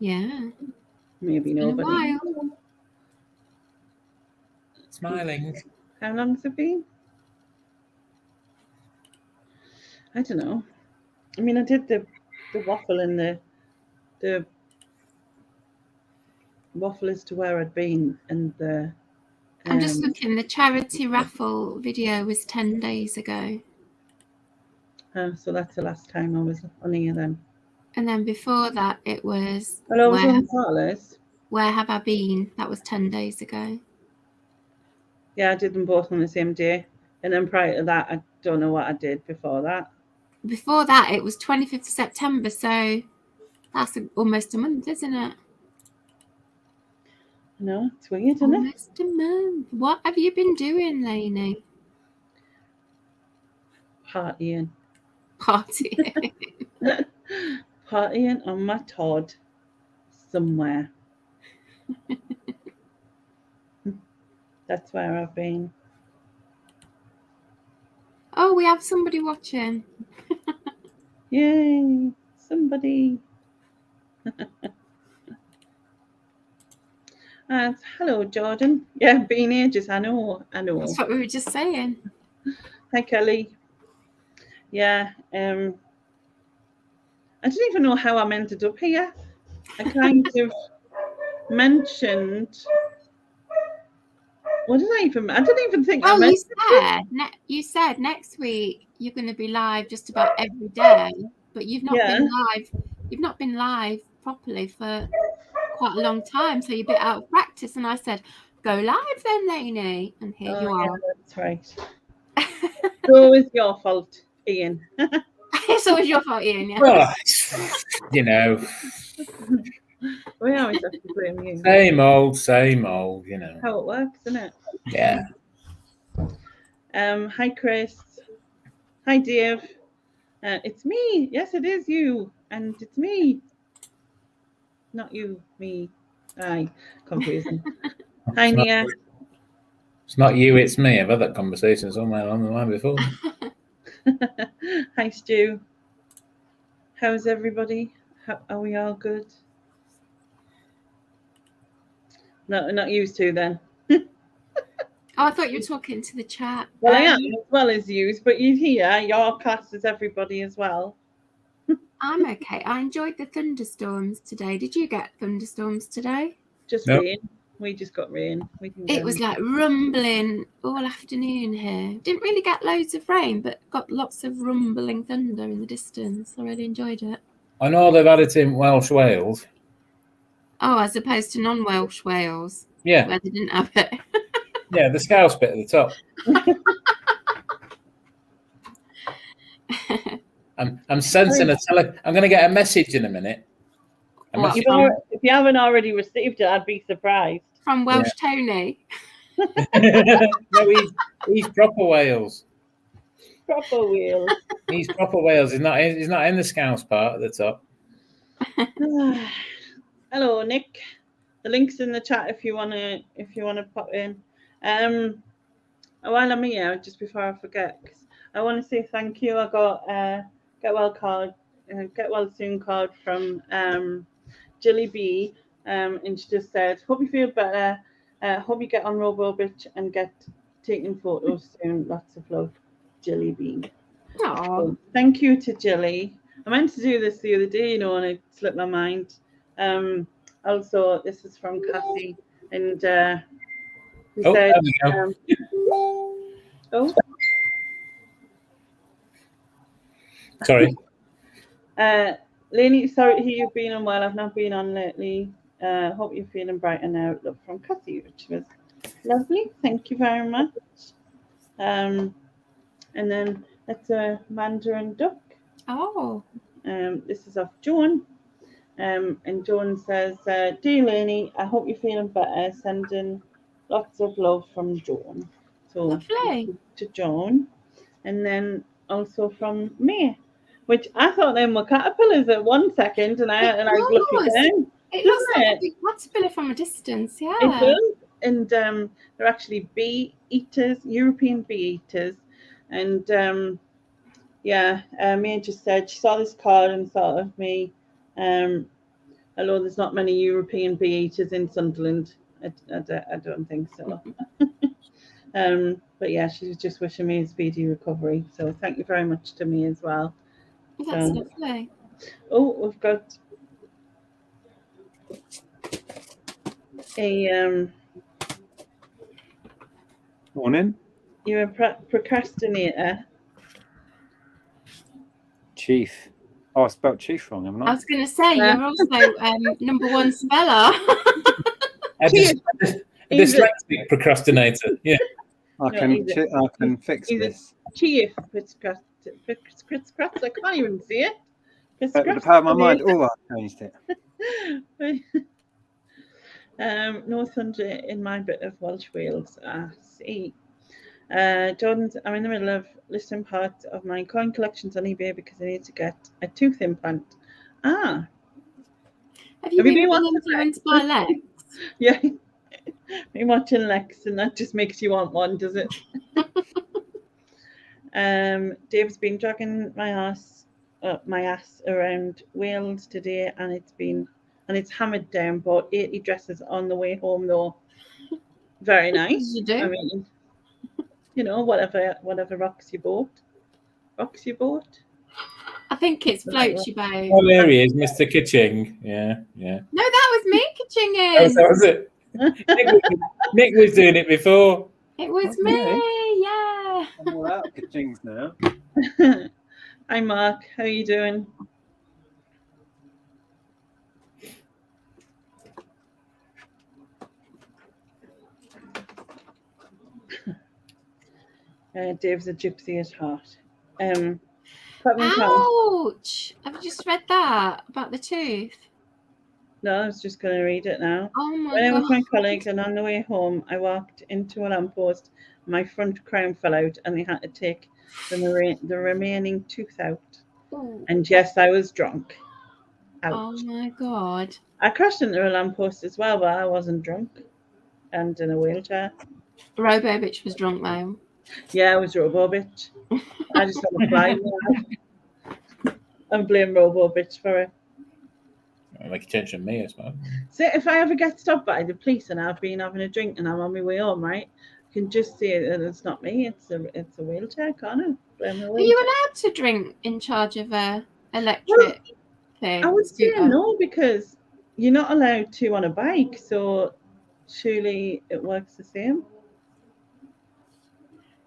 Yeah. Maybe It's been a nobody. while. Smiling. How long's it been? I don't know. I mean, I did the waffle and the waffle as to where I'd been, and the. I'm just looking. The charity raffle video was 10 days ago. So that's the last time I was on here then. And then before that, it was Well, I was on Carlos. Where Have I Been? That was 10 days ago. Yeah, I did them both on the same day. And then prior to that, I don't know what I did before that. Before that, it was 25th of September. So that's almost a month, isn't it? No, it's weird, isn't it? Almost a month. What have you been doing, Lainey? Partying. Partying. Partying on my Todd somewhere. That's where I've been. Oh, we have somebody watching. Yay, somebody. Hello, Jordan. Yeah, been ages. I know. That's what we were just saying. Hi, Kelly. Yeah. I don't even know how I ended up here. I kind of mentioned. What did I even? I didn't even think. Well, you said next week you're going to be live just about every day, but you've not been live. You've not been live properly for quite a long time, so you're a bit out of practice. And I said, "Go live then, Lainey." And here you are. Yeah, that's right. It's always your fault, Ian. It's always your fault, Ian. Yeah. Well, you know. We always have to blame you. Same old, you know. How it works, isn't it? Yeah. Hi, Chris. Hi, Dave. It's me. Yes, it is you. And it's me. Not you, me. Aye, confusing. Hi, Nia. It's not you, it's me. I've had that conversation somewhere along the line before. Hi, Stu. How's everybody? Are we all good? No, not used to then. Oh, I thought you were talking to the chat. Well, I am as well as you, but you here, your class is everybody as well. I'm okay. I enjoyed the thunderstorms today. Did you get thunderstorms today? Just rain. We just got rain. It was like rumbling all afternoon here. Didn't really get loads of rain, but got lots of rumbling thunder in the distance. I really enjoyed it. I know they've had it in Welsh Wales. Oh, as opposed to non-Welsh Wales. Yeah. Where they didn't have it. Yeah, the Scouse bit at the top. I'm sensing I'm going to get a message in a minute. If you haven't already received it, I'd be surprised. From Welsh Tony. No, he's proper Wales. Proper Wales. He's proper Wales. He's not in the Scouse part at the top. Hello, Nick. The link's in the chat if you wanna pop in. While I'm here, just before I forget, I want to say thank you. I got get well soon card from Jilly B, and she just said, "Hope you feel better. Hope you get on Robo Bitch and get taking photos soon. Lots of love, Jilly B." So, thank you to Jilly. I meant to do this the other day, and it slipped my mind. Also, this is from Cassie, and he said, Sorry. Lainey, sorry to hear you've been unwell. I've not been on lately. Hope you're feeling brighter now. Love from Cassie, which was lovely. Thank you very much. And then that's a mandarin duck. Oh. This is off Joan. And Joan says, "Dear Lainey, I hope you're feeling better. Sending lots of love from Joan." So lovely to Joan. And then also from me, which I thought them were caterpillars at 1 second, and I was looking down. It looks like a big caterpillar from a distance, yeah. It does. And they're actually bee eaters, European bee eaters. And Mia just said she saw this card and thought of me. Although there's not many European bee eaters in Sunderland. I don't think so. But yeah, she was just wishing me a speedy recovery. So thank you very much to me as well. That's lovely. Oh, we've got a Morning. you're a procrastinator. Chief. Oh, I spelled chief wrong, haven't I I? was going to say, you're also #1 speller. A dyslexic procrastinator. Yeah. I can fix this. Chief procrastinator. I can't even see it. With the power of my mind. Oh, I changed it. Northumbria in my bit of Welsh Wales. See. Jordan's, I'm in the middle of listing part of my coin collections on eBay because I need to get a tooth implant. Have you been wanting to inspire Lex? Yeah. Been watching Lex, and that just makes you want one, does it? Dave's been dragging my ass around Wales today, and it's hammered down. Bought 80 dresses on the way home, though. Very nice. You do? I mean, you know, whatever rocks you bought. I think it's floats you both. Oh, there he is, Mr. Kitching. Yeah. No, that was me kitching in. Oh, so was it? Nick was doing it before. It was me, yeah. I'm all out of kitchings now. Hi, Mark. How are you doing? Dave's a gypsy at heart. Ouch! Have you just read that about the tooth? No, I was just going to read it now. Oh my When I was god! with my colleagues, and on the way home, I walked into a lamppost. My front crown fell out, and they had to take the remaining tooth out. Ooh. And yes, I was drunk. Ouch. Oh my god! I crashed into a lamppost as well, but I wasn't drunk and in a wheelchair. Robo bitch was drunk though. Yeah, I was Robo bitch. I just had a fly. And blame Robo bitch for it. Make attention to me as well. So if I ever get stopped by the police and I've been having a drink and I'm on my way home, right, I can just say that it's not me. It's a wheelchair, can't I? Blame the Are wheelchair. you allowed to drink in charge of a electric thing? I would say no, because you're not allowed to on a bike. So surely it works the same.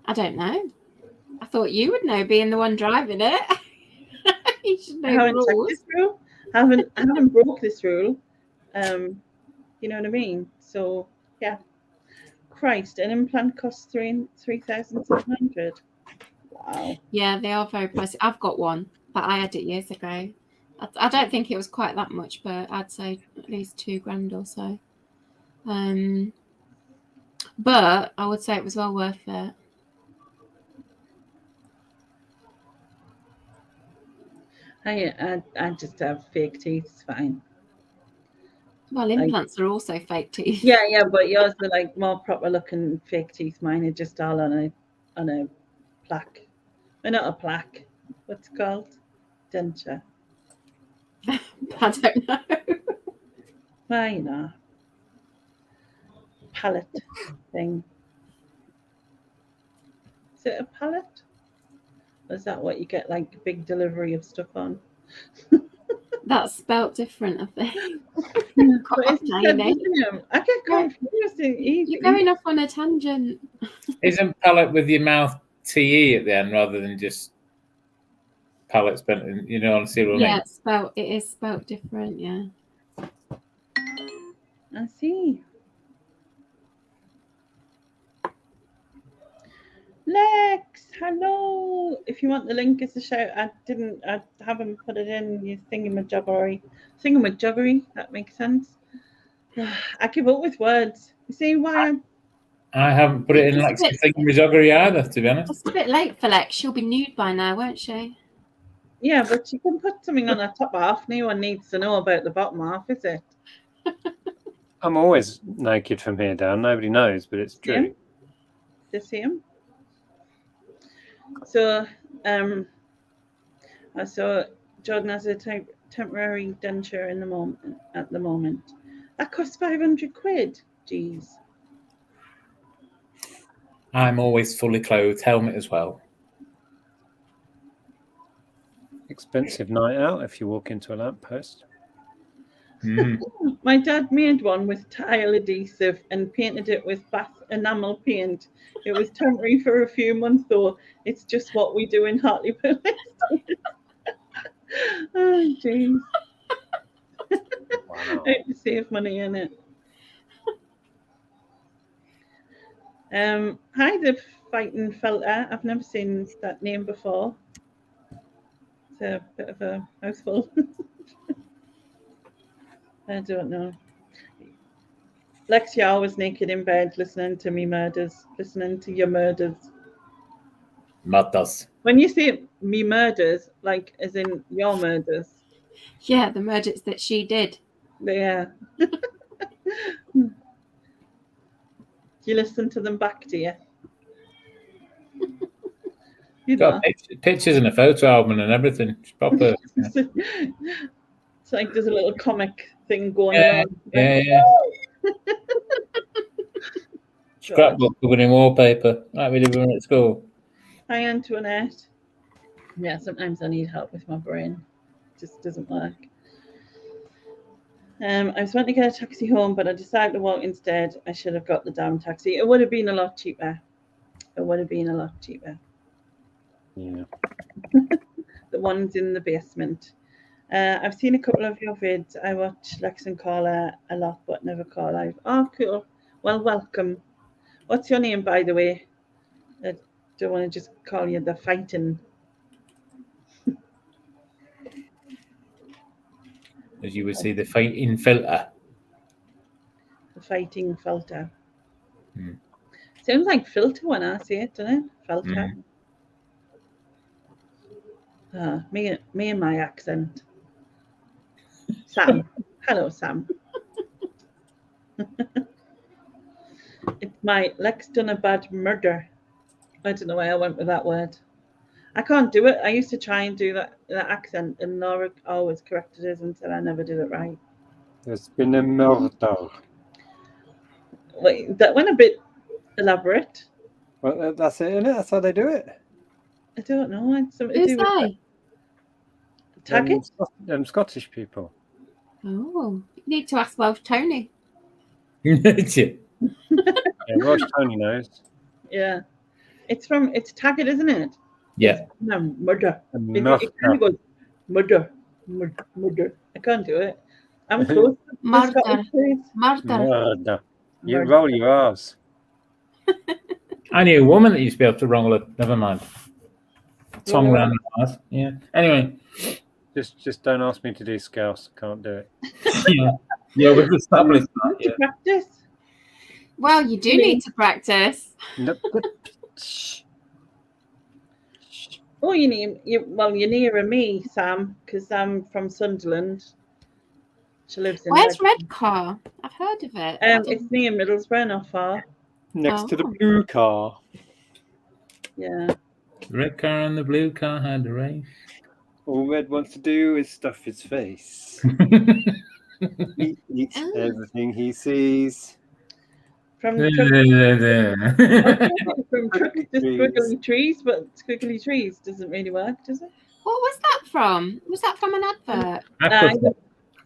I don't know. I thought you would know, being the one driving it. You should know I haven't rules. checked this rule. I haven't broke this rule. You know what I mean? So yeah. Christ, an implant costs 3,700. Wow. Yeah, they are very pricey. I've got one, but I had it years ago. I don't think it was quite that much, but I'd say at least £2,000 or so. But I would say it was well worth it. I just have fake teeth. It's fine. Well, implants are also fake teeth. Yeah, but yours are like more proper looking fake teeth. Mine are just all on a plaque. Well, not a plaque. What's it called? Denture. I don't know. Well, you know. Palette thing. Is it a palette? Or is that what you get like a big delivery of stuff on? That's spelt different, I think. I get confused. You're going off on a tangent. Isn't palette with your mouth TE at the end rather than just palette spent in, you know, see what I mean? Yeah, it is spelt different, yeah. I see. Lex, hello. If you want the link as a shout, I haven't put it in your thingamajiggery. That makes sense. I give up with words. You see why I haven't put it in Lex's thingamajiggery either, to be honest. It's a bit late for Lex. She'll be nude by now, won't she? Yeah, but you can put something on the top half. No one needs to know about the bottom half, is it? I'm always naked from here down. Nobody knows, but it's true. The same. So, I saw Jordan has a temporary denture in the moment. At the moment, that costs 500 quid. Jeez. I'm always fully clothed, helmet as well. Expensive night out if you walk into a lamppost. My dad made one with tile adhesive and painted it with bath enamel paint. It was temporary for a few months, though. It's just what we do in Hartlepool. Oh, jeez. Wow. I have to save money in it. Hi, the fighting filter. I've never seen that name before. It's a bit of a mouthful. I don't know. Lexia was naked in bed listening to me murders, listening to your murders. Murders. When you say me murders, like as in your murders. Yeah, the murders that she did. Yeah. Do you listen to them back, do you? You Got know. pictures and a photo album and everything. It's proper. It's like there's a little comic thing going Yeah, on. yeah. Scrapbook covered in wallpaper, like we did when we were at school. Hi, Antoinette. Yeah, sometimes I need help with my brain. It just doesn't work. I was meant to get a taxi home, but I decided to walk instead. I should have got the damn taxi. It would have been a lot cheaper. It would have been a lot cheaper. Yeah. The ones in the basement. I've seen a couple of your vids. I watch Lex and Carla a lot, but never call live. Oh, cool. Well, welcome. What's your name, by the way? I don't want to just call you the fighting. As you would see, the fighting filter. The fighting filter. Mm. Sounds like filter when I say it, doesn't it? Filter. Me and my accent. Sam. Hello, Sam. It's my Lex done a bad murder. I don't know why I went with that word. I can't do it. I used to try and do that accent, and Laura always corrected us and said I never did it right. There's been a murder. Wait, that went a bit elaborate. Well, that's it, isn't it? That's how they do it. I don't know. It's something to Who's do with they? Taggart? Them Scottish people. Oh, you need to ask Welsh Tony. Yeah, Welsh Tony knows. Yeah. It's Taggart, isn't it? Yeah. No, murder. Murder. It kind of goes murder. I can't do it. I'm close. Murder. Murder. You Murder. roll your R's. I knew a woman that used to be able to wrangle it. Never mind. Tongue Yeah. round the mouth. Yeah. Anyway. Just don't ask me to do scouse. Can't do it. Yeah, we've established that. To Yeah. practice. Well, you do need to practice. Nope. Oh, you're nearer me, Sam, because I'm from Sunderland. She lives in. Where's Redcar. Redcar? I've heard of it. I don't- It's near Middlesbrough, not far. Next to the Oh. blue car. Yeah. The red car and the blue car had a race. All Red wants to do is stuff his face. He eats Oh. everything he sees. From There. from Squiggly to trees. squiggly trees, but squiggly trees doesn't really work, does it? What was that from? Was that from an advert?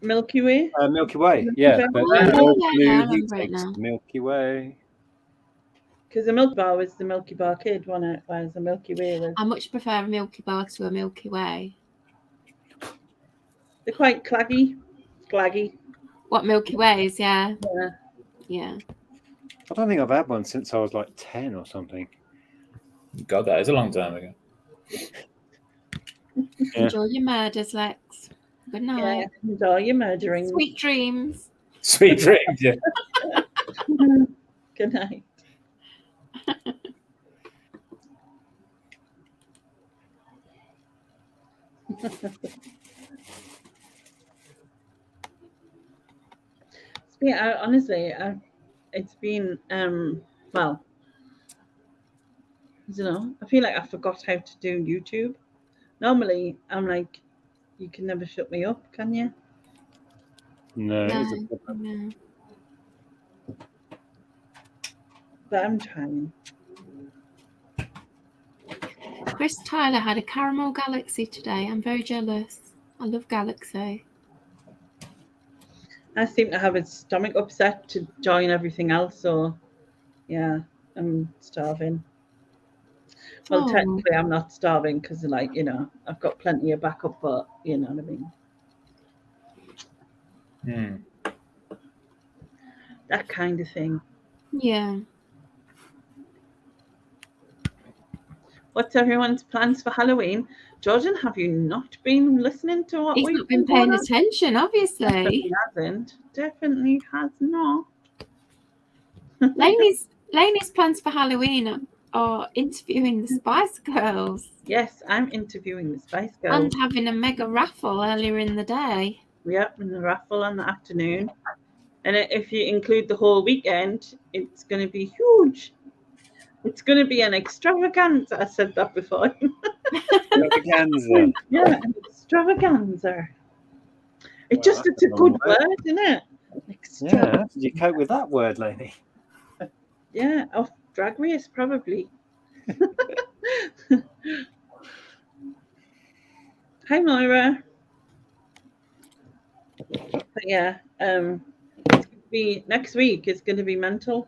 Milky Way. Milky Way, yeah. But Oh, yeah, blue, I he remember it takes now. the Milky Way. Because the Milky Bar was the Milky Bar Kid, wasn't it? Whereas the Milky Way was. I much prefer a Milky Bar to a Milky Way. They're quite claggy. What Milky Ways? Yeah. Yeah. Yeah. I don't think I've had one since I was like 10 or something. God, that is a long time ago. Yeah. Enjoy your murders, Lex. Good Yeah. night. Enjoy your murdering. Sweet dreams. Sweet dreams, yeah. Good night. Yeah, honestly, it's been well, I don't know. I feel like I forgot how to do YouTube. Normally, I'm like you can never shut me up, can you? No, it is a No, problem. no. But I'm trying. Chris Tyler had a caramel galaxy today. I'm very jealous. I love Galaxy. I seem to have a stomach upset to join everything else, so yeah, I'm starving. Well, Oh. technically, I'm not starving because, like, you know, I've got plenty of backup, but you know what I mean. That kind of thing. Yeah. What's everyone's plans for Halloween? Jordan, have you not been listening to what He's we've not been paying going on? attention, obviously. He hasn't. Definitely has not. Lainey's plans for Halloween are interviewing the Spice Girls. Yes, I'm interviewing the Spice Girls. And having a mega raffle earlier in the day. Yep, and the raffle on the afternoon. And if you include the whole weekend, it's going to be huge. It's going to be an extravaganza. I said that before. Extravaganza. Yeah, an extravaganza. It's Well, just, it's a good word, isn't it? Yeah, how did you cope with that word, Lainey? Yeah, off Drag Race, probably. Hi, Moira. But yeah, it's going to be next week. It's going to be mental.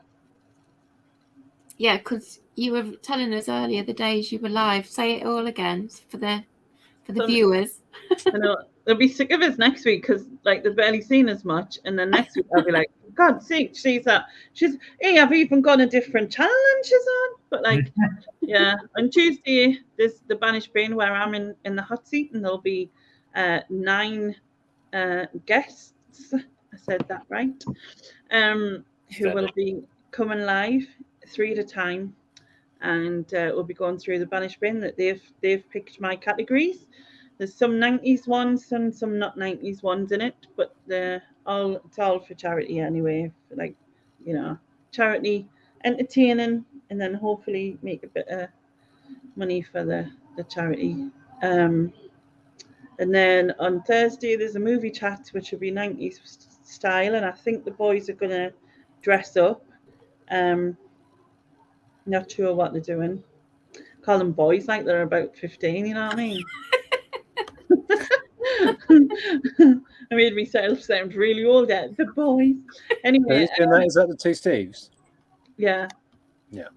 Yeah, because you were telling us earlier the days you were live. Say it all again for the viewers. I know they'll be sick of us next week because like they've barely seen as much, and then next week I'll be like, God's sake, she's hey, I've even got a different channel and she's on. But like, yeah, on Tuesday there's the Banished Brain where I'm in the hot seat, and there'll be 9 guests. I said that right. Who will be coming live 3 at a time, and we'll be going through the Banished Brain that they've picked my categories. There's some 90s ones and some not 90s ones in it, but it's all for charity anyway. For like, you know, charity, entertaining, and then hopefully make a bit of money for the charity. And then on Thursday there's a movie chat which will be 90s style, and I think the boys are gonna dress up. Not sure what they're doing. Call them boys like they're about 15, you know what I mean? I made myself sound really old at the boys. Anyway, Who's doing that? Is that the two Steves? Yeah. Yeah.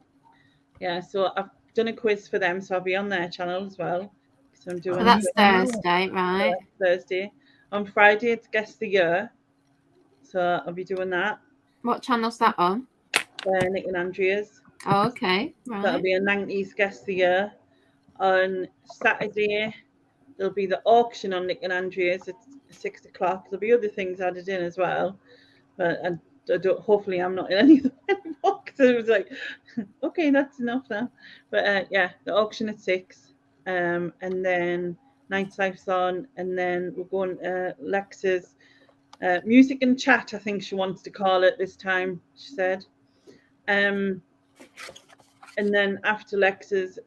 Yeah, so I've done a quiz for them, so I'll be on their channel as well. So I'm doing that's Thursday, right? Thursday. On Friday it's Guess the Year. So I'll be doing that. What channel's that on? Nick and Andrea's. Oh, okay. Right. That'll be a 90s Guess the Year. On Saturday there'll be the auction on Nick and Andrea's at 6 o'clock. There'll be other things added in as well, but I don't. Hopefully, I'm not in any of them anymore. So it was like, okay, that's enough now. But yeah, the auction at 6, and then Night's Life's on, and then we're going Lex's music and chat. I think she wants to call it this time. She said, and then after Lex's.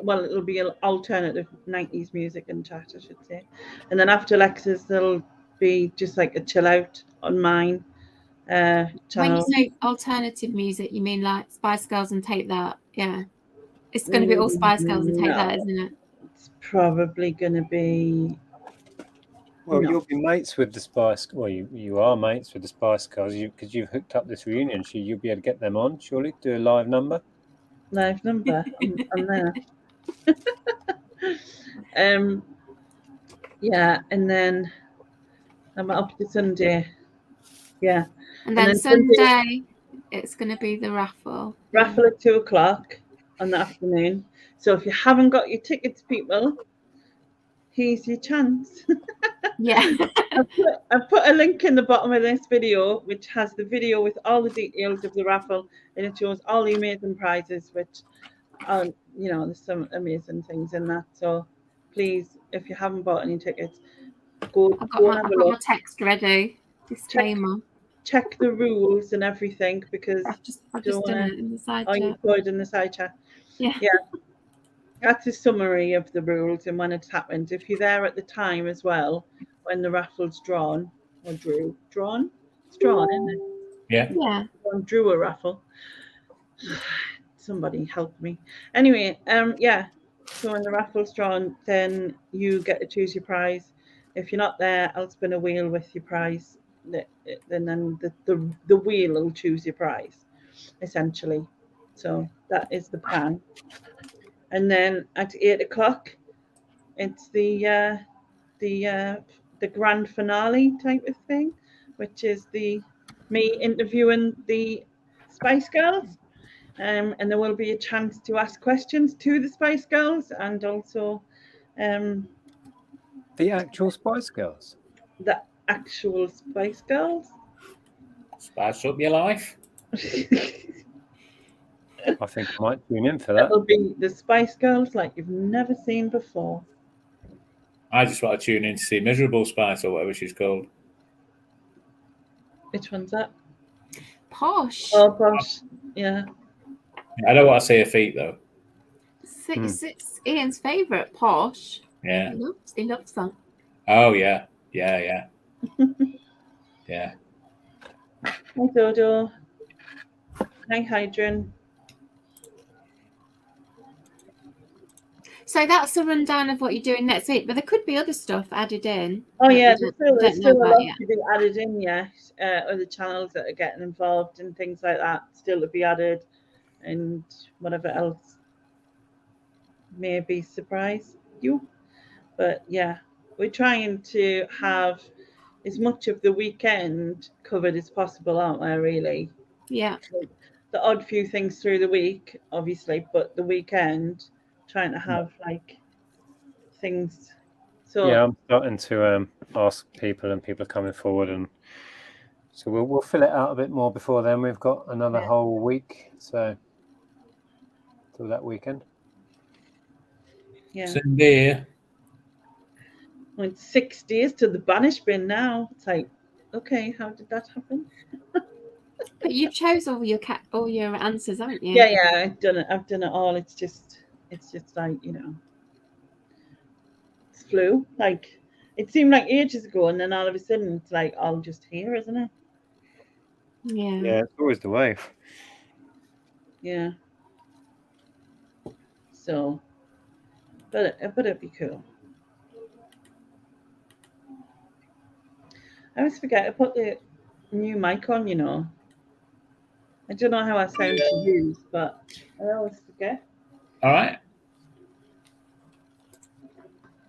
Well, it'll be an alternative 90s music and chat, I should say. And then after Lex's, there'll be just like a chill out on mine channel. When you say alternative music, you mean like Spice Girls and Take That? Yeah. It's going to be all Spice Girls and Take That, isn't it? It's probably going to be... Well, you'll be mates with the Spice... Well, you are mates with the Spice Girls because you've hooked up this reunion. So you'll be able to get them on, surely? Do a live number? Live number? I'm there. Yeah, and then I'm up to Sunday. Yeah. And then Sunday, it's going to be the raffle. Raffle at 2 o'clock on the afternoon. So if you haven't got your tickets, people, here's your chance. Yeah. I've put a link in the bottom of this video, which has the video with all the details of the raffle, and it shows all the amazing prizes, which are, you know, there's some amazing things in that. So please, if you haven't bought any tickets, go I've and have a look. my text ready. Disclaimer. Check the rules and everything, because I've just done it in the side chat. you put it in the side chat. Yeah. that's a summary of the rules and when it's happened. If you're there at the time as well, when the raffle's drawn or drawn, it's drawn, isn't it? Yeah. Drew a raffle. Somebody help me. Anyway, yeah. So when the raffle's drawn, then you get to choose your prize. If you're not there, I'll spin a wheel with your prize. Then the wheel will choose your prize, essentially. So that is the plan. And then at 8 o'clock, it's the grand finale type of thing, which is me interviewing the Spice Girls. And there will be a chance to ask questions to the Spice Girls and also the actual Spice Girls. The actual Spice Girls. Spice up your life. I think I might tune in for that. It'll be the Spice Girls like you've never seen before. I just want to tune in to see Miserable Spice or whatever she's called. Which one's that? Posh. Oh, Posh. Yeah. I don't want to see her feet though. It's Ian's favourite, Posh. Yeah. He loves that. Oh yeah. Yeah. Yeah. Hi Dodo. Hi Hydran. So that's a rundown of what you're doing next week, but there could be other stuff added in. Oh yeah, there's still a lot to be added in yet. Other channels that are getting involved and things like that still to be added, and whatever else maybe surprise you. But yeah, we're trying to have as much of the weekend covered as possible, aren't we? Really? Yeah. The odd few things through the week, obviously, but the weekend, trying to have like things. So yeah, I'm starting to ask people, and people are coming forward, and so we'll fill it out a bit more before then. We've got another whole week, so till that weekend. Yeah. Cindy. Well, it's 6 days to the banish bin now. It's like, okay, how did that happen? But you chose all your answers, haven't you? Yeah, I've done it all. It's just like, it's flew. Like it seemed like ages ago, and then all of a sudden it's like all just here, isn't it? Yeah. It's always the way. Yeah. So, but it'd be cool. I always forget to put the new mic on, I don't know how I sound to use, but I always forget. All right.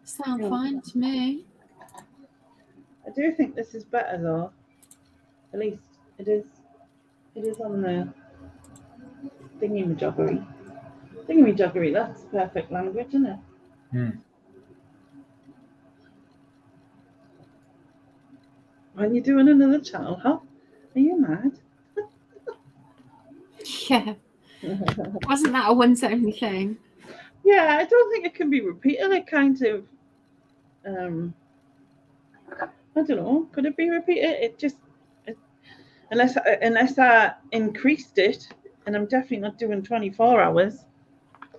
Sound fine to me. I do think this is better though. At least it is. It is on the thingy-majoggery. Thingy-majoggery, that's perfect language, isn't it? When you're doing another channel, huh? Are you mad? Yeah. Wasn't that a once only thing? Yeah, I don't think it can be repeated. It kind of, I don't know. Could it be repeated? Unless I increased it, and I'm definitely not doing 24 hours.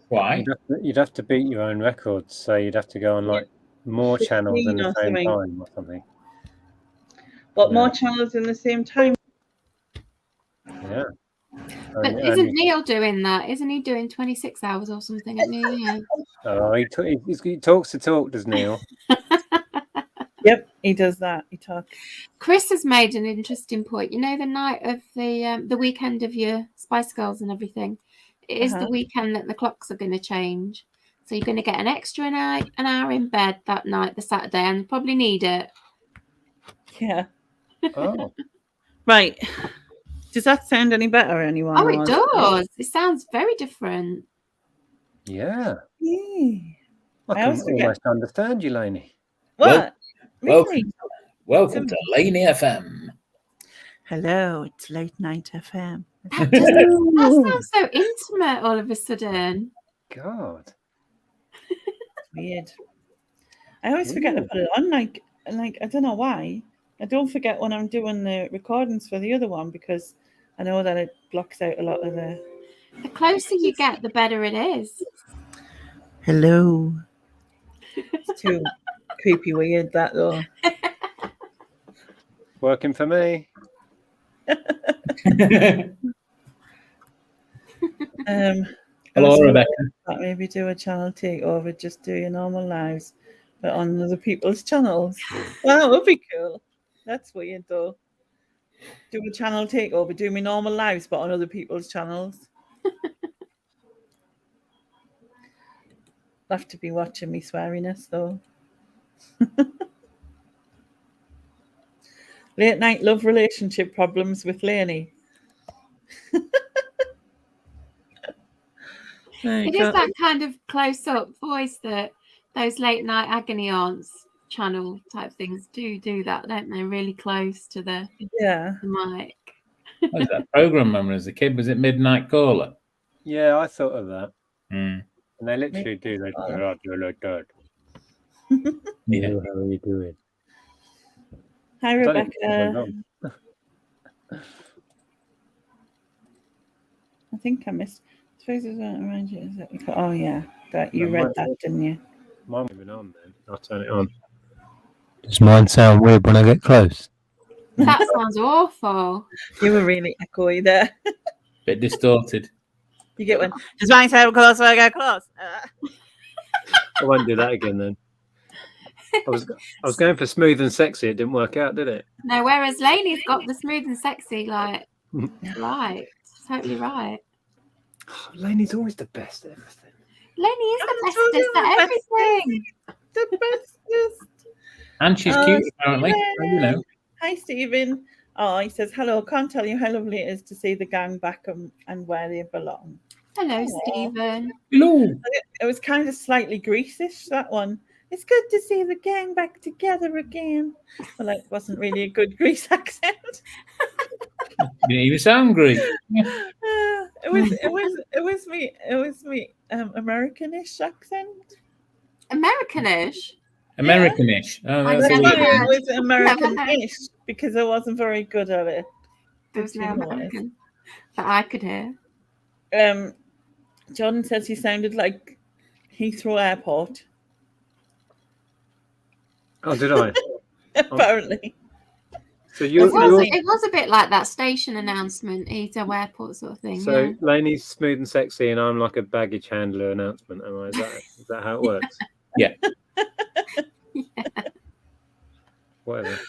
Why? You'd have to beat your own records, so you'd have to go on like more channels in the same time or something. But more channels in the same time. Yeah. But isn't Neil doing that? Isn't he doing 26 hours or something at New Year? Oh, he talks the talk, does Neil? Yep, he does that. He talks. Chris has made an interesting point. The night of the weekend of your Spice Girls and everything, it is the weekend that the clocks are going to change. So you're going to get an extra night, an hour in bed that night, the Saturday, and you probably need it. Yeah. Oh. Right. Does that sound any better, anyone? Oh, it does. It sounds very different. Yeah. I can almost understand you, Lainey. What? Really? Welcome to Lainey FM. Hello, it's Late Night FM. That sounds so intimate all of a sudden. God. Weird. I always forget to put it on. Like I don't know why. I don't forget when I'm doing the recordings for the other one because I know that it blocks out a lot of the. The closer you get, the better it is. Hello. It's too creepy weird, that though. Working for me. Hello, Rebecca. Maybe do a channel takeover, just do your normal lives, but on other people's channels. Well, that would be cool. That's weird though. Do a channel takeover, do my normal lives, but on other people's channels. Have to be watching me sweariness though. Late night love relationship problems with Lainey. It is that kind of close-up voice that those late night agony aunts channel type things do that, don't they? Really close to the mic. What was that program when I was a kid? Was it Midnight Caller? Yeah, I thought of that. Mm. And they literally do. They do like that. Yeah. Hello, how are you doing? Hi, Rebecca. I think I missed. Oh yeah, that you read that, didn't you? Mine moving on then. I'll turn it on. Does mine sound weird when I get close? That sounds awful. You were really echoey there. Bit distorted. You get one. Does mine sound close when I get close? I won't do that again then. I was going for smooth and sexy. It didn't work out, did it? No, whereas Lainey's got the smooth and sexy, like, right. Totally right. Oh, Lainey's always the best at everything. Lainey is the bestest at everything. The bestest. And she's cute, apparently. You know. Hi, Stephen. Oh, he says, hello. Can't tell you how lovely it is to see the gang back and where they belong. Hello, Stephen. Hello. It was kind of slightly Greasish, that one. It's good to see the gang back together again. Well, it wasn't really a good Grease accent. You didn't even sound Greek. It was me Americanish accent. Americanish? Americanish. Oh, that's it was Americanish because I wasn't very good at it. There was no American that I could hear. Jordan says he sounded like Heathrow Airport. Oh, did I? Apparently. So it was a bit like that station announcement, Heathrow Airport sort of thing. So Lainey's smooth and sexy, and I'm like a baggage handler announcement. Am I? Is that how it works? Yeah. Yeah. Whatever.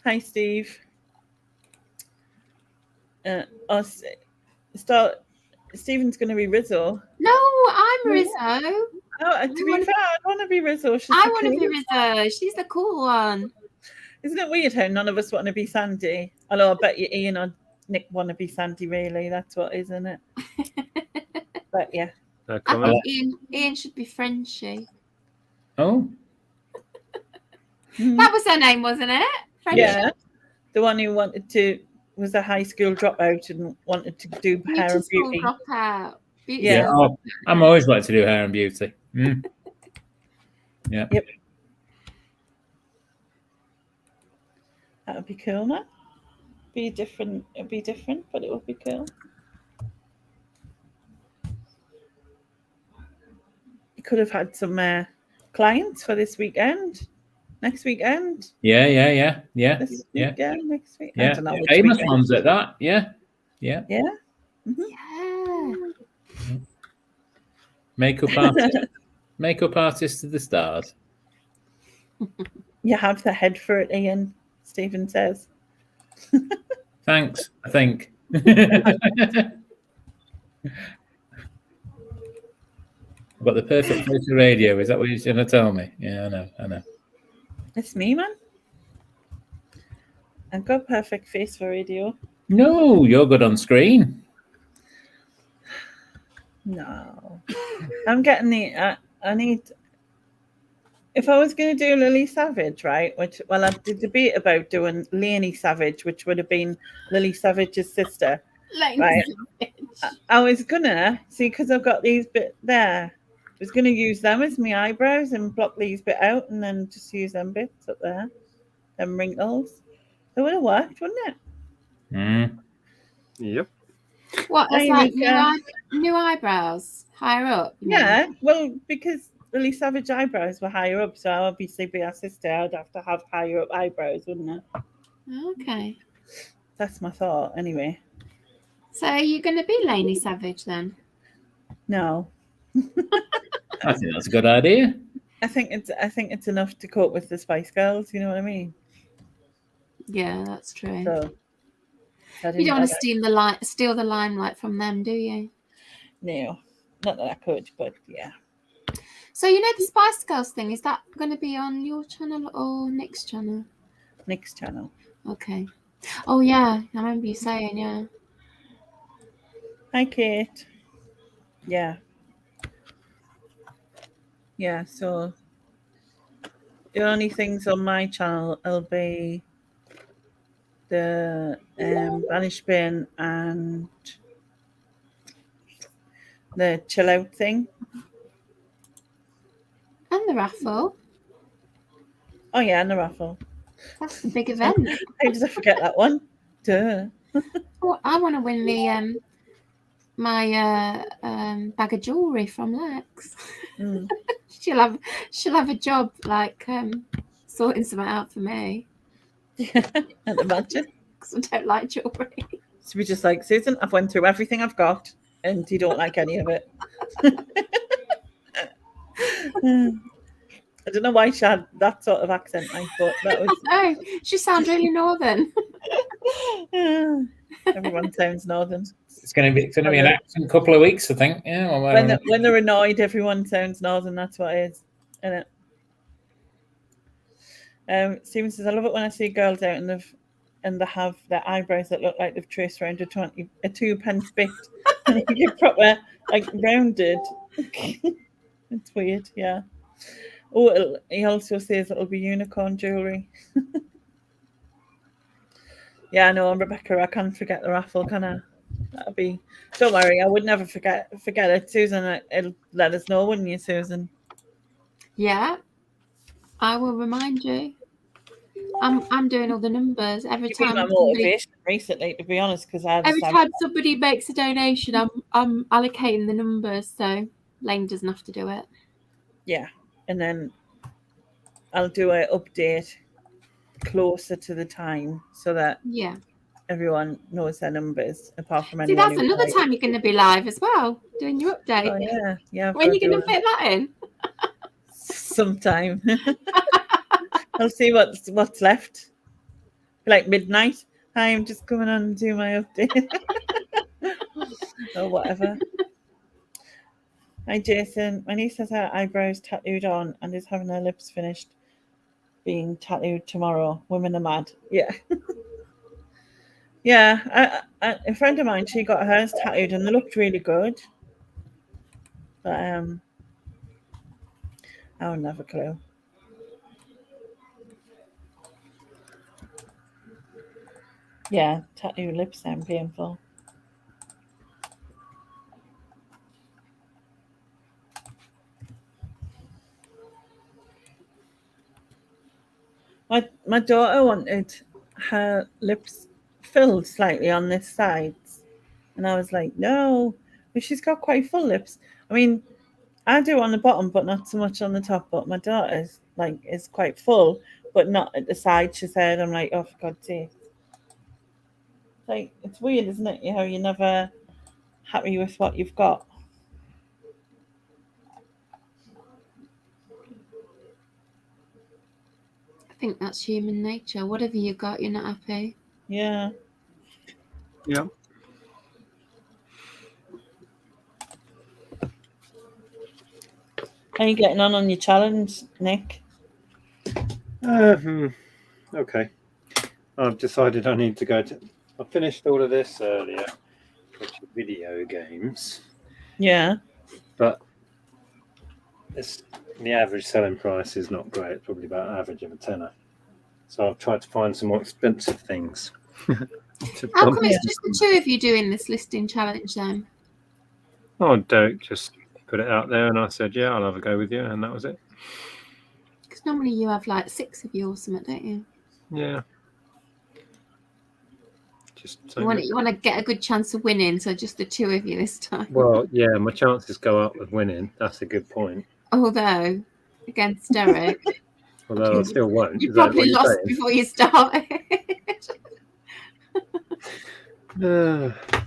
Hi, Steve. Stephen's going to be Rizzo. No, I'm Rizzo. Oh, to be fair, I want to be Rizzo. I want to be Rizzo. She's the cool one. Isn't it weird how none of us want to be Sandy? Although I bet you Ian or Nick want to be Sandy, really. That's what, isn't it? But yeah. No I think Ian should be Frenchie. Oh. That was her name, wasn't it? Frenchie? Yeah. The one who was a high school dropout and wanted to do hair and beauty. Dropout. Yeah, I'm always like to do hair and beauty. Mm. Yeah. Yep. That would be cool, man. It'd be different, but it would be cool. You could have had some clients for this weekend. Next weekend. Yeah. This weekend, next week. Yeah. I don't know which Famous weekend. ones at that. Yeah. Mm-hmm. Yeah. Makeup artist to the stars. You have the head for it, Ian. Stephen says. Thanks, I think. I've got the perfect face for radio. Is that what you're going to tell me? Yeah, I know. It's me, man. I've got perfect face for radio. No, you're good on screen. No. I'm getting I need... If I was going to do Lily Savage, right, I did debate about doing Lainey Savage, which would have been Lily Savage's sister. Right? I was going to, see, because I've got these bit there, I was going to use them as my eyebrows and block these bit out and then just use them bits up there, them wrinkles. It would have worked, wouldn't it? Mm. Yep. What? Hi, It's like Mika. new eyebrows higher up. You mean? Yeah, well, because Lily Savage eyebrows were higher up, so obviously be our sister, I'd have to have higher up eyebrows, wouldn't I? Okay. That's my thought, anyway. So are you going to be Lainey Savage then? No, I think that's a good idea. I think it's enough to cope with the Spice Girls. You know what I mean? Yeah, that's true. So I You didn't don't want bother. to steal the limelight from them, do you? No, not that I could, but yeah. So you know the Spice Girls thing, is that going to be on your channel or Nick's channel? Nick's channel. Okay. Oh yeah, I remember you saying, yeah. Hi, Kate. Yeah. Yeah, so the only things on my channel will be the Vanish Bin and the chill out thing. And the raffle. Oh yeah, and the raffle. That's the big event. How did I forget that one? Duh. Oh, I want to win the my bag of jewellery from Lex. Mm. she'll have a job like sorting something out for me. I'd imagine. Because I don't like jewellery. So we just like, Susan, I've went through everything I've got and you don't like any of it. I don't know why she had that sort of accent, like, but that was. No, she sounds really northern. Everyone sounds northern. It's going to be an accent couple of weeks, I think. Yeah. Well, when they're annoyed, everyone sounds northern. That's what it is, isn't it? Stephen says, I love it when I see girls out and they have their eyebrows that look like they've traced around a 2-pence bit, and you get proper like rounded. It's weird, yeah. Oh, he also says it'll be unicorn jewellery. Yeah, I know, Rebecca, I can't forget the raffle, can I? That'll be. Don't worry, I would never forget it. Susan, it'll let us know, wouldn't you, Susan? Yeah, I will remind you. I'm doing all the numbers every You've been time. my motivation recently, to be honest, because Every time somebody makes a donation, I'm allocating the numbers, so Lane doesn't have to do it. Yeah, and then I'll do an update closer to the time so that everyone knows their numbers, apart from anyone. See, that's another time you're going to be live as well, doing your update. Oh yeah. When are you going to fit that in? Sometime. I'll see what's left. Like midnight. Hi, I'm just coming on and do my update. Or whatever. Hi, Jason. My niece has her eyebrows tattooed on and is having her lips finished being tattooed tomorrow. Women are mad. Yeah. Yeah. A friend of mine, she got hers tattooed and they looked really good. But I don't have a clue. Yeah, tattoo lips sound painful. My daughter wanted her lips filled slightly on this side, and I was like, no, but she's got quite full lips. I mean, I do on the bottom, but not so much on the top. But my daughter's is quite full, but not at the side. She said, I'm like, oh, for God's sake. Like, it's weird, isn't it? How you're never happy with what you've got. I think that's human nature. Whatever you got, you're not happy. Yeah. Yeah. How are you getting on your challenge, Nick? Okay. I've decided I need to go to. I finished all of this earlier, which are video games. Yeah. But the average selling price is not great. It's probably about average of a tenner. So I've tried to find some more expensive things. How come it's just the two of you doing this listing challenge then? Oh, Derek just put it out there and I said, yeah, I'll have a go with you. And that was it. Because normally you have like 6 of you or something, don't you? Yeah. You want to get a good chance of winning, so just the two of you this time. Well, yeah, my chances go up with winning. That's a good point. Although, against Derek, Although I still won't. you Is that what probably you're lost saying? before you started.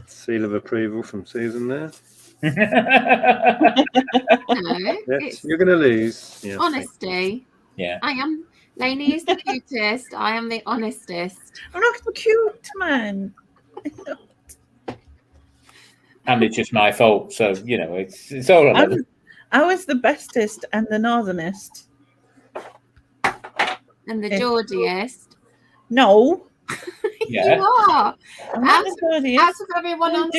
Seal of approval from Susan there. No, Yes, you're going to lose. Yeah, honesty. Yeah. I am. Lainey is the cutest. I am the honestest. I'm not cute, man. And it's just my fault, so it's all right. I was the bestest and the northernest. And the Geordiest. No. Yeah. You are. Out of everyone on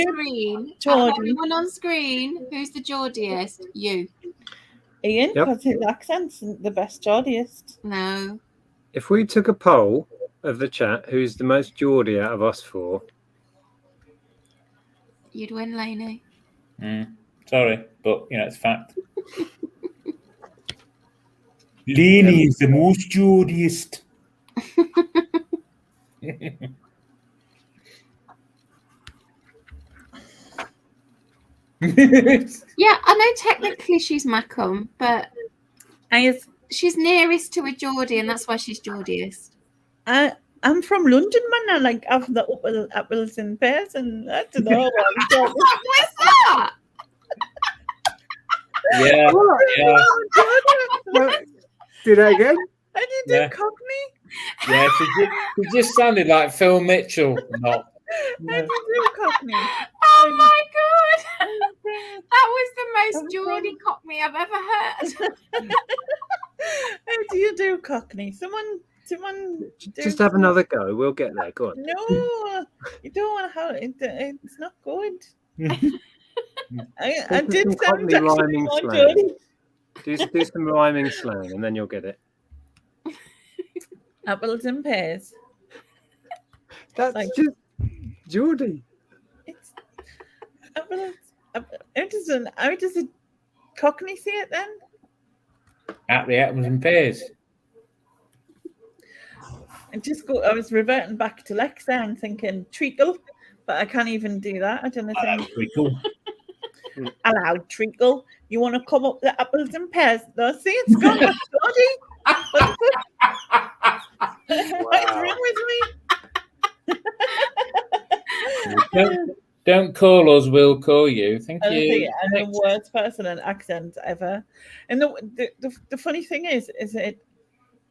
screen, who's the Geordiest? You. Ian, because his accent's the best Geordiest. No. If we took a poll of the chat, who's the most Geordie out of us four? You'd win, Lainey. Sorry, but it's a fact. Lainey is the most Geordiest. Yeah, I know technically she's Macomb, but she's nearest to a Geordie, and that's why she's Geordiest. I'm from London, man. I like have the apples and pears, and I don't know what I'm talking about. What's that? Yeah. Do that again? And you do Cockney? Yeah, she just sounded like Phil Mitchell. Not. And you do Cockney? Oh my god! That was the most Geordie Cockney I've ever heard. How do you do Cockney? Someone just have another go. We'll get there. Go on. No, you don't want to have it. It's not good. I did some rhyming slang. Do some rhyming slang, and then you'll get it. Apples and pears. That's like just Geordie. It's apples. How does a Cockney say it then? At the apples and pears. I was reverting back to Lexa and thinking treacle, but I can't even do that. I don't know. Treacle. Hello, treacle. You want to come up the apples and pears? No, see, it's gone, Geordie. What's wrong with me? Don't call us, we'll call you. Thank you. I'm the worst person in accent ever. And the funny thing is that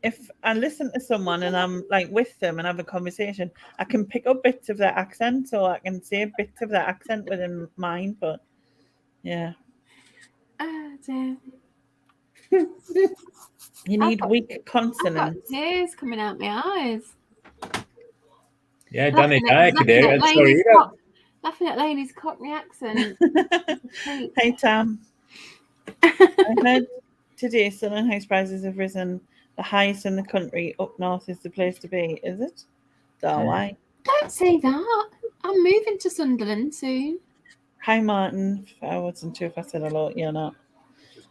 if I listen to someone and I'm like with them and have a conversation, I can pick up bits of their accent, so I can say bits of their accent within mine. But yeah. Oh dear. You need weak consonants. I've got tears coming out my eyes. Yeah, Danny, I could do it. Sorry, laughing at Lainey's Cockney accent. Hey, Tam. I heard today Sun house prices have risen. The highest in the country. Up north is the place to be. Is it? Why? Don't say that. I'm moving to Sunderland soon. Hi, Martin. I wasn't sure if I said hello. You're not.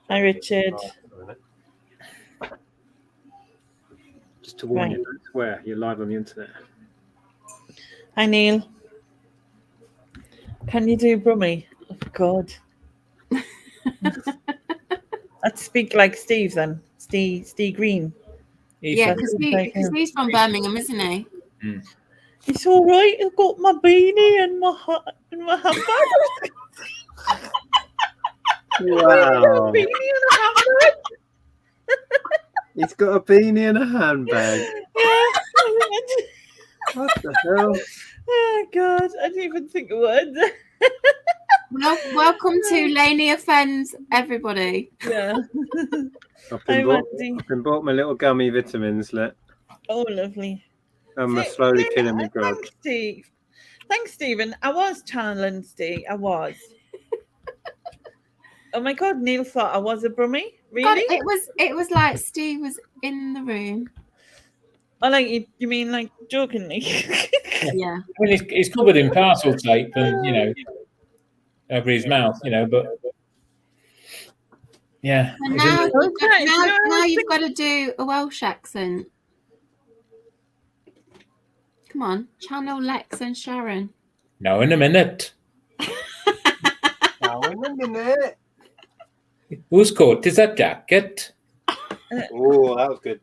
Hi, Richard. Just to warn you, don't swear. You're live on the internet. Hi, Neil. Can you do Brummy? Oh, God. I'd speak like Steve then. Steve Green. Yeah, because he's from Birmingham, isn't he? Mm. It's all right. I've got my beanie and my hat and my handbag. Wow. Beanie and a handbag. He's got a beanie and a handbag. Yeah. What the hell? Oh God, I didn't even think of words. Welcome to Lainey Offends, everybody. Yeah. I've been bought my little gummy vitamins, Oh, lovely. I'm slowly killing my grog. Thanks, Steve. Thanks, Stephen. I was channeling Steve. I was. Oh my God, Neil thought I was a Brummy. Really? God, it was like Steve was in the room. Oh, like you mean like jokingly? Yeah. I mean, it's covered in parcel tape and over his mouth, but yeah. And now you've got to do a Welsh accent. Come on, channel Lex and Sharon. Now in a minute. Now in a minute. Whose coat is that jacket? Oh, that was good.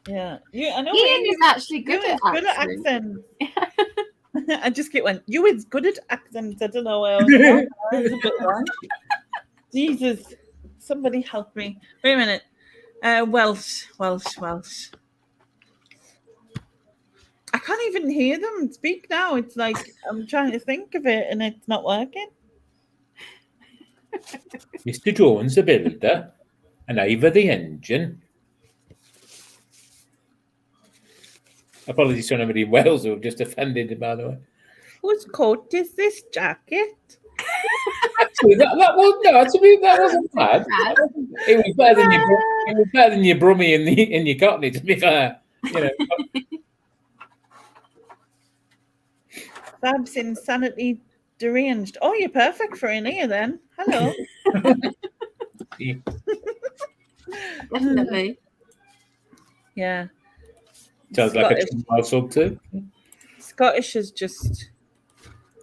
Yeah. I know Ian is actually good you at is good at accents. accents. I just went, you is good at accents. I don't know where I was going. I was a bit wrong. Jesus. Somebody help me. Wait a minute. Welsh. I can't even hear them speak now. It's like I'm trying to think of it and it's not working. Mr. Jones, the builder, and Ivor, the engine. Apologies to anybody in Wales who have just offended him, by the way. Whose coat is this jacket? Actually, that wasn't bad. It was better than your Brummie in your Cockney, to be fair. You know. Babs insanity deranged. Oh, you're perfect for in here then. Hello. Definitely. Yeah. Sounds like a wild sub too. Scottish is just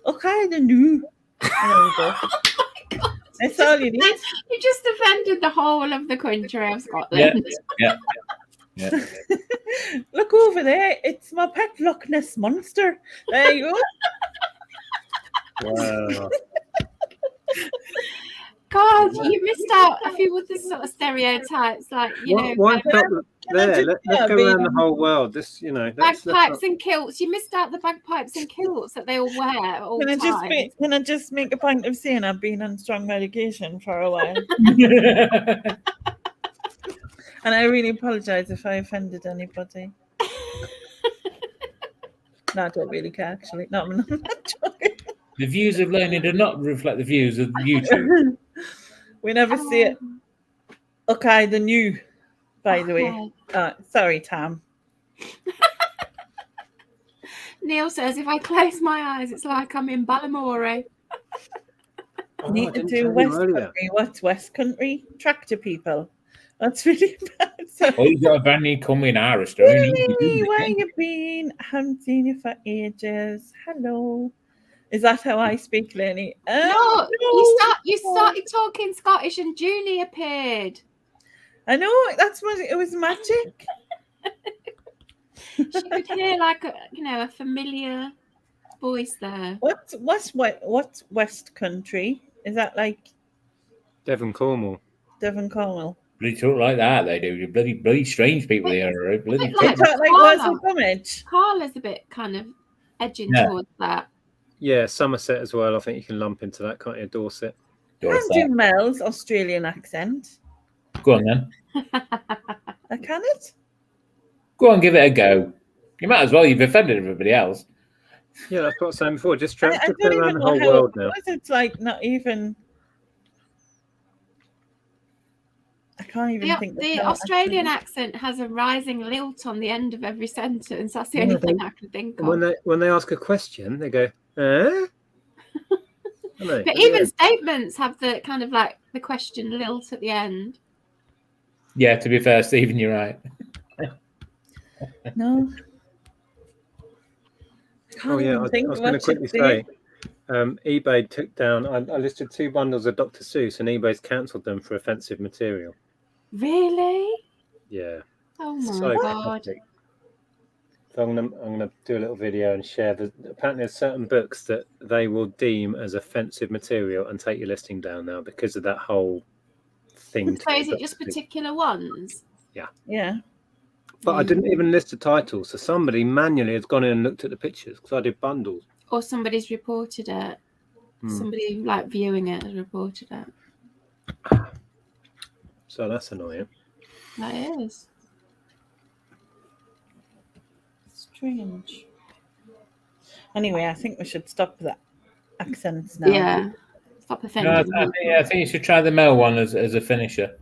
okay. The new. There we go. That's all you need. You just offended the whole of the country of Scotland. Yeah. Look over there. It's my pet Loch Ness monster. There you go. Wow. God, you missed out a few other sort of stereotypes, like Why stop there? Let's go around the whole world. This, bagpipes and kilts. You missed out the bagpipes and kilts that they all wear at all Can I times. just make a point of saying I've been on strong medication for a while, and I really apologise if I offended anybody. No, I don't really care actually. No, I'm not joking. The views of Learning do not reflect the views of YouTube. We never see it. Okay, the new, by the way. Sorry, Tam. Neil says, if I close my eyes, it's like I'm in Ballamore. Need to do West Country. What's West Country? Tractor people. That's really bad. Oh, you got a brand new coming Irish, don't you? Where you been? I haven't seen you for ages. Hello. Is that how I speak, Lenny? No, you started talking Scottish and Junie appeared. I know, it was magic. She could hear like a familiar voice there. What's West Country? Is that like Devon Cornwall? Bloody talk like that, they do. You're bloody strange people here. Bloody like Wurzel Gummidge. Carla's a bit kind of edging towards that. Yeah, Somerset as well. I think you can lump into that, can't you? Dorset. Can do Mel's Australian accent. Go on then. I can it? Go on, give it a go. You might as well. You've offended everybody else. Yeah, that's what I was saying before. Just go I don't around even the know whole how world it now. was. It's like not even. I can't even think. The Australian accent has a rising lilt on the end of every sentence. That's the only thing I can think of. When they ask a question, they go, eh? But even statements have the kind of like the question lilt at the end. Yeah, to be fair, Stephen, you're right. No. Oh yeah, I was going to quickly say, eBay took down. I listed 2 bundles of Dr. Seuss, and eBay's cancelled them for offensive material. Really? Yeah. Oh my God. Pathetic. So I'm gonna do a little video and share. Apparently, there's certain books that they will deem as offensive material and take your listing down now because of that whole thing. So is it just particular ones? Yeah. Yeah. But I didn't even list the titles, so somebody manually has gone in and looked at the pictures because I did bundles. Or somebody's reported it. Somebody like viewing it has reported it. So that's annoying. That is. Strange. Anyway, I think we should stop that accents now. Yeah. Stop offending. No, I think you should try the Mel one as a finisher.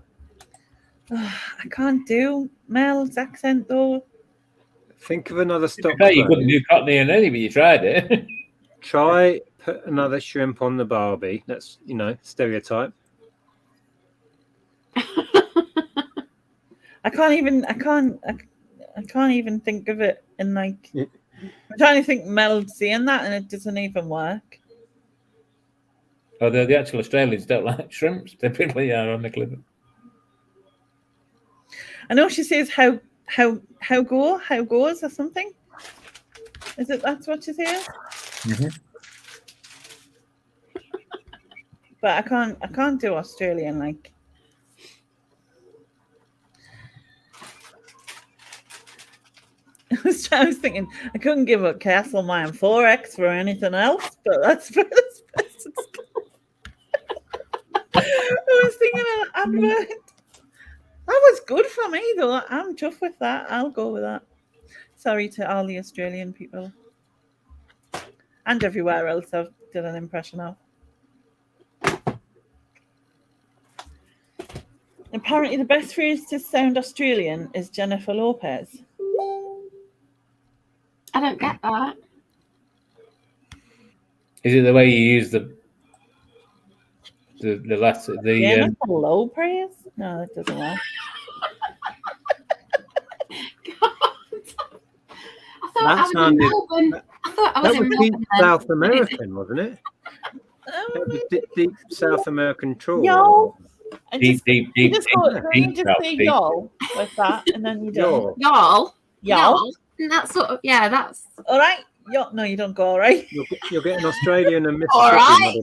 I can't do Mel's accent though. Think of another stock. You couldn't do Cockney and any, but you tried it. Try put another shrimp on the Barbie. That's stereotype. I can't even think of it in like I'm trying to think Mel's saying that and it doesn't even work. Oh, the actual Australians don't like shrimps, typically, ironically. I know she says how goes or something. Is it that's what she says? Mm-hmm. But I can't do Australian like. I was thinking I couldn't give up Castlemine 4X for anything else, but that's for this person's. I was thinking of advert. That was good for me though. I'm chuffed with that. I'll go with that. Sorry to all the Australian people. And everywhere else I've done an impression of. Apparently the best phrase to sound Australian is Jennifer Lopez. I don't get that. Is it the way you use the letter? Jennifer Lopez? No, that doesn't work. I thought I was in deep Melbourne. South American, wasn't it? That was deep South American trawl. Y'all. Deep. You just say y'all with that, and then you don't. Y'all. Y'all. And that's sort of, yeah, that's. All right. No, you don't go all right. You're getting Australian and Mississippi. All right.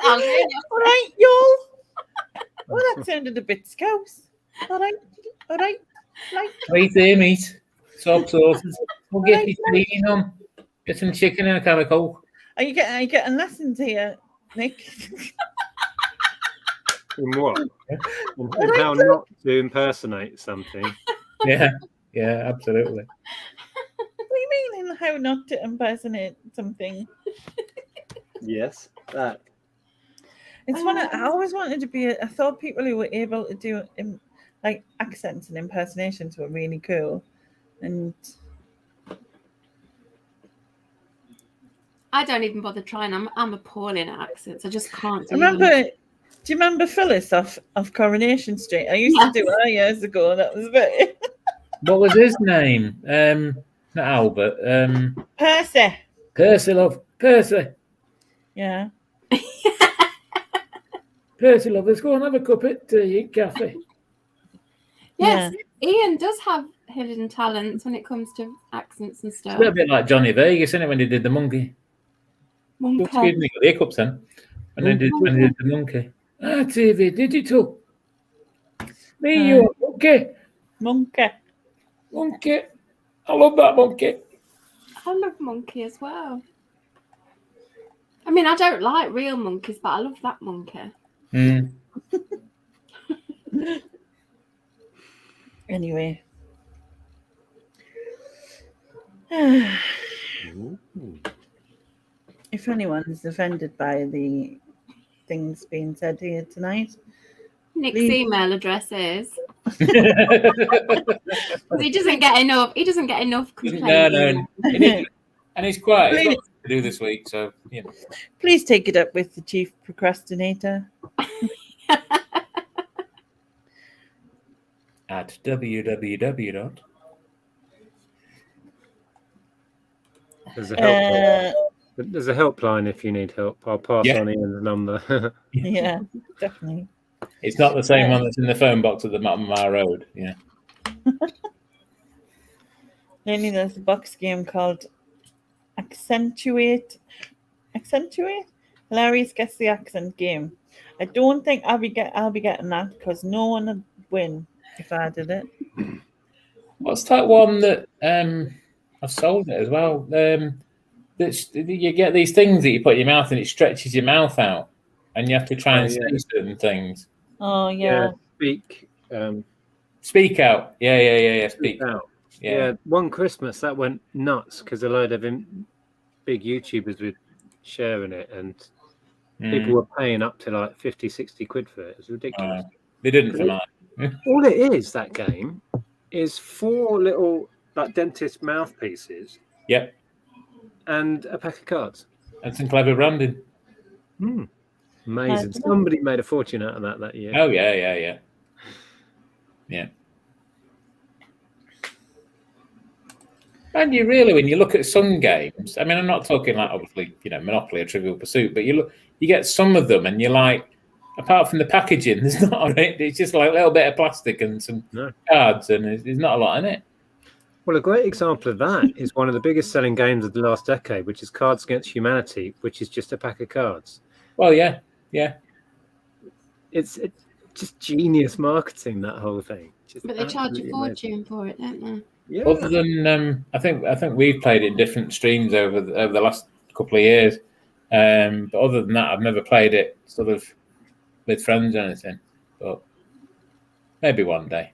All right, y'all. Well, that sounded a bit scouse. All right. Like. Wait there, mate. Soft sauces. We'll get you cleaning on. Get some chicken and a can of Coke. Are you getting lessons here, Nick? In what? In how not to impersonate something. Yeah, absolutely. What do you mean in how not to impersonate something? Yes, that. It's one I always wanted to be. I thought people who were able to do like accents and impersonations were really cool, and I don't even bother trying. I'm appalling at accents. I just can't do remember. them. Do you remember Phyllis off Coronation Street? I used to do her years ago. That was a bit. What was his name? Not Albert. Percy. Percy, love. Percy. Yeah. Percy, love. Let's go and have a cup at cafe. Yes, Ian does have hidden talents when it comes to accents and stuff. It's a little bit like Johnny Vegas, isn't it? When he did the monkey. Monkey. Excuse me, got the hiccups then. And then when he did the monkey. TV digital. Me, you monkey. Monkey. I love that monkey. I love monkey as well. I mean, I don't like real monkeys, but I love that monkey. Anyway. If anyone's offended by the things being said here tonight, Nick's email address is. He doesn't get enough. He doesn't get enough complaining. No. And he's quite a lot to do this week, so you know. Please take it up with the chief procrastinator. At www. There's a helpline if you need help. I'll pass on Ian's number. Yeah, definitely. It's not the same one that's in the phone box at the bottom of our road. Yeah. Only there's a box game called Accentuate. Hilarious guess the accent game. I don't think I'll be getting that because no one would win if I did it. What's that one that I've sold it as well? You get these things that you put in your mouth and it stretches your mouth out, and you have to try and say certain things. Oh yeah. Speak out. Yeah. Speak out. Yeah. One Christmas that went nuts because a load of big YouTubers were sharing it, and people were paying up to like 50, 60 quid for it. It was ridiculous. They didn't for mine. All it is, that game, is 4 little like dentist mouthpieces. Yep. And a pack of cards. And some clever branding. Amazing. Somebody made a fortune out of that year. Oh, yeah. And you really, when you look at some games, I mean, I'm not talking like obviously, Monopoly or Trivial Pursuit, but you get some of them, and you're like, apart from the packaging, there's not. It's just like a little bit of plastic and some cards, and there's not a lot in it. Well, a great example of that is one of the biggest selling games of the last decade, which is Cards Against Humanity, which is just a pack of cards. Well, yeah. It's just genius marketing, that whole thing. But they charge a fortune for it, don't they? Yeah. Other than, I think we've played it in different streams over the last couple of years. But other than that, I've never played it sort of with friends or anything. But maybe one day.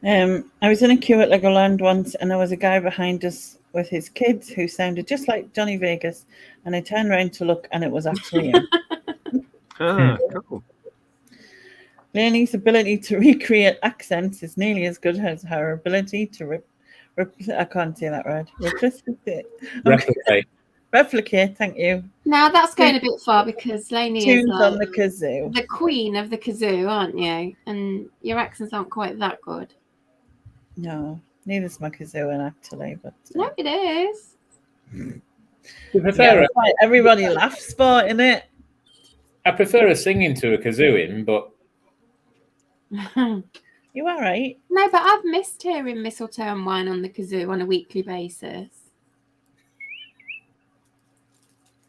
I was in a queue at Legoland once, and there was a guy behind us with his kids who sounded just like Johnny Vegas, and I turned around to look, and it was actually him. Cool. Lainey's ability to recreate accents is nearly as good as her ability to I can't say that word. Replicate, thank you. Now that's going a bit far because Lainey is on the kazoo. The queen of the kazoo, aren't you? And your accents aren't quite that good. No, neither's my kazooing actually, but no, it is. Everybody laughs for in it. I prefer a singing to a kazooing, but you all right? No, but I've missed hearing Mistletoe and Wine on the kazoo on a weekly basis.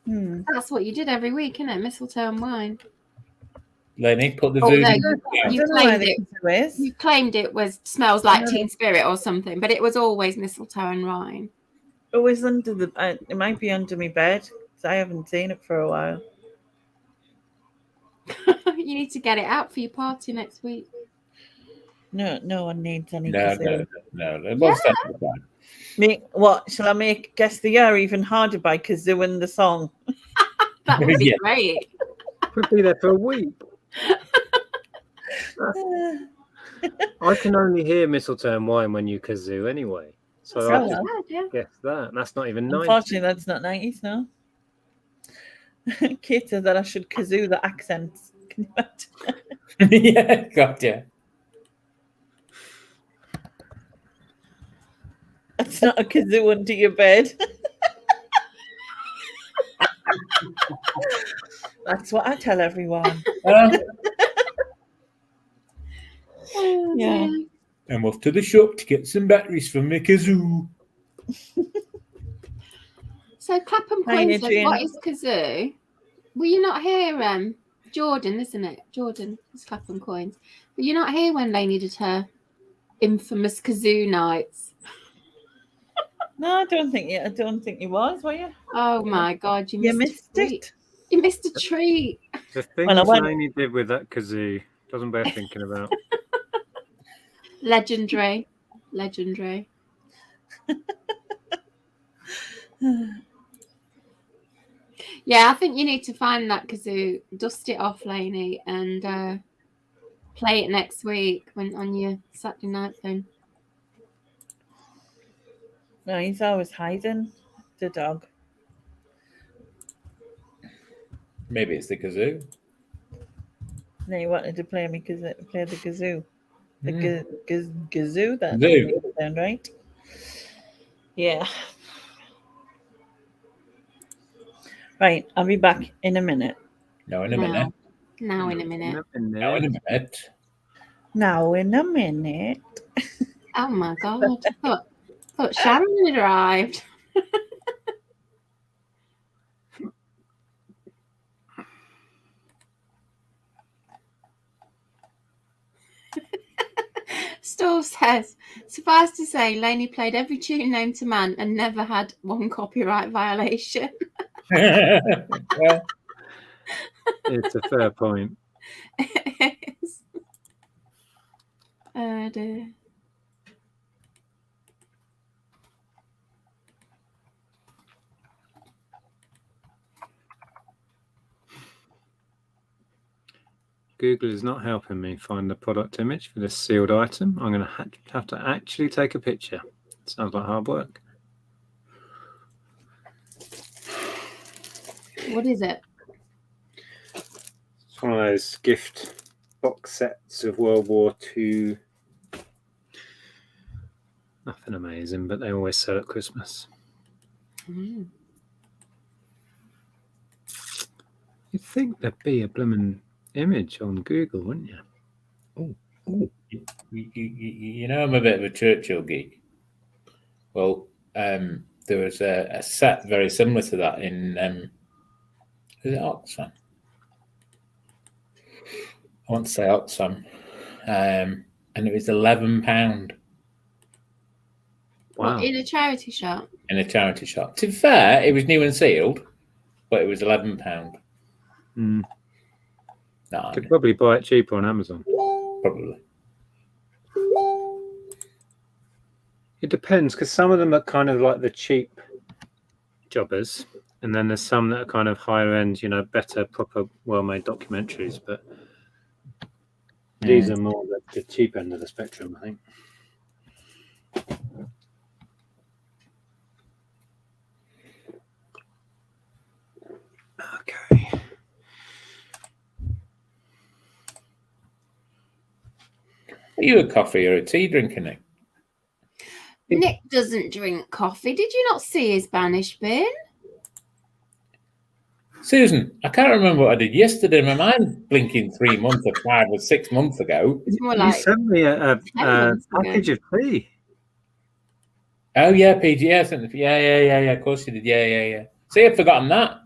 That's what you did every week, isn't it? Mistletoe and Wine. Lenny, put the voodoo. You claimed it was Smells Like Teen Spirit or something, but it was always Mistletoe and Wine. Always under the. It might be under my bed because I haven't seen it for a while. You need to get it out for your party next week. No one needs any. No. What shall I make? Guess the year even harder by kazooing the song. That would be great. Could be there for a week. I can only hear Mistletoe and Wine when you kazoo anyway. So I guess that. That's not even 90s. Unfortunately, that's not 90s, no. Kate said that I should kazoo the accents. Can you imagine? Yeah, gotcha. That's not a kazoo under your bed. That's what I tell everyone. Yeah. I'm off to the shop to get some batteries for my kazoo. So Clapham Coins says, what is kazoo? Were you not here, Jordan, isn't it? Jordan is Clapham Coins. Were you not here when Lainey did her infamous kazoo nights? No, I don't think you was, were you? Oh my God, you missed it. You missed a treat. The things Lainey did with that kazoo doesn't bear thinking about. Legendary. Yeah, I think you need to find that kazoo, dust it off, Lainey, and play it next week on your Saturday night thing. No, he's always hiding, the dog. Maybe it's the kazoo. No, you wanted to play the kazoo. The kazoo, that sound right? Yeah. Right, I'll be back in a minute. Now in a minute. Now in a minute. Oh my God. I thought Sharon had arrived. Stove says, suffice to say, Lainey played every tune known to man and never had one copyright violation. Yeah. It's a fair point. It is. Oh dear. Google is not helping me find the product image for this sealed item. I'm going to have to actually take a picture. Sounds like hard work. What is it? It's one of those gift box sets of World War II Nothing amazing, but they always sell at Christmas. Mm. You'd think there'd be a blooming image on Google, wouldn't you? Oh, you know, I'm a bit of a Churchill geek. Well, there was a set very similar to that in is it Oxfam? I want to say Oxfam, and it was £11 What, Wow. in a charity shop? in a charity shop. To be fair, it was new and sealed, but it was £11. Mm. No, Could probably buy it cheaper on Amazon. probably. It depends, because some of them are kind of like the cheap jobbers, and then there's some that are kind of higher end, you know, better, proper, well-made documentaries. But these are more the cheap end of the spectrum, I think. Okay. Are you a coffee or a tea drinker, Nick? Nick doesn't drink coffee. Did you not see his Spanish bin? Susan, I can't remember what I did yesterday. My mind's blinking 3 months or 5 or 6 months ago. It's more You like sent me a 10 months ago. package of tea. Oh yeah, PGS. Yeah. Of course you did. Yeah. See, I've forgotten that.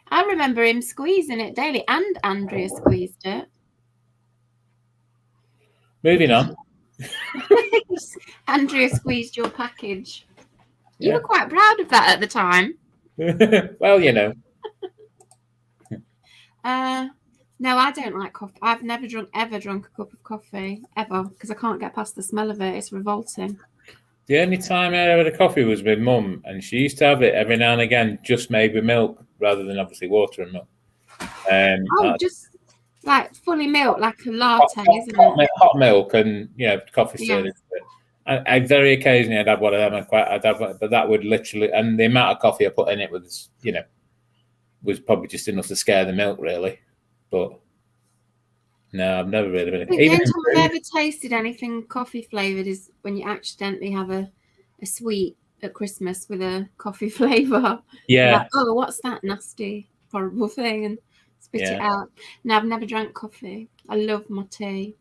I remember him squeezing it daily, and Andrea squeezed it. Moving on. Andrea squeezed your package. You Yeah. were quite proud of that at the time. Well, you know. No, I don't like coffee. I've never ever drunk a cup of coffee, ever, because I can't get past the smell of it. It's revolting. The only time I ever had a coffee was with Mum, and she used to have it every now and again, just made with milk rather than obviously water and milk. Just like fully milk, like a latte, isn't it? Hot milk and coffee Yeah. stirred into it. I very occasionally I'd have one of them. I'd have one, but that would literally, and the amount of coffee I put in it was probably just enough to scare the milk, really. But no, I've never really been. The only time I've ever tasted anything coffee flavoured is when you accidentally have a sweet at Christmas with a coffee flavour. Yeah. Like, oh, what's that nasty, horrible thing? And spit it out. No, I've never drank coffee. I love my tea.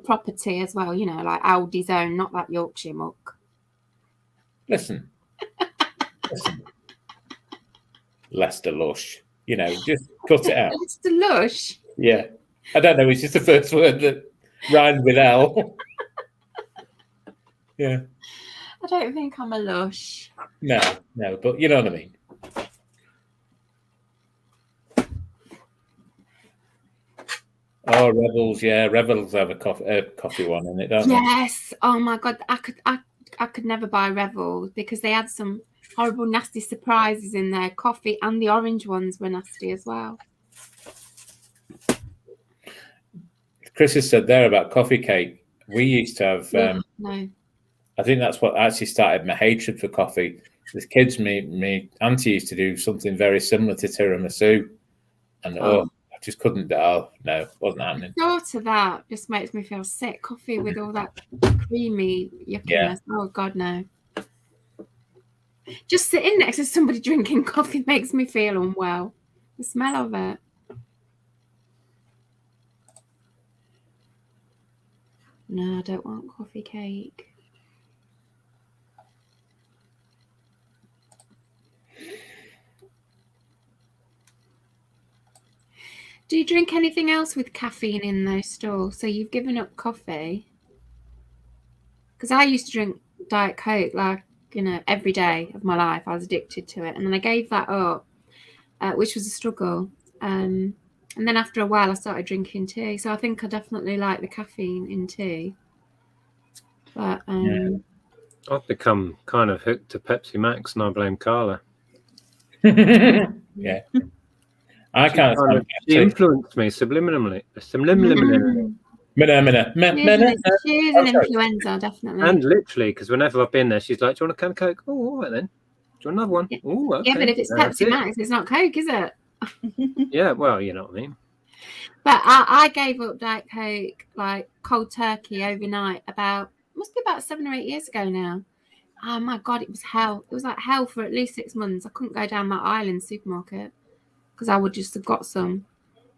Proper tea as well, like Aldi's own, not that Yorkshire muck. Listen. Leicester Lush. Just cut it out. Leicester Lush? Yeah. I don't know, it's just the first word that rhymes with L. Yeah. I don't think I'm a lush. No, but you know what I mean. Oh, Rebels, yeah. Rebels have a coffee one in it, don't they? Yes. Oh my God. I could never buy Rebels because they had some horrible, nasty surprises in there. Coffee and the orange ones were nasty as well. Chris has said there about coffee cake. We used to have. No. I think that's what actually started my hatred for coffee. As kids, me auntie used to do something very similar to tiramisu, and I just couldn't. Oh no, wasn't happening. The thought of that just makes me feel sick. Coffee with all that creamy yuckiness. Yeah. Oh God, no. Just sitting next to somebody drinking coffee makes me feel unwell. The smell of it. No, I don't want coffee cake. Do you drink anything else with caffeine in those stores? So you've given up coffee? Because I used to drink Diet Coke every day of my life. I was addicted to it. And then I gave that up, which was a struggle. And then after a while, I started drinking tea. So I think I definitely like the caffeine in tea. But I've become kind of hooked to Pepsi Max, and I blame Carla. Yeah. I can't. She influenced me subliminally. She's an influencer, definitely. And literally, because whenever I've been there, she's like, "Do you want a can of Coke?" Oh, all right then. Do you want another one? Yeah. Oh, okay. Yeah, but if it's Pepsi Max, it's not Coke, is it? Yeah, well, you know what I mean. But I gave up Diet Coke like cold turkey overnight about must be about 7 or 8 years ago now. Oh my God, it was hell. It was like hell for at least 6 months. I couldn't go down that aisle in the supermarket because I would just have got some.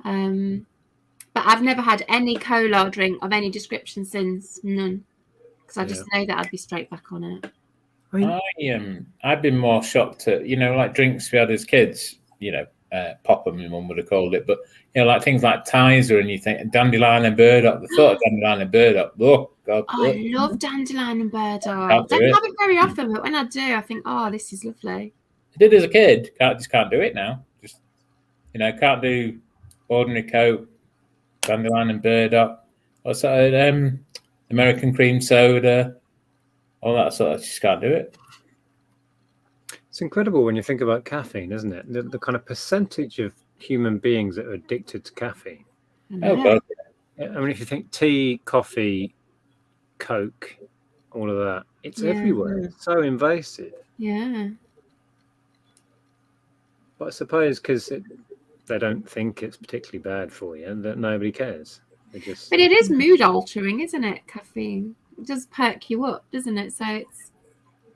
But I've never had any cola drink of any description since. None. Because I just know that I'd be straight back on it. I've been more shocked at, like drinks we had as kids, Popper, my mum would have called it, but like things like Tizer, and you think dandelion and burdock. The thought of dandelion and burdock, oh God! Oh, I love dandelion and burdock. I don't have it very often, but when I do, I think, oh, this is lovely. I did as a kid. Just can't do it now. Just can't do ordinary Coke, dandelion and burdock. What's that? American cream soda, all that sort of. Just can't do it. It's incredible when you think about caffeine, isn't it? The kind of percentage of human beings that are addicted to caffeine. Oh God! I mean, if you think tea, coffee, Coke, all of that, it's everywhere. It's so invasive. Yeah. But I suppose because they don't think it's particularly bad for you, that nobody cares. But it is mood altering, isn't it? Caffeine. It does perk you up, doesn't it? So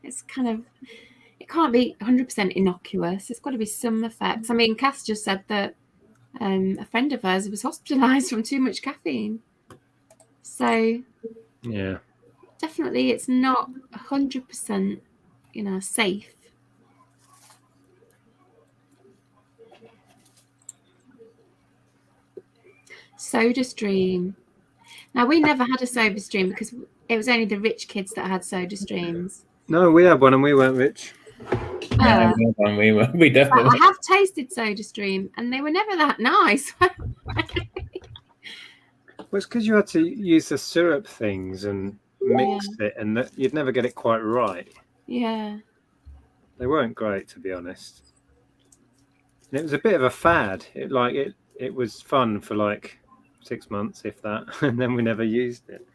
it's kind of. It can't be 100% innocuous. It's got to be some effects. I mean, Cass just said that a friend of hers was hospitalised from too much caffeine. So, yeah, definitely it's not 100%, safe. Soda Stream. Now, we never had a Soda Stream because it was only the rich kids that had Soda Streams. No, we had one and we weren't rich. We definitely. I have tasted Soda Stream and they were never that nice. Well, it's because you had to use the syrup things and mix it, and you'd never get it quite right. Yeah. They weren't great, to be honest. And it was a bit of a fad. It was fun for like 6 months, if that, and then we never used it.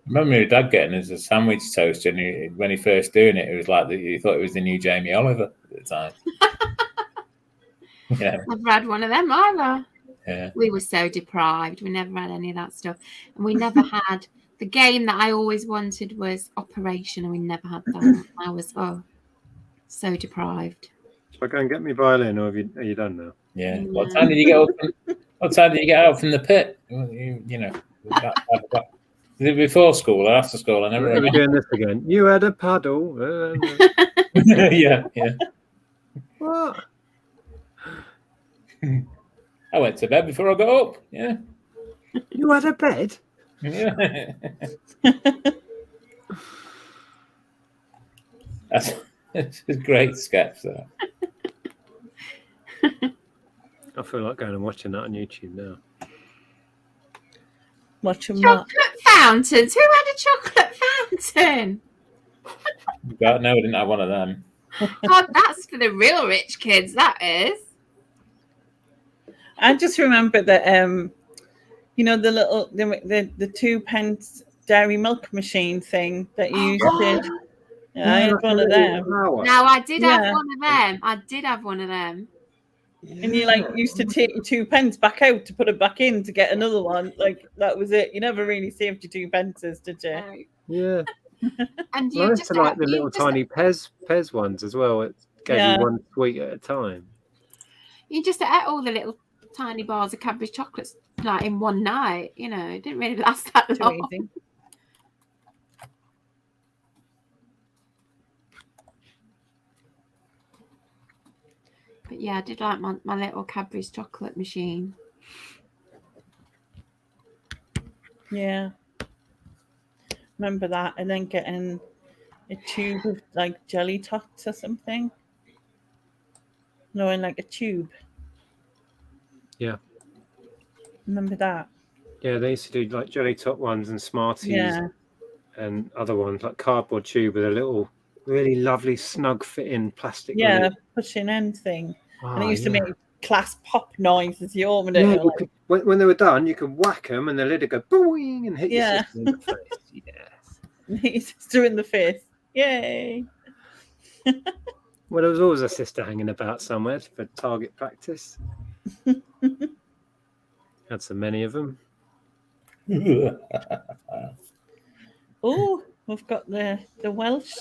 I remember my dad getting us a sandwich toast, and when he first doing it, it was like he thought it was the new Jamie Oliver at the time. Yeah, I've had one of them either. Yeah, we were so deprived. We never had any of that stuff, and we never had the game that I always wanted was Operation, and we never had that. I was so deprived. Shall I go and get me violin, or are you done now? Yeah. What time did you get up? What time did you get out from the pit? Is it before school or after school? I never remember. We're doing this again. You had a paddle. Yeah. What? I went to bed before I got up. Yeah. You had a bed? Yeah. That's a great sketch, though. I feel like going and watching that on YouTube now. Watching chocolate fountains. Who had a chocolate fountain? God, no, I didn't have one of them. God, that's for the real rich kids. That is. I just remember that the little the 2 pence dairy milk machine thing that you used to. Yeah, I had one of them. Now I did have one of them. I did have one of them. And you used to take your 2 pence back out to put it back in to get another one. Like that was it. You never really saved your 2 pences, did you? Yeah. And you just like the little tiny Pez ones as well. It gave you one sweet at a time. You just ate all the little tiny bars of Cadbury chocolates like in one night. It didn't really last that long. Amazing. But yeah, I did like my little Cadbury's chocolate machine. Yeah. Remember that, and then getting a tube of jelly tots or something. No, in a tube. Yeah. Remember that? Yeah, they used to do jelly tot ones and Smarties and other ones like cardboard tube with a little really lovely snug fitting plastic. Yeah, pushing end thing. And it used to make class pop noise as you opened it. Yeah, when they were done, you could whack them and the lid would go boing and hit your sister in the face. Yes. Hit your sister in the face. Yay. Well, there was always a sister hanging about somewhere for target practice. Had so many of them. Oh, we've got the Welsh.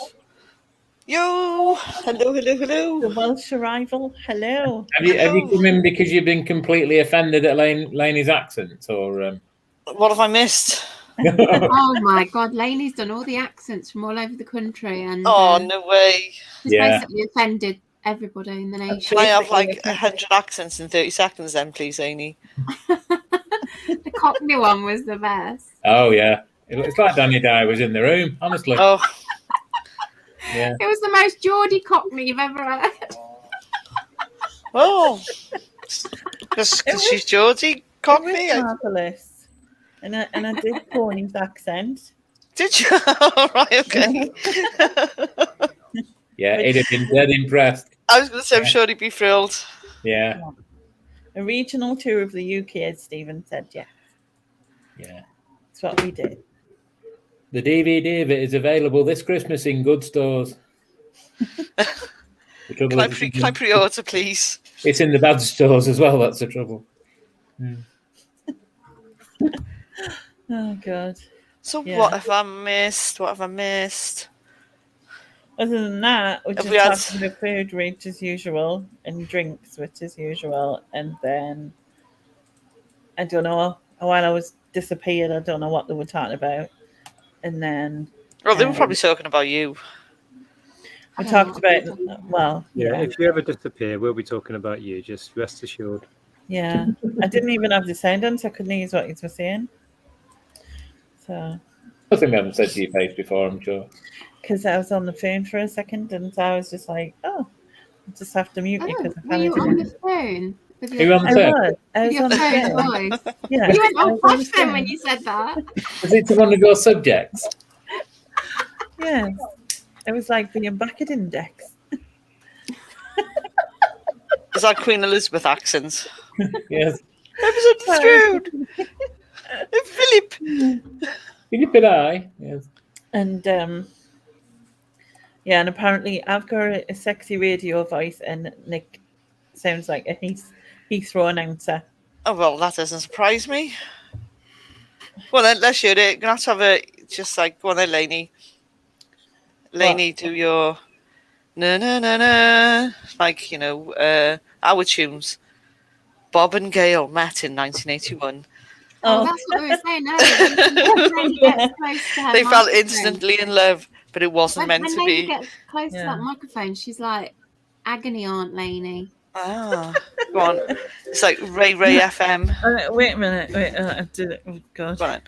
Yo, hello. The Welsh arrival. Hello. Have you come in because you've been completely offended at Lainey's accent, or? What have I missed? Oh my God, Lainey's done all the accents from all over the country, and No way! She's basically offended everybody in the nation. Can I have like 100 accents in 30 seconds, then, please, Amy? The Cockney one was the best. Oh yeah, it's like Danny Dye was in the room. Honestly. Oh. Yeah. It was the most Geordie Cockney you've ever heard. Oh, because she's Geordie Cockney. It was marvellous. And I did Tony's accent. Did you? Right, okay. Yeah, he'd have been dead impressed. I was going to say, I'm sure he'd be thrilled. Yeah. A regional tour of the UK, as Stephen said, yeah. Yeah. That's what we did. The DVD of it is available this Christmas in good stores. Can I pre-order, please? It's in the bad stores as well. That's the trouble. Oh God. So what have I missed? Other than that, we just had the food, which as usual, and drinks, which as usual, and then I don't know. While I was disappeared, I don't know what they were talking about, and then. Oh, they were probably talking about you. We talked about if you ever disappear, we'll be talking about you. Just rest assured. Yeah, I didn't even have the sound on, so I couldn't hear what you were saying. So. I think I haven't said to your face before, I'm sure. Because I was on the phone for a second, and so I was just like, "Oh, I just have to mute you." Were you on the phone? Were you on the phone? I was on the phone. Voice. Yeah. You went on posh then when you said that. Was it to one of your subjects? Yes. It was like being back at index. Is that Queen Elizabeth accent? Yes. I was on the throne. Philip. Philip and I. Yes. And and apparently I've got a sexy radio voice, and Nick sounds like a Heathrow announcer. Oh well, that doesn't surprise me. Well then, let's shoot it. You're gonna have to just like go on then, Lainey. Lainey, do your na like our tunes. Bob and Gail met in 1981. Oh, that's what we were saying earlier. They fell instantly in love, but it wasn't meant to be. When Lainey gets close to that microphone, she's like agony aunt Lainey. Ah, go on. It's like Ray FM. Wait a minute. I did it. Oh God. Right.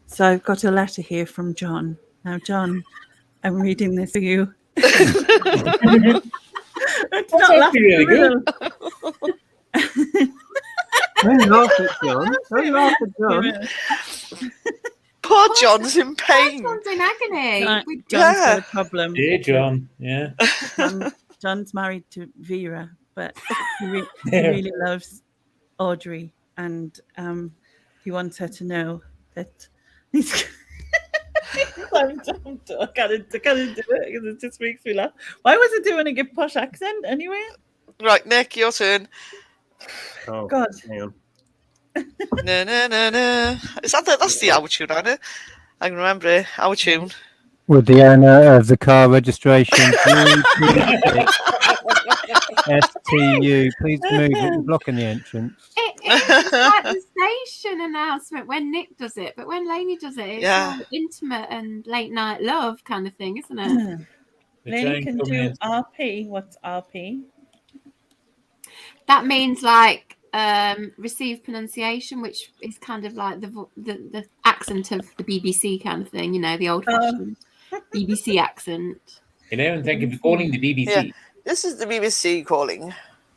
So I've got a letter here from John. Now, John, I'm reading this for you. That's actually really good. Don't laugh at John. Don't laugh at John. Poor John's in pain. John's in agony. John's got a problem. Dear John, yeah. John's married to Vera, but he really loves Audrey, and he wants her to know that he's. I can't do it because it just makes me laugh. Why was it doing a good posh accent anyway? Right, Nick, your turn. Oh God. Hang on. No. Is that's the our tune, isn't it? I can remember it. Our tune. With the owner of the car registration, STU, please move it. You're blocking the entrance. It's like the station announcement when Nick does it, but when Lainey does it, it's all intimate and late night love kind of thing, isn't it? Lainey can do RP. What's RP? That means like received pronunciation, which is kind of like the accent of the BBC kind of thing, the old-fashioned BBC accent. And thank you for calling the BBC. Yeah. This is the BBC calling.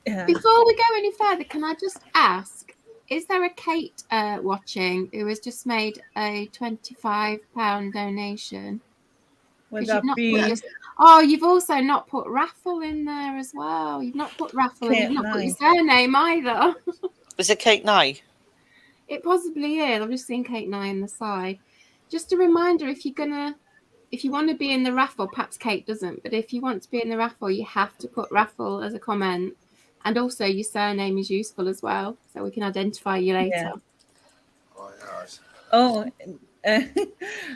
Yeah. Before we go any further, can I just ask, is there a Kate watching who has just made a £25 donation? Would that be... You've also not put Raffle in there as well. You've not put Raffle in. You've not put your surname either. Was it Kate Nye? It possibly is. I've just seen Kate Nye on the side. Just a reminder, if you want to be in the raffle, perhaps Kate doesn't, but if you want to be in the raffle, you have to put Raffle as a comment. And also your surname is useful as well, so we can identify you later. Oh,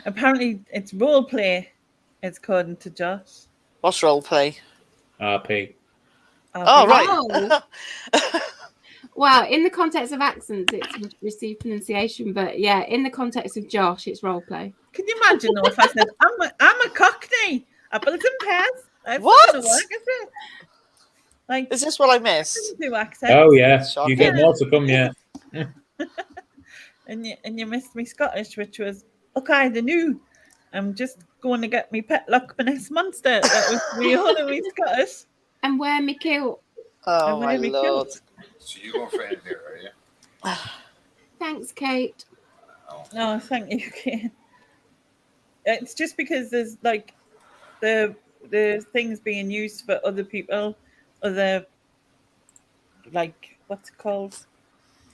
apparently it's role play. It's according to Josh. What's role play? RP. Oh, right. Oh. Well, in the context of accents, it's received pronunciation, but yeah, in the context of Josh, it's role play. Can you imagine though if I said I'm a Cockney, apples and pears? That's What? not gonna work, is it? Like, Is this what I missed? do accents. Oh yeah, Shocking. you get more to come. Yeah. And you missed me Scottish, which was okay. The new. I'm just going to get me pet Loch Ness monster. That was me only Scottish. And wear me kilt. Oh, And my wear me Lord. kilt. So you're going for Edinburgh, are you? Thanks, Kate. No, thank you, Kate. It's just because there's like the things being used for other people, other like what's it called?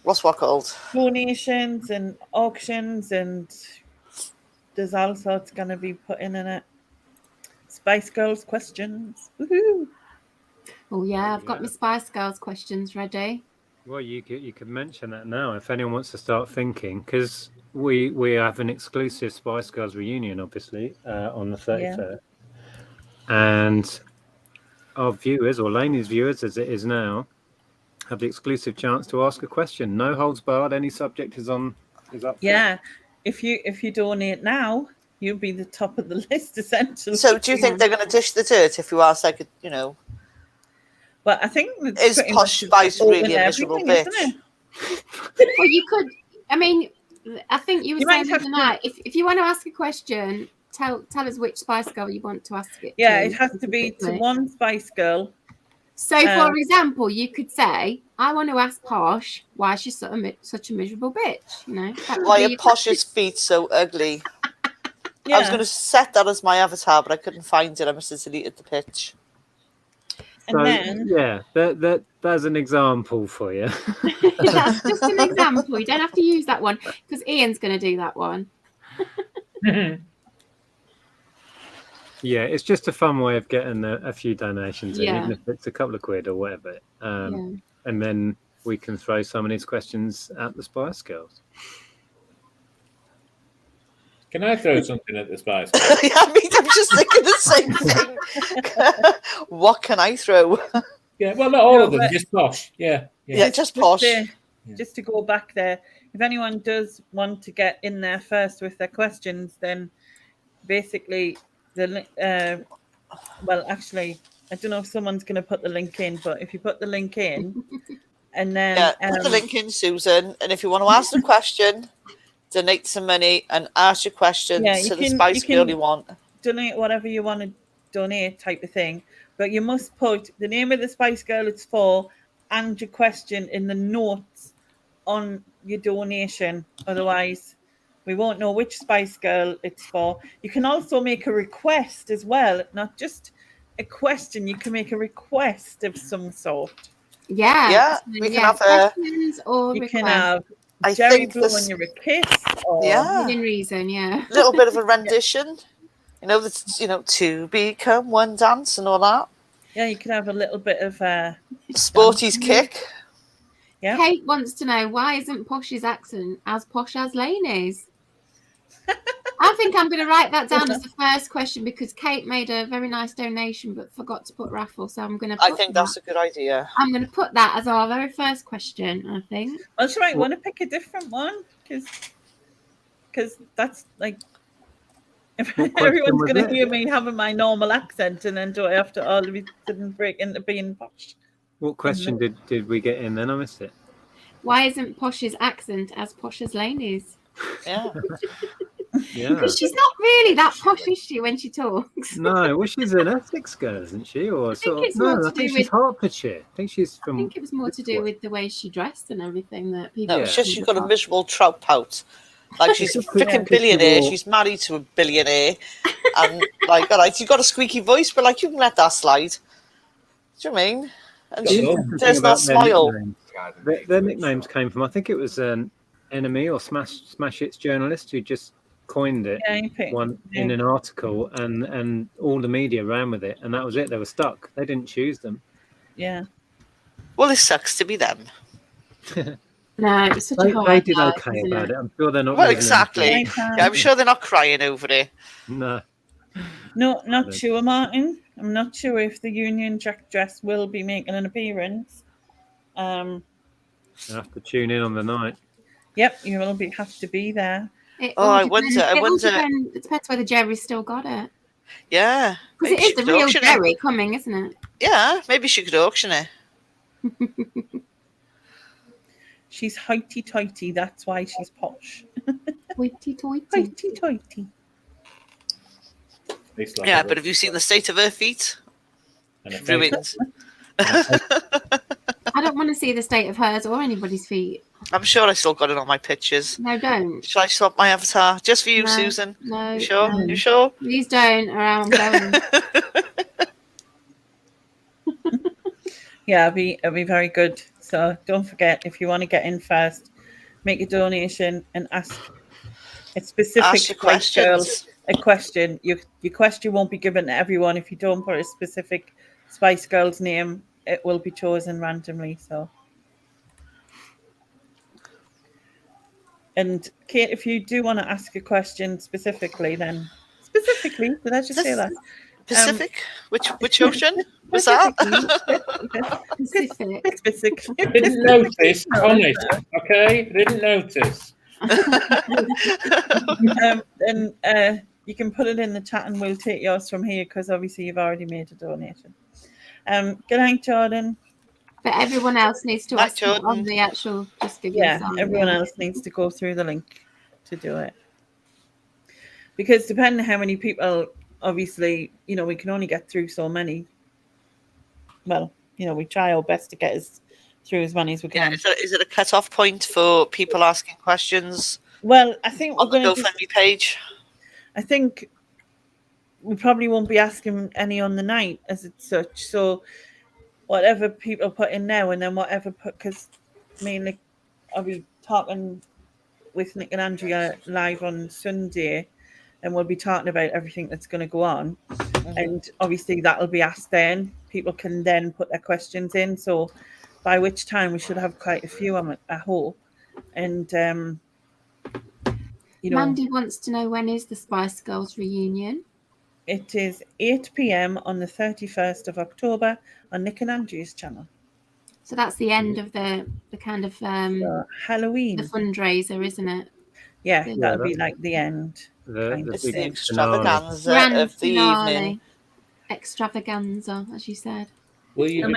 What's what called? Donations and auctions, and there's all sorts going to be put in it. Spice Girls questions. Woohoo! Oh yeah, I've got my Spice Girls questions ready. Well, you could mention that now if anyone wants to start thinking, because we have an exclusive Spice Girls reunion, obviously, on the 31st, and our viewers, or Laney's viewers, as it is now, have the exclusive chance to ask a question. No holds barred. Any subject is up. Yeah, if you donate now, you'll be the top of the list essentially. So do you think they're going to dish the dirt if you ask, like, Well, I think is Posh Spice really a miserable bitch? Well, you could. I mean, I think you were saying the other night, if you want to ask a question, tell us which Spice Girl you want to ask it. Yeah, to, it has to be to one Spice Girl. So, for example, you could say, "I want to ask Posh why she's such a miserable bitch." You know, why are Posh's feet so ugly? Yeah. I was going to set that as my avatar, but I couldn't find it. I must have deleted the pitch. And So, then, yeah, that's an example for you. That's just an example. You don't have to use that one because Ian's going to do that one. Yeah, it's just a fun way of getting a few donations in, Yeah. even if it's a couple of quid or whatever. And then we can throw some of these questions at the Spice Girls. Can I throw something at the Spice Girls? Yeah, I mean, I'm just thinking the same thing. What can I throw? Yeah, well, not all of them, just Posh. Yeah. Yeah, just Posh. Just to go back there, if anyone does want to get in there first with their questions, then basically well, actually, I don't know if someone's going to put the link in, but if you put the link in, and then put the link in, Susan, and if you want to ask the question, donate some money and ask your questions to the Spice Girl you want. Donate whatever you want to donate, type of thing, but you must put the name of the Spice Girl it's for and your question in the notes on your donation. Otherwise, we won't know which Spice Girl it's for. You can also make a request as well, not just a question. You can make a request of some sort. Yeah. We can have a. You can have I Jerry think blowing you a kiss. Or within reason, a little bit of a rendition. To become one dance and all that. Yeah, you can have a little bit of Sporty's kick. Yeah. Kate wants to know, why isn't Posh's accent as posh as Laney's? I think I'm going to write that down as the first question because Kate made a very nice donation but forgot to put Raffle. So I'm going to. I think that's a good idea. I'm going to put that as our very first question, I think. Well, she might want to pick a different one because that's like if everyone's going to hear me having my normal accent, and then do I have to all of a sudden break into being posh? What question did we get in then? I missed it. Why isn't Posh's accent as posh as Laney's? Yeah. Because she's not really that posh, is she, when she talks? No, well, she's an Essex girl, isn't she? Or I think she's Hertfordshire. I think she's from. I think it was more to do with the way she dressed and everything that people. No, it's just she's got a miserable trout pout. Like, she's a freaking billionaire. She's married to a billionaire, and like, all right, you've got a squeaky voice, but like, you can let that slide. Do you know what I mean? And there's that smile. Their nicknames came from, I think it was an Enemy or Smash Hits journalist who just coined it in an article, and all the media ran with it, and that was it. They were stuck. They didn't choose them. Yeah. Well, it sucks to be them. No, it was such a They hard did life, okay wasn't about it? it. I'm sure they're not. Well, losing exactly. anything. Yeah, I'm sure they're not crying over it. No. No, not sure, Martin. I'm not sure if the Union Jack dress will be making an appearance. You have to tune in on the night. Yep, you will have to be there. It Oh, all I depends. wonder. It depends whether Jerry's still got it. Yeah, Because it maybe she is the could real auction it. Jerry coming, isn't it? Yeah, maybe she could auction it. She's hoity-toity, that's why she's posh. Hoity-toity. Hoity-toity. Yeah, but have you seen the state of her feet? Ruined. I don't want to see the state of hers or anybody's feet. I'm sure I still got it on my pictures. No, don't. Shall I swap my avatar just for you, No, Susan? No. You sure? No. You sure? Please don't, or I'm going. Yeah, it'll be very good. So don't forget, if you want to get in first, make a donation and ask a specific Ask your questions. a question. Your question won't be given to everyone. If you don't put a specific Spice Girl's name, it will be chosen randomly. So, and Kate, if you do want to ask a question specifically, did I just say that? Pacific? Which ocean was that? Pacific. I didn't notice, honest, okay? I didn't notice. And you can put it in the chat and we'll take yours from here because obviously you've already made a donation. Good night, Jordan. But everyone else needs to ask on the actual just give everyone else needs to go through the link to do it. Because depending on how many people, obviously, we can only get through so many. Well, we try our best to get through as many as we can. Yeah, is it a cut-off point for people asking questions? Well, I think on the GoFundMe page. I think we probably won't be asking any on the night as it's such. So whatever people put in now, and then whatever because mainly I'll be talking with Nick and Andrea live on Sunday, and we'll be talking about everything that's going to go on. Mm-hmm. And obviously that'll be asked then. People can then put their questions in. So by which time we should have quite a few, I hope. And, Mandy wants to know, when is the Spice Girls reunion? It is 8 p.m. on the 31st of October on Nick and Andrew's channel. So that's the end of the kind of Halloween. The fundraiser, isn't it? Yeah, that'll be like the end. It's the extravaganza of the evening. Extravaganza, as you said. Will you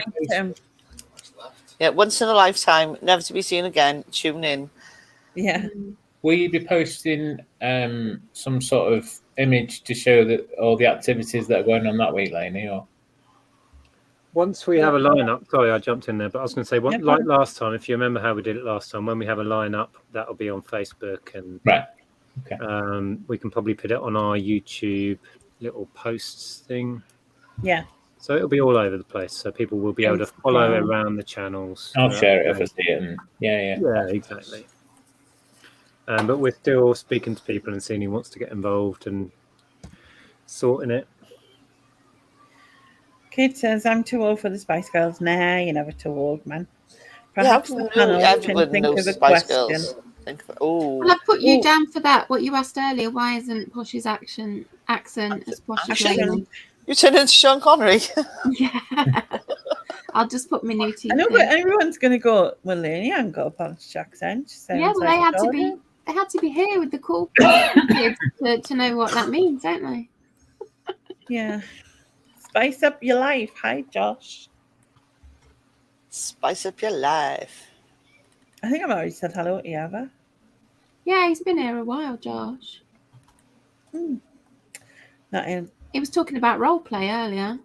once in a lifetime, never to be seen again. Tune in. Yeah. Will you be posting some sort of image to show that all the activities that are going on that week, Lainey? Or once we have a lineup, sorry, I jumped in there, but I was going to say, like last time, if you remember how we did it last time, when we have a lineup, that'll be on Facebook, and right. Okay. We can probably put it on our YouTube little posts thing. Yeah. So it'll be all over the place, so people will be able to follow around the channels. I'll share it if I see it. And yeah, exactly. But we're still speaking to people and seeing who wants to get involved and sorting it. Kate says, I'm too old for the Spice Girls. Nah, you're never too old, man. Perhaps the panel can think of a question. Well, I've put you down for that. What you asked earlier, why isn't Posh's accent as posh as Lainey? You turned into Sean Connery. Yeah. I'll just put my new teeth. I know, but everyone's going to go, well, Lainey hasn't got a posh accent. Yeah, well, they had to be here with the cool kids to know what that means, don't they? Yeah. Spice up your life. Hi, Josh. Spice up your life. I think I've already said hello to you, have I? Yeah, he's been here a while, Josh. Not in. He was talking about role play earlier.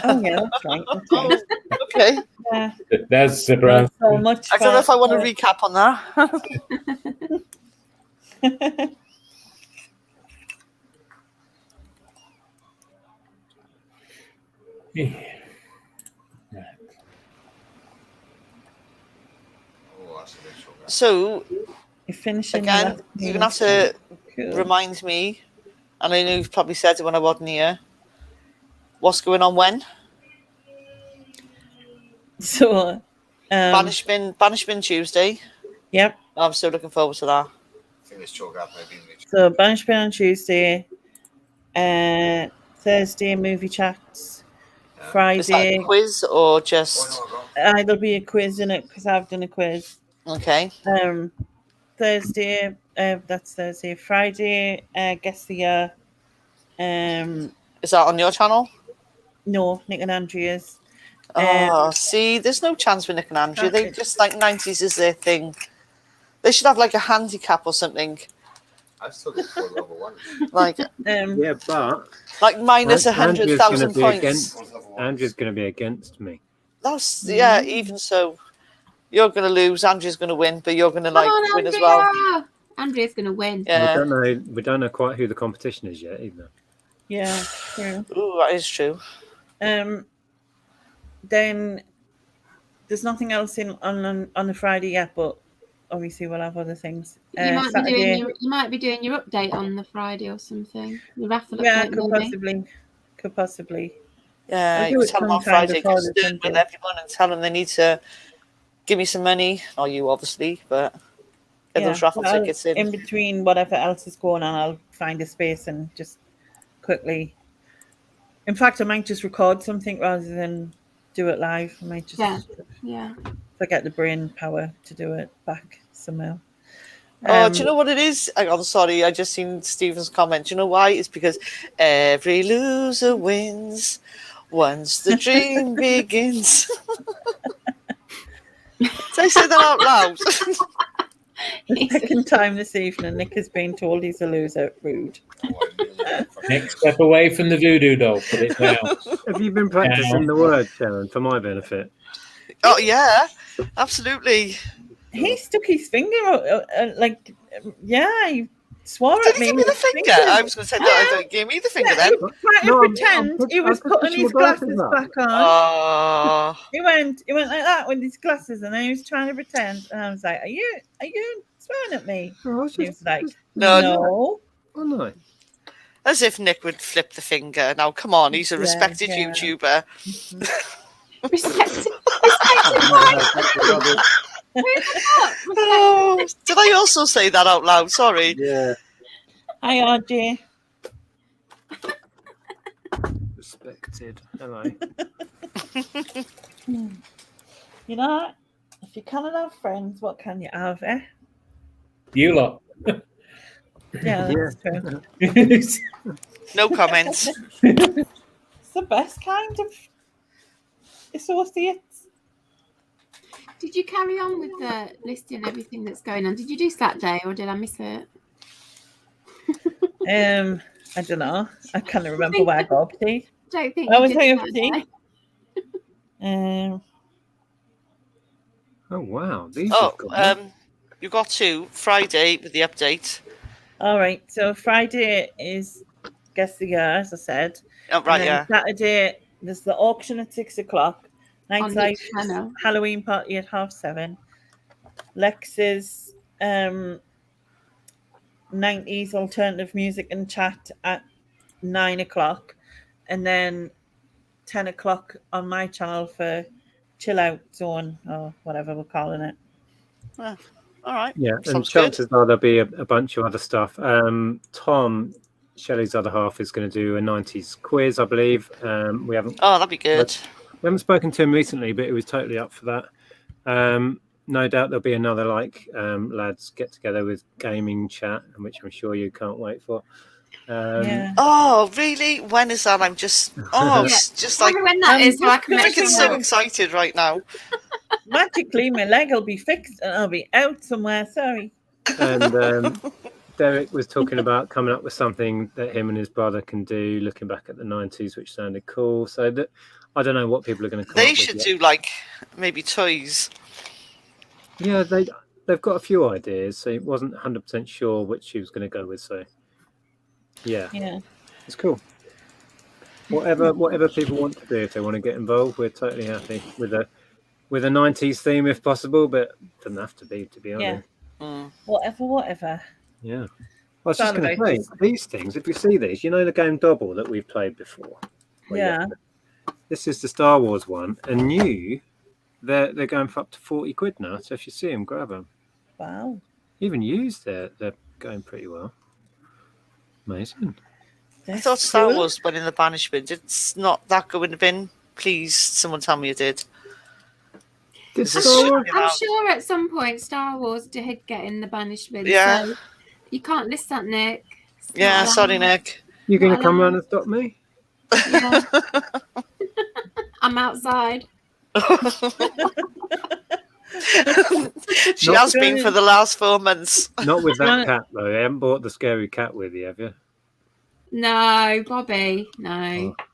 Oh, yeah, that's right. That's right. Okay. Yeah. That's surprise. So much I don't know if I want to recap on that. Yeah. So, you're finishing again, you're going to have to remind me, and I know you've probably said it when I wasn't here, what's going on when? So, Banishment Tuesday. Yep. I'm still looking forward to that. So Banishment on Tuesday, Thursday movie chats, Friday. Is that a quiz or just? There'll be a quiz in it because I've done a quiz. Okay. Thursday, that's Thursday. Friday, guess the year. Is that on your channel? No, Nick and Andrea's. See, there's no chance with Nick and Andrea. They just like 90s is their thing. They should have like a handicap or something. I've still got 4 level 1s. Like, yeah, but like minus 100,000 points. Andrea's going to be against me. That's even so. You're going to lose. Andrea's going to win, but you're going to win as well. Andrea's going to win. Yeah. We don't know quite who the competition is yet either. Yeah, true. Ooh, that is true. Then there's nothing else on the Friday yet, but obviously we'll have other things. You might Saturday, you might be doing your update on the Friday or something. The raffle update, could possibly. Yeah, you can tell them on Friday with everyone and tell them they need to give me some money. Or you, obviously, but get those raffle tickets in. In between whatever else is going on, I'll find a space and just quickly. In fact, I might just record something rather than do it live. I might just forget the brain power to do it back somehow. Do you know what it is? I'm sorry, I just seen Stephen's comment. Do you know why? It's because every loser wins once the dream begins. Did I say that out loud? The second time this evening, Nick has been told he's a loser. Rude. Next step away from the voodoo doll. Put it down. Have you been practicing the word, Sharon, for my benefit? Oh, yeah, absolutely. He stuck his finger he swore Did at me. he give me the finger? I was going to say that. I thought he gave me the finger then. Trying to pretend he was putting his glasses back on. He went like that with his glasses, and then he was trying to pretend. And I was like, "Are you swearing at me?" He was like, "No." Oh no. As if Nick would flip the finger. Now, come on, he's a respected YouTuber. Respected. Did I also say that out loud? Sorry. Yeah. Hi, RJ. Respected. Hello. You know, if you cannot have friends, what can you have, eh? You lot. Yeah, that's true. No comments. It's the best kind of associates. Did you carry on with the listing everything that's going on? Did you do Saturday or did I miss it? I don't know. I can't remember where I got up to. I don't think I you was did saying Oh wow. You got to Friday with the update. All right. So Friday is guess the year, as I said. Oh, right, yeah. Saturday there's the auction at 6:00. Nightlife channel? Halloween party at 7:30. Lex's 90s alternative music and chat at 9:00, and then 10:00 on my channel for chill out zone or whatever we're calling it. All right. Yeah, Sounds and chances are there'll be a bunch of other stuff. Tom, Shelley's other half, is going to do a 90s quiz, I believe. We haven't. Oh, that'd be good. We haven't spoken to him recently, but he was totally up for that. No doubt there'll be another lads get together with gaming chat, which I'm sure you can't wait for. Oh, really? When is that? I'm just just like when that is, so I can I'm so excited right now. Magically, my leg will be fixed and I'll be out somewhere. Sorry. And Derek was talking about coming up with something that him and his brother can do, looking back at the 90s, which sounded cool. So that I don't know what people are going to come up with. They should do like maybe toys. Yeah, they've got a few ideas. So he wasn't 100% sure which he was going to go with. So yeah, it's cool. Whatever people want to do, if they want to get involved, we're totally happy with a 90s theme if possible, but it doesn't have to be honest. Whatever. Yeah. I was just going to say, these things, if you see these, you know the game Dobble that we've played before? Yeah. This is the Star Wars one, and you they're going for up to 40 quid now. So if you see them, grab them. Wow. Even used, they're going pretty well. Amazing. I thought That's Star cool. Wars went in the banishment. It's not that go in the bin. Please, someone tell me it did. Did Is this Star Wars? shit I'm out? sure at some point Star Wars did get in the banishment. Yeah. So you can't list that, Nick. It's Yeah, not sorry, allowed. Nick. You're going to Not come allowed. round and stop me? Yeah. I'm outside. She Not has been good. for the last 4 months. Not with that Right. cat, though. You haven't brought the scary cat with you, have you? No, Bobby. No. Oh,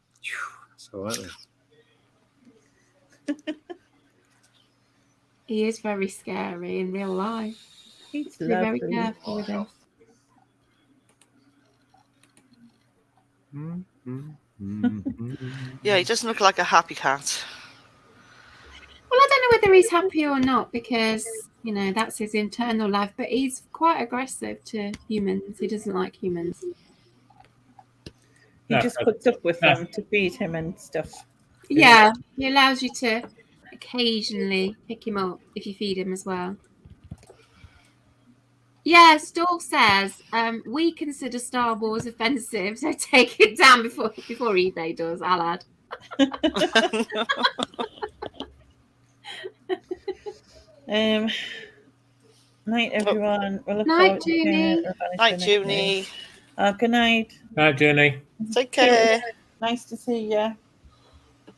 that's all right then. He is very scary in real life. He's Be very lovely. careful with him. Yeah, he doesn't look like a happy cat. Well, I don't know whether he's happy or not because, you know, that's his internal life, but he's quite aggressive to humans. He doesn't like humans. He just puts up with them to feed him and stuff. Yeah, he allows you to occasionally pick him up if you feed him as well. Yeah, Stork says, we consider Star Wars offensive, so take it down before eBay does, I'll add. Night, everyone. We'll look Night, forward to seeing Junie. you at Night, next week. Junie. Good night. Hi, Jenny. Take care. Nice to see you.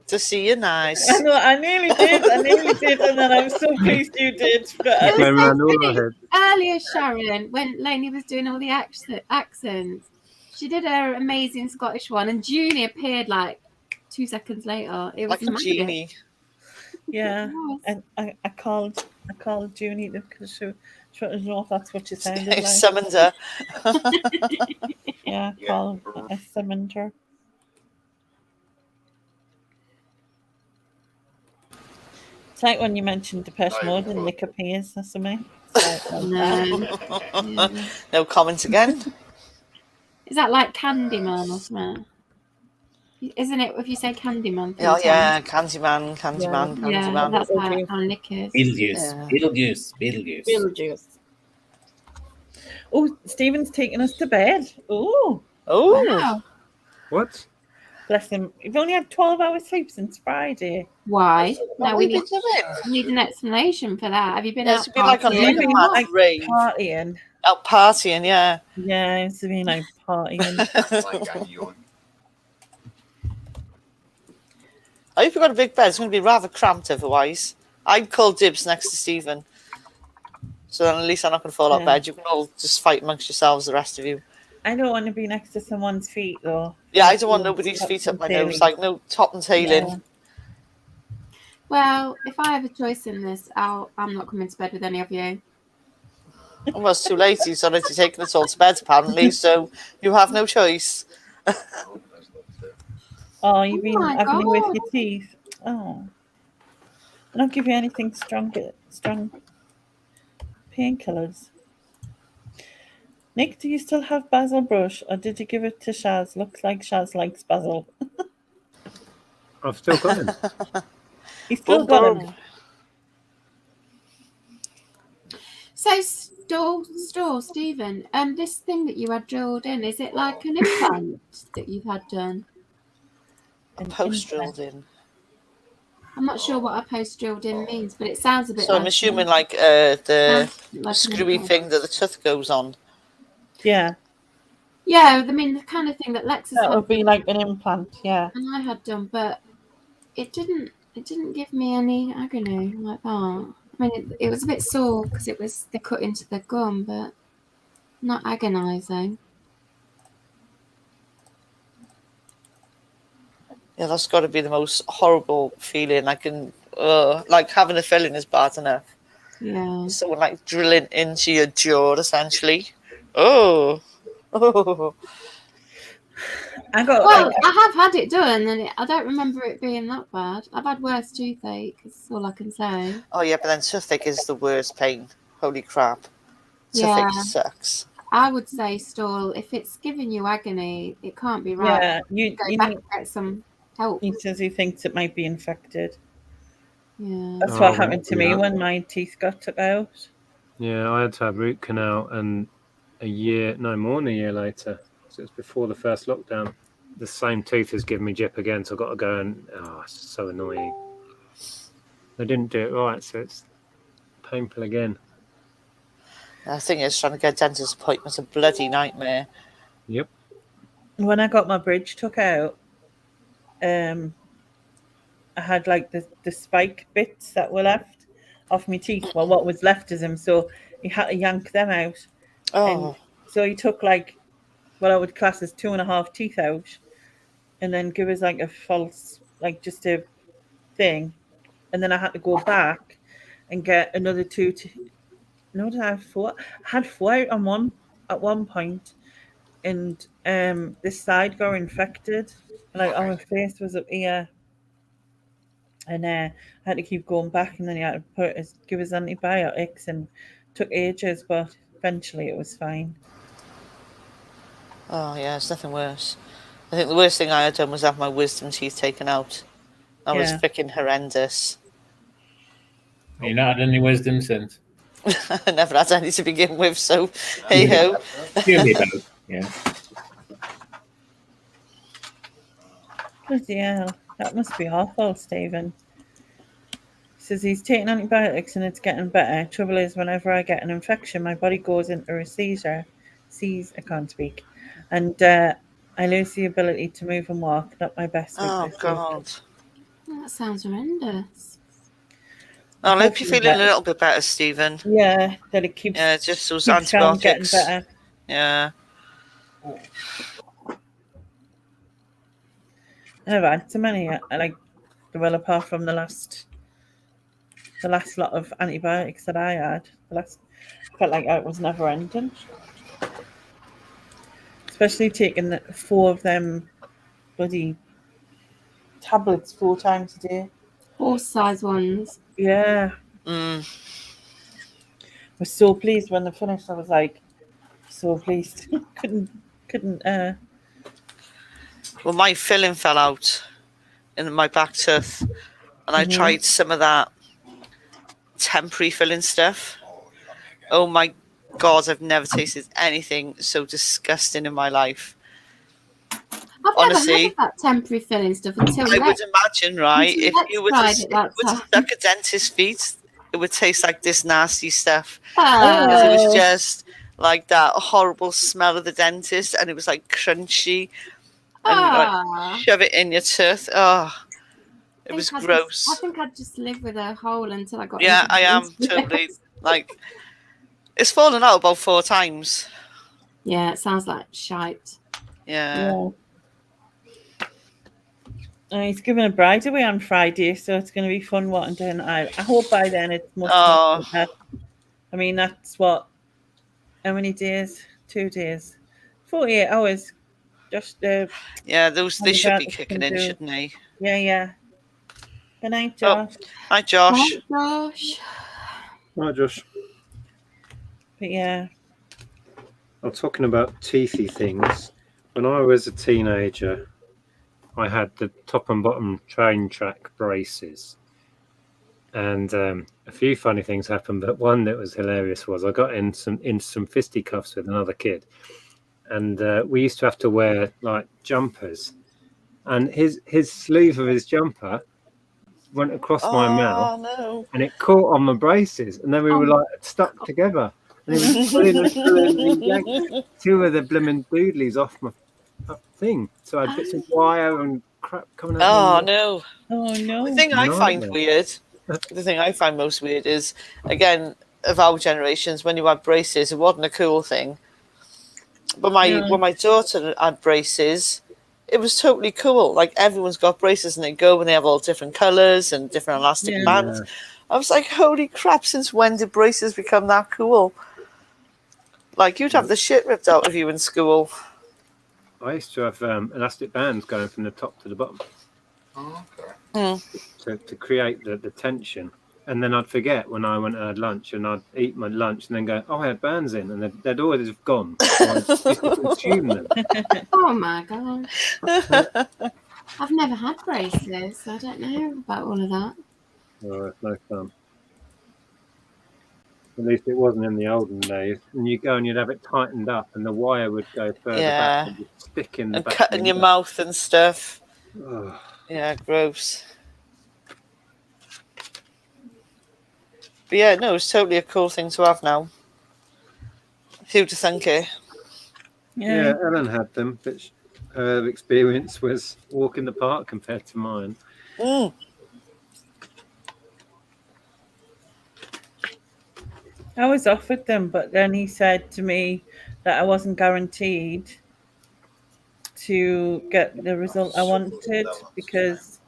To see you nice. I know, I nearly did, and then I'm so pleased you did. But It was Came so round all funny. our heads. Earlier, Sharon, when Lainey was doing all the accents, she did her amazing Scottish one, and Junie appeared like 2 seconds later. It was Like a magic. genie. yeah, It was. and I called Junie because she wanted to know if that's what she sounded I like. summoned her. Yeah, I summoned her. It's like when you mentioned Depeche Mode and Nick appears or something. No. Yeah. No comment again. Is that like Candyman or something? Isn't it if you say Candyman? Oh, 3 yeah. times? Candyman. Yeah, Candyman. that's how Nick is. Beetlejuice. Yeah. Beetlejuice. Oh, Stephen's taking us to bed. Oh, Oh. Wow. What? bless him. You've only had 12 hours sleep since Friday. Why? What Now we we been doing? need an explanation for that. Have you been Yeah, out it's been like on partying? You've been Mad like rave. partying. Out partying, yeah. Yeah, it's been like partying. I hope you've got a big bed. It's going to be rather cramped otherwise. I'd call dibs next to Stephen. So then at least I'm not going to fall out of Yeah. bed. You can all just fight amongst yourselves, the rest of you. I don't want to be next to someone's feet though. Yeah, I don't want nobody's feet up my nose. Like, no top and tailing. Yeah. Well, if I have a choice in this, I'm not coming to bed with any of you. Well, it's too late. He's already taken us all to bed, apparently. So you have no choice. Oh, you've been my having it with God. your teeth. Oh. I don't give you anything strong painkillers. Nick, do you still have basil brush or did you give it to Shaz? Looks like Shaz likes basil. I've still got him. He's still Boom, got boom. him. So, Stephen, this thing that you had drilled in, is it like an implant that you've had done? A post drilled in. I'm not sure what a post drilled in means, but it sounds a bit So like I'm assuming like the like an screwy implant. thing that the tooth goes on. Yeah, Yeah, I mean the kind of thing that Lexus that had would be like an implant. Yeah. and I had done, but it didn't give me any agony like that. I mean, it was a bit sore because they cut into the gum, but not agonising. Yeah, that's got to be the most horrible feeling. I can, like having a filling is bad enough. Yeah. Someone like drilling into your jaw, essentially. Oh. I got Well, like, I have had it done, and I don't remember it being that bad. I've had worse toothache. That's all I can say. Oh yeah, but then toothache is the worst pain. Holy crap. Yeah. Toothache sucks. I would say, Stall, if it's giving you agony, it can't be right. yeah, you Go back and get some help. he says he thinks it might be infected. Yeah. That's Oh, what I happened went to through me that. when my teeth got took out. Yeah, I had to have root canal, and more than a year later, so it's before the first lockdown, the same tooth has given me jip again, so I've got to go and, it's so annoying. They didn't do it right, so it's painful again. The thing is, trying to get a dentist appointment's a bloody nightmare. Yep. When I got my bridge took out, I had like the spike bits that were left off my teeth. Well, what was left of them, so he had to yank them out. And Oh, so he took like what I would class as 2.5 teeth out, and then give us like a false, like just a thing. And then I had to go back and get another two. No, did I have four? I had four out on one at one point, and this side got infected. Like our face was up here, and I had to keep going back, and then you had to give us antibiotics, and took ages, but eventually it was fine. oh yeah, it's nothing worse. I think the worst thing I had done was have my wisdom teeth taken out. That was Yeah. freaking horrendous. You've not had any wisdom since. I never had any to begin with, so hey ho. Give me both. Yeah. Bloody hell, that must be awful, Stephen. He says he's taking antibiotics and it's getting better. Trouble is, whenever I get an infection, my body goes into a seizure. I can't speak. And I lose the ability to move and walk. Not my best week Oh this week. god. That sounds horrendous. I hope you're Hopefully feeling a that- little bit better, Stephen. Yeah, that it keeps, Yeah, just those keeps on getting antibiotics. better. Yeah. I never had so many. Apart from the last lot of antibiotics that I had, felt like it was never ending. Especially taking 4 of them bloody tablets 4 times a day. Horse-sized ones. Yeah, Mm. I was so pleased when they finished. I was like, so pleased. couldn't. Well, my filling fell out in my back tooth, and I tried some of that temporary filling stuff. Oh my god, I've never tasted anything so disgusting in my life. I've Honestly, never had that temporary filling stuff until I would imagine, right, if you were to stuck a dentist's feet, it would taste like this nasty stuff. Because it was just like that horrible smell of the dentist, and it was like crunchy, and like shove it in your tooth. Oh, it was gross. I think I'd just live with a hole until I got. Yeah, I am totally like. It's fallen out about 4 times. Yeah, it sounds like shite. Yeah. He's giving a bride away on Friday, so it's going to be fun what I'm doing. I hope by then it's much better. I mean, that's what. How many days? 2 days, 48 hours. Just yeah, they should be kicking in, shouldn't they? Yeah. Good night, Josh. Hi, Josh. Hi, Josh. Hi, Josh. But yeah. I'm talking about teethy things. When I was a teenager, I had the top and bottom train track braces. And a few funny things happened, but one that was hilarious was I got in some fisticuffs with another kid. And we used to have to wear like jumpers. And his sleeve of his jumper went across my mouth, and it caught on my braces, and then we were like stuck together. And he was pulling and 2 of the blooming doodlies off my thing. So I had bits of wire and crap coming out. Oh no! The thing I find most weird is, again, of our generations, when you had braces, it wasn't a cool thing. But when my daughter had braces, it was totally cool. Like, everyone's got braces and they go and they have all different colours and different elastic bands. I was like, holy crap, since when did braces become that cool? Like, you'd have the shit ripped out of you in school. I used to have elastic bands going from the top to the bottom. Oh, okay. To create the tension. And then I'd forget when I went and had lunch, and I'd eat my lunch and then go, I had bands in, and they'd always have gone. So I used to consume them. Oh my god. I've never had braces, so I don't know about all of that. Oh, it's no fun. At least it wasn't in the olden days. And you go and you'd have it tightened up, and the wire would go further back and just stick in the And back. cutting your mouth and stuff. Oh. Yeah, gross. But yeah, no, it's totally a cool thing to have now. Who to thank her? Yeah, Ellen had them, but her experience was walk in the park compared to mine. Mm. I was offered them, but then he said to me that I wasn't guaranteed to get the result I wanted because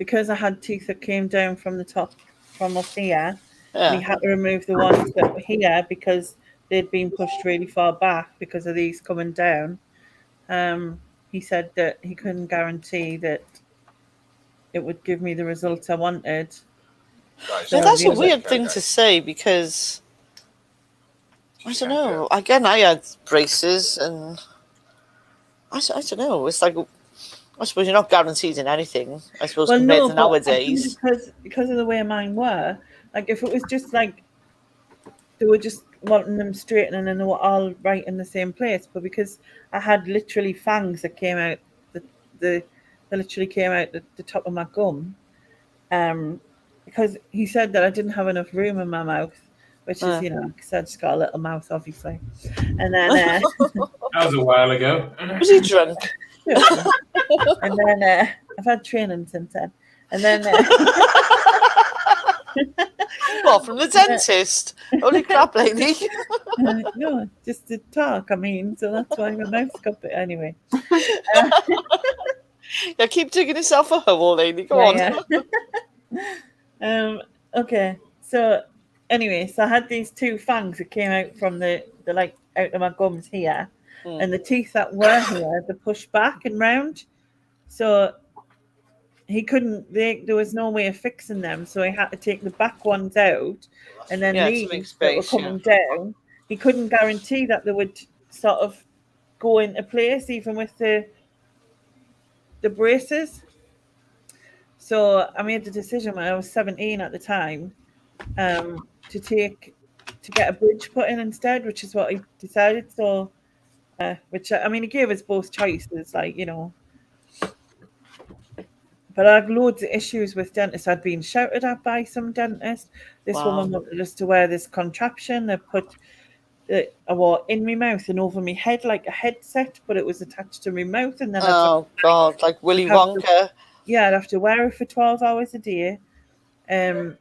I had teeth that came down from the top, from up here, and he Yeah. had to remove the ones that were here because they'd been pushed really far back because of these coming down. He said that he couldn't guarantee that it would give me the results I wanted. Now, that's a weird thing to say because I don't know. Again, I had braces, and I don't know. It's like, I suppose you're not guaranteed in anything. I suppose compared to nowadays, because of the way mine were. Like if it was just like they were just wanting them straightening and they were all right in the same place, but because I had literally fangs that came out, they literally came out the top of my gum. Because he said that I didn't have enough room in my mouth, which is, because I just got a little mouth, obviously. And then that was a while ago. Was he drunk? And then I've had training since then. And then what, from the dentist? Holy crap, lady! No, just to talk. I mean, so that's why my mouth's got it anyway. Yeah, keep digging yourself a hole, lady. Go on. Yeah. Okay. So anyway, so I had these two fangs that came out from the like out of my gums here, and the teeth that were here, they pushed back and round. So he couldn't. There was no way of fixing them. So he had to take the back ones out, and then these that were coming down. He couldn't guarantee that they would sort of go into place, even with the braces. So I made the decision when I was 17 at the time to get a bridge put in instead, which is what I decided. So, which I mean, he gave us both choices, like But I had loads of issues with dentists. I'd been shouted at by some dentist. This woman wanted us to wear this contraption. They put I wore in my mouth and over my head like a headset, but it was attached to my mouth. And then God, like Willy Wonka. I'd have to wear it for 12 hours a day. But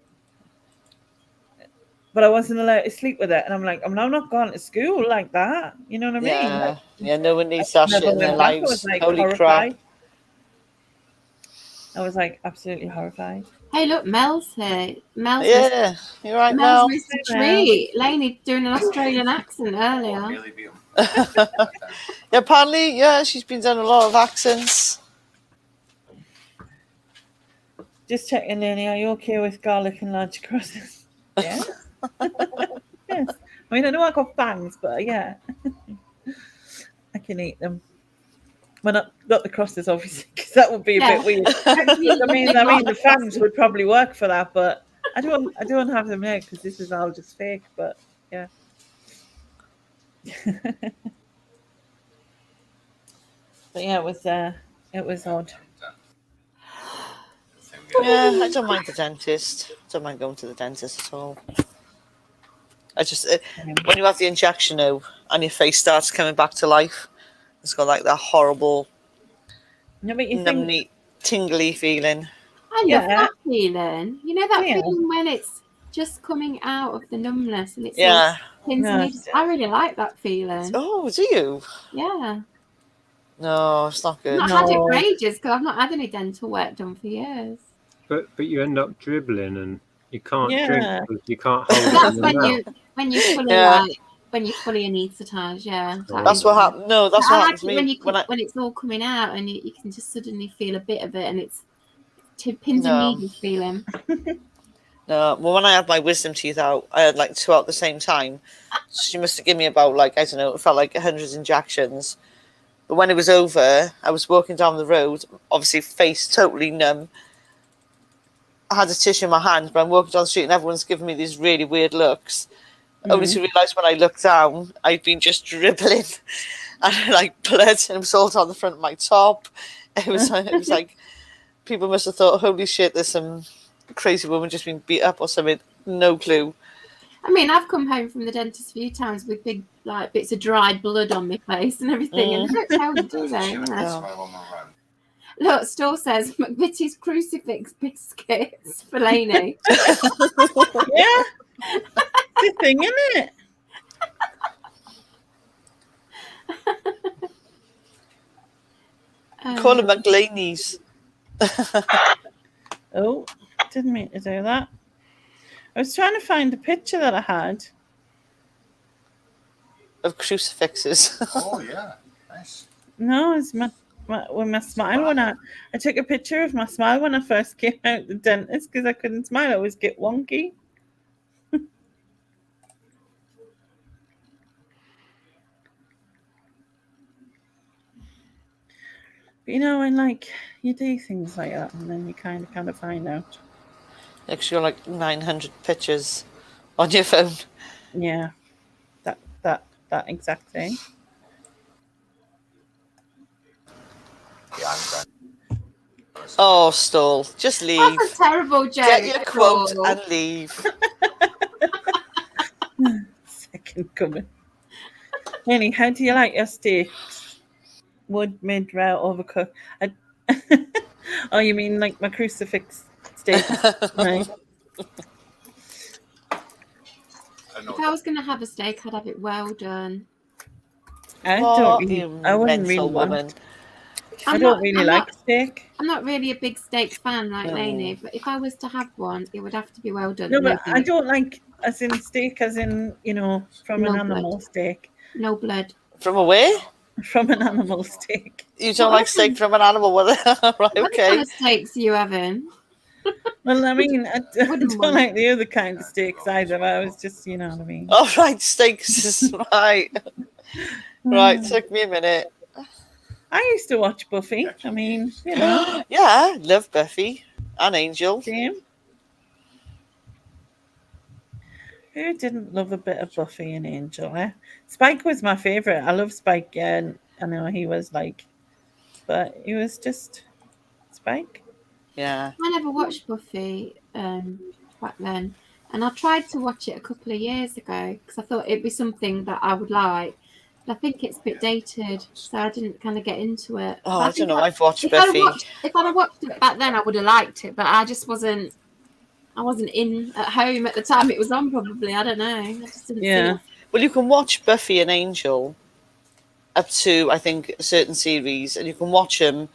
I wasn't allowed to sleep with it. And I'm like, I'm not going to school like that. You know what I mean? Yeah, no one needs that shit in their lives. I was like, holy horrified. crap. I was like absolutely horrified. Hey, look, Mel's here. Mel's you're right, Mel's missed a treat. Lainey doing an Australian accent earlier. Apparently, she's been doing a lot of accents. Just checking, Lainey, are you okay with garlic and large crosses? Yeah. Yes. I mean, I know I got fangs, but yeah, I can eat them. Well, not the crosses, obviously, because that would be a bit weird. I mean, the fangs would probably work for that, but I don't have them now because this is all just fake. But yeah. But yeah, it was odd. Yeah, I don't mind the dentist. Don't mind going to the dentist at all. I just when you have the injection now and your face starts coming back to life, it's got like that horrible, numbly, tingly feeling. I love that feeling. You know that feeling when it's just coming out of the numbness and it's I really like that feeling. Oh, do you? Yeah. No, it's not good. I've not had it for ages because I've not had any dental work done for years. But you end up dribbling and you can't drink because you can't hold it. That's when you fully when you fully anaesthetize, That's what happened. No, that's what happens to me when it's all coming out and you can just suddenly feel a bit of it and it's pins and needles feeling. No, well, when I had my wisdom teeth out, I had like 2 out at the same time. She must have given me about I don't know, it felt like 100 injections. But when it was over, I was walking down the road, obviously face totally numb. I had a tissue in my hand, but I'm walking down the street and everyone's giving me these really weird looks. Only to realise when I looked down, I'd been just dribbling and like blood and it was all on the front of my top. It was like people must have thought, holy shit, there's some crazy woman just been beat up or something. No clue. I mean, I've come home from the dentist a few times with big like bits of dried blood on my face and everything, and they don't tell you, do they? Yeah. Look, Store says McVitie's crucifix biscuits for Lainey. Yeah. It's a thing, isn't it? Call them McLeany's. Oh, didn't mean to do that. I was trying to find a picture that I had. Of crucifixes. Oh, yeah. Nice. No, it's my smile when I took a picture of my smile when I first came out the dentist because I couldn't smile. I always get wonky. But you know, when like you do things like that and then you kind of find out. Actually, got like 900 pictures on your phone. Yeah, that exact thing. Yeah, I'm done. Oh, Stall, just leave. That's a terrible joke. Get your quote Paul. and leave. Second coming. Annie, how do you like your steaks? Wood, mid, rare, overcooked? Oh, you mean like my crucifix steaks? Right. If I was going to have a steak, I'd have it well done. I wouldn't really want. I don't really like steak. I'm not really a big steak fan like Lainey, but if I was to have one, it would have to be well done. No, but I don't like as in steak, as in, you know, from an animal steak. No blood. From a where? From an animal steak. You don't like steak from an animal, right? Okay. What kind of steaks are you having? Well, I mean, I don't like the other kind of steaks either. I was just, you know what I mean. Oh, right, steaks is right. Right, took me a minute. I used to watch Buffy. I mean, you know. Yeah, love Buffy and Angel. Same. Who didn't love a bit of Buffy and Angel? Eh? Spike was my favourite. I love Spike. Yeah, I know he was like, but he was just Spike. Yeah. I never watched Buffy back then, and I tried to watch it a couple of years ago because I thought it'd be something that I would like. But I think it's a bit dated, so I didn't kind of get into it. Oh, I don't know. I've watched Buffy. If I'd watched it back then, I would have liked it, but I just wasn't. I wasn't in at home at the time it was on. Probably, I don't know. I just didn't see it. Well, you can watch Buffy and Angel up to, I think, a certain series, and you can watch them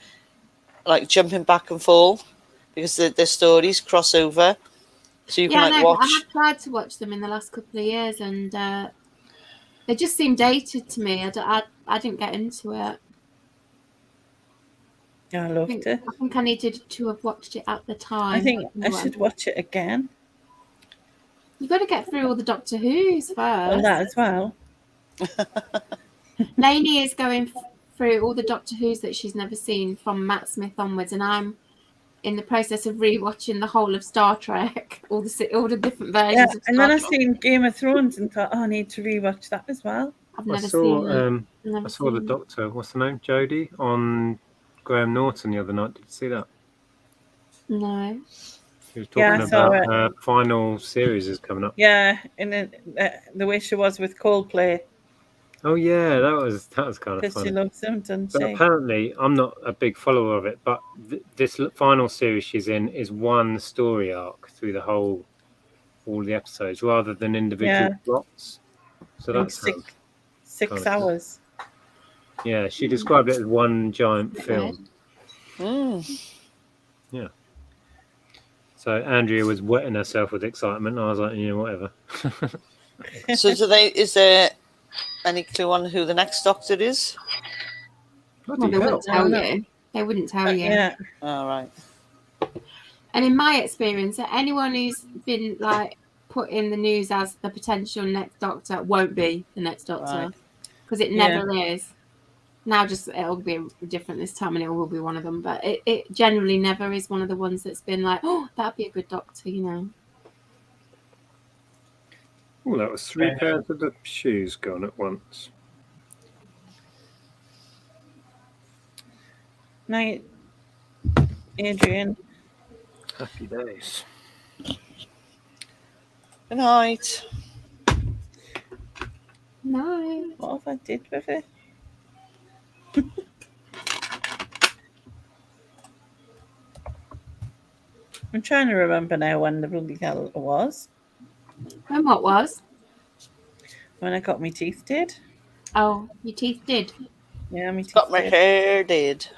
like jumping back and forth because their stories cross over. So you can watch. I have tried to watch them in the last couple of years, and they just seem dated to me. I didn't get into it. I loved it. I think I needed to have watched it at the time. I think I should watch it again. You've got to get through all the Doctor Who's first. Well, that as well. Lainey is going through all the Doctor Who's that she's never seen from Matt Smith onwards, and I'm in the process of rewatching the whole of Star Trek, all the different versions. Yeah, of Star and then I Trek. seen Game of Thrones and thought, I need to rewatch that as well. I've never seen it. I saw the Doctor. What's the name? Jodie on Graham Norton the other night. Did you see that? No. He was talking about her final series is coming up. Yeah, and then the way she was with Coldplay. Oh yeah, that was kind of funny. Because she loves them, doesn't she? But apparently, I'm not a big follower of it, but this final series she's in is one story arc through all the episodes, rather than individual plots. So that's 6 hours. Yeah, she described it as one giant film. Yeah. So Andrea was wetting herself with excitement. I was like, whatever. So is there any clue on who the next Doctor is? Well, they wouldn't tell you. They wouldn't tell you. Yeah. All right. And in my experience, anyone who's been like put in the news as the potential next Doctor won't be the next Doctor because it never is. Now just it'll be different this time, and it will be one of them. But it generally never is one of the ones that's been like, oh, that'd be a good doctor, you know. Oh, that was 3 pairs of the shoes gone at once. Night, Adrian. Happy days. Good night. No. What have I did with it? I'm trying to remember now when the bloody hell it was. And what was? When I got my teeth did. Oh, your teeth did. Yeah, my teeth Got my did. hair did.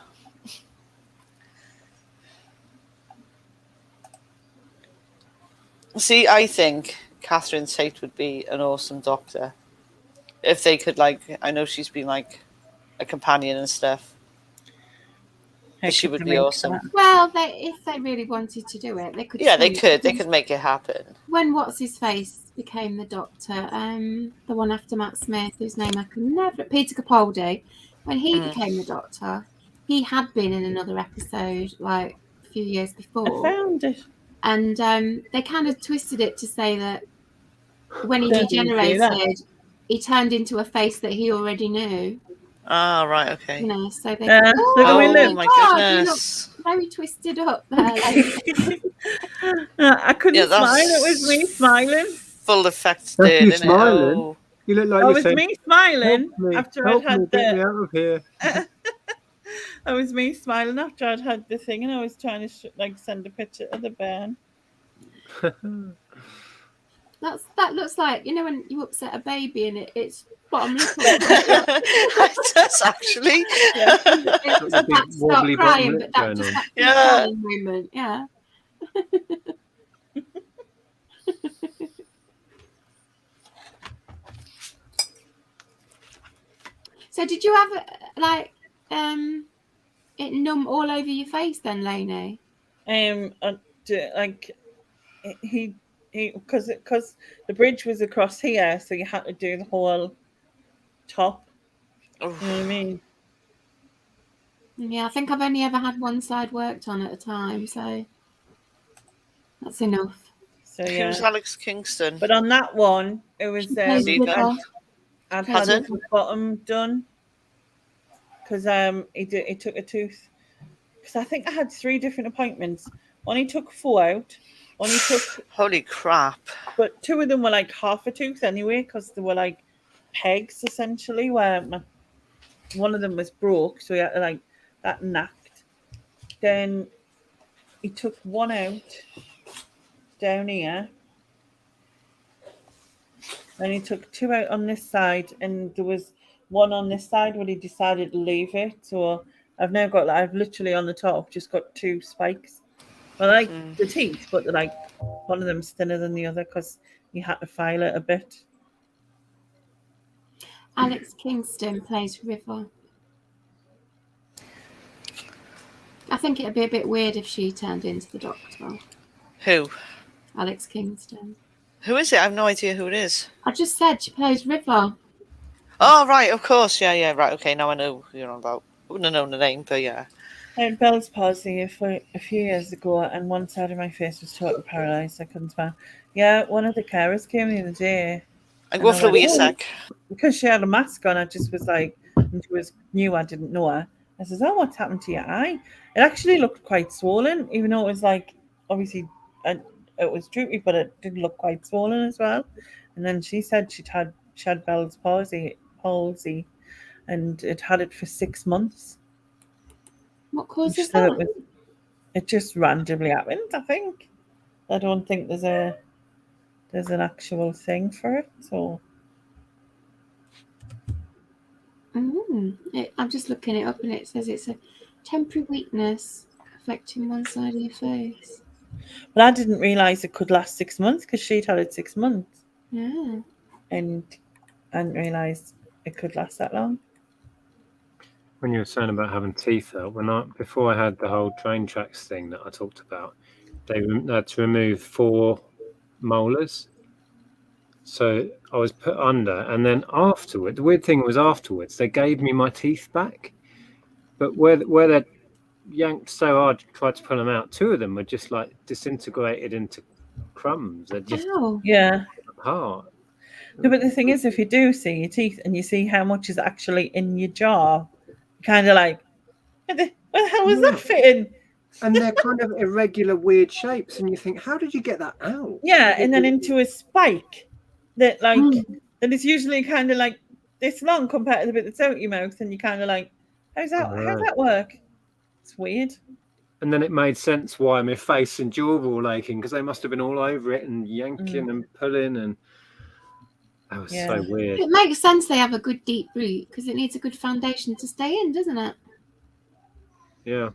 See, I think Catherine Tate would be an awesome doctor. If they could, like, I know she's been, like, a companion and stuff. How She could would they be make awesome. that? Well, if they really wanted to do it, they could. Yeah, they swing it, could. They because could make it happen. When what's his face became the doctor, the one after Matt Smith, whose name I can never, Peter Capaldi, when he became the doctor, he had been in another episode like a few years I before, found it. and they kind of twisted it to say that when he Don't you see that? degenerated, he turned into a face that he already knew. Ah, right, okay. You know, so they. Look at me Oh lip. my God, goodness. you look very twisted up there. Like. I couldn't Yeah, that's smile. It was me smiling. Full effect That's did, you isn't smiling. it? Oh. You look like Oh, it you're was saying, me smiling help me, after help I'd had me, get me the. out of here. It was me smiling after I'd had the thing, and I was trying to like send a picture of the burn. That looks like, you know, when you upset a baby and it's bottom lip. It does actually. Yeah. It's Got the big about to start wobbly bottom crying, lip but that going just on. that Yeah. crying moment, yeah. So did you have like it numb all over your face then, Lainey? Like he because the bridge was across here, so you had to do the whole top. You know what I mean? Yeah, I think I've only ever had one side worked on at a time, so that's enough. So Who's yeah. Alex Kingston? But on that one, it was See that? I'd had Pardon? the bottom done because he took a tooth, because I think I had 3 different appointments. One he took 4 out, one he took, Holy crap. but 2 of them were like half a tooth anyway, because they were like pegs essentially, where one of them was broke, so he had to like that knacked. Then he took 1 out down here. Then he took 2 out on this side, and there was 1 on this side where he decided to leave it. So I've now got, like, I've literally on the top just got 2 spikes. I like the teeth, but they're like one of them's thinner than the other because you had to file it a bit. Alex Kingston plays River. I think it'd be a bit weird if she turned into the Doctor. Who? Alex Kingston. Who is it? I have no idea who it is. I just said she plays River. Oh, right, of course. Yeah, right. Okay, now I know who you're on about. I wouldn't have known the name, but yeah. I had Bell's palsy a few years ago, and one side of my face was totally paralysed. I couldn't smile. Yeah, one of the carers came the other day. And go for a wee sec. Because she had a mask on, I just was like, and she knew I didn't know her. I says, "Oh, what's happened to your eye?" It actually looked quite swollen, even though it was like, obviously, it was droopy, but it did look quite swollen as well. And then she said she had Bell's palsy, and it had it for 6 months. What causes So that? it just randomly happened, I think. I don't think there's an actual thing for it. So I'm just looking it up, and it says it's a temporary weakness affecting one side of your face. but I didn't realise it could last 6 months because she'd had it 6 months. Yeah. And I didn't realise it could last that long. When you were saying about having teeth out, before I had the whole train tracks thing that I talked about, they had to remove 4 molars, So I was put under, and then afterward, the weird thing was afterwards they gave me my teeth back, but where they yanked so hard, tried to pull them out, 2 of them were just like disintegrated into crumbs. They're just Yeah. apart. No, but the thing is, if you do see your teeth and you see how much is actually in your jaw, kind of like, where the hell was that fitting? And they're kind of irregular, weird shapes, and you think, how did you get that out? Yeah, and then into a spike that that is usually kind of like this long compared to the bit that's out your mouth, and you kind of like, how's that work? It's weird. And then it made sense why my face and jaw were all aching, because they must have been all over it and yanking and pulling, and that was so weird. It makes sense they have a good deep root because it needs a good foundation to stay in, doesn't it? Yeah.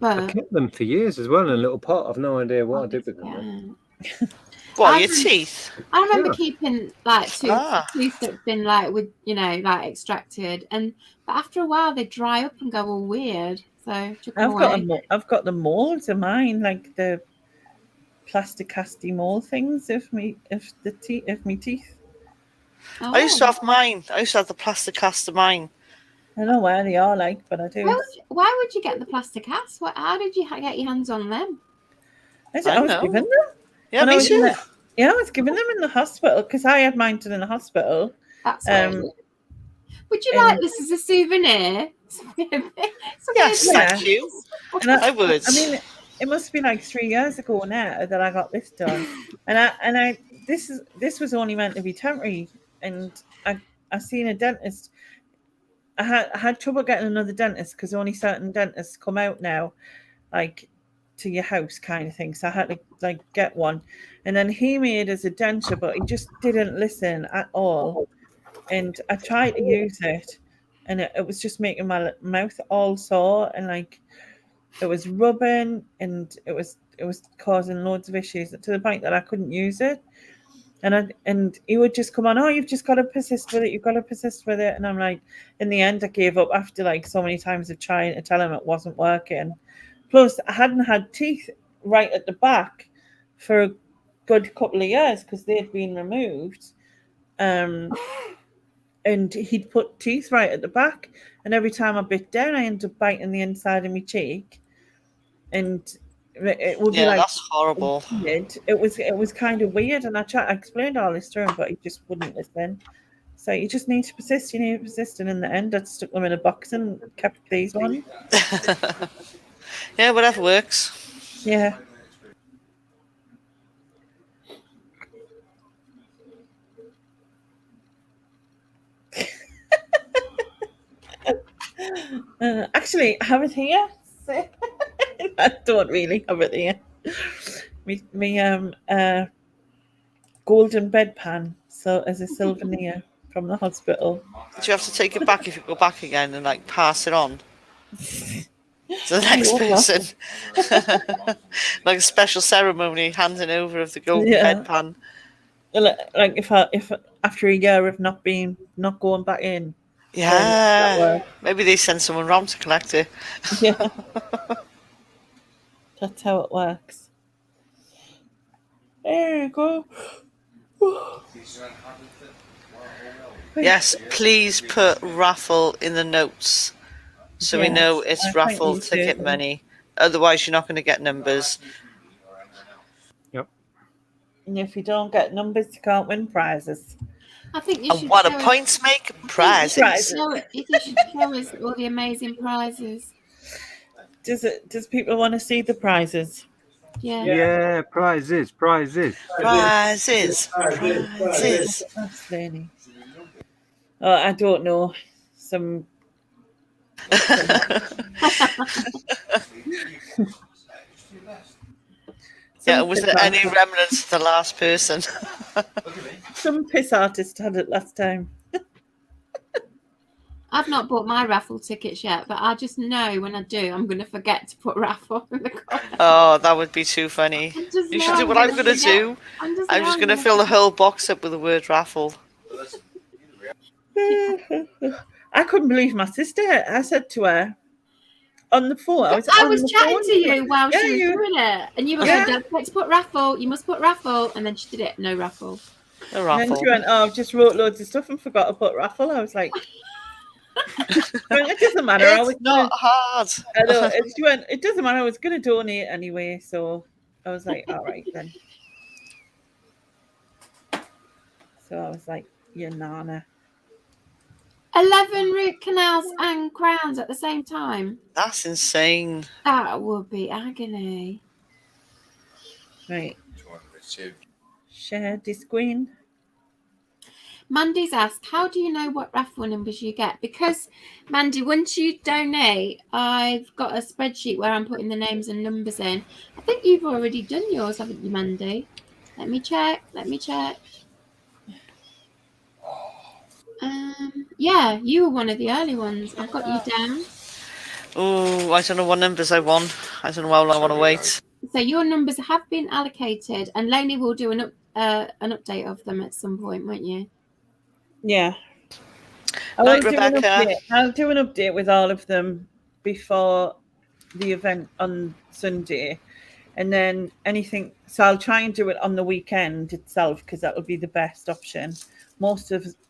But I kept them for years as well in a little pot. I've no idea what I did with them. What, your teeth? I remember keeping like teeth that've been like with extracted, but after a while they dry up and go all weird. So I've got the molds of mine, like the plastic casty mold things of my teeth. Oh. I used to have mine. I used to have the plastic cast of mine. I don't know where they are like, but I do. Why would you get the plastic cast? How did you get your hands on them? I was given them. Yeah, me too. I was given them in the hospital because I had mine done in the hospital. That's would you like this as a souvenir? Yes, thank you. I would. I mean, it must be like 3 years ago now that I got this done, and this was only meant to be temporary, and I seen a dentist. I had trouble getting another dentist because only certain dentists come out now, like to your house kind of thing. So I had to like get one, and then he made us a denture, but he just didn't listen at all. And I tried to use it, and it was just making my mouth all sore, and like it was rubbing, and it was causing loads of issues to the point that I couldn't use it. And he would just come on, you've just got to persist with it. You've got to persist with it. And I'm like, in the end, I gave up after like so many times of trying to tell him it wasn't working. Plus, I hadn't had teeth right at the back for a good couple of years because they had been removed. And he'd put teeth right at the back. And every time I bit down, I ended up biting the inside of my cheek. And it would be like, that's horrible. It was kind of weird, and I explained all this to him, but he just wouldn't listen. So you just need to persist. You need to persist, and in the end, I stuck them in a box and kept these ones. Yeah, whatever works. Yeah. Actually, I have it here. I don't really have it here. Me golden bedpan, so as a souvenir from the hospital. Do you have to take it back if you go back again and like pass it on to the next person? Like a special ceremony handing over of the golden bedpan. Like if after a year of not going back in. Yeah, maybe they send someone round to collect it. Yeah, that's how it works. There you go. Yes, please put Raffle in the notes so we know it's Raffle ticket money. Otherwise, you're not going to get numbers. Yep. And if you don't get numbers, you can't win prizes. I think you should. And what do points make? Prizes. You should show us all the amazing prizes. Does people want to see the prizes? Yeah. Yeah, prizes. Prizes. That's Lenny. Oh, I don't know. Some. Yeah, was there any remnants of the last person? Some piss artist had it last time. I've not bought my raffle tickets yet, but I just know when I do, I'm going to forget to put raffle in the corner. Oh, that would be too funny. You should do what I'm going to do. I'm just going to fill the whole box up with the word raffle. I couldn't believe my sister. I said to her on the phone. I was chatting to you while she was doing it, and you were going, "Don't forget to put raffle. You must put raffle." And then she did it. No raffle. A And then raffle. she went, "Oh, I've just wrote loads of stuff and forgot to put raffle." I was like, "It doesn't matter. I was It's not hard. I know. And she went, "It doesn't matter. I was going to donate anyway." So I was like, "All right then." So I was like, "Your nana." 11 root canals and crowns at the same time. That's insane. That would be agony. Right. Informative. Share this queen. Mandy's asked, how do you know what raffle numbers you get? Because, Mandy, once you donate, I've got a spreadsheet where I'm putting the names and numbers in. I think you've already done yours, haven't you, Mandy? Let me check. Yeah, you were one of the early ones. I've got you down. Oh, I don't know what numbers I won. I don't know how long I want to wait. So your numbers have been allocated, and Lainey will do an update of them at some point, won't you? Yeah. Night, Rebecca. I'll do an update with all of them before the event on Sunday. And then anything, so I'll try and do it on the weekend itself because that will be the best option.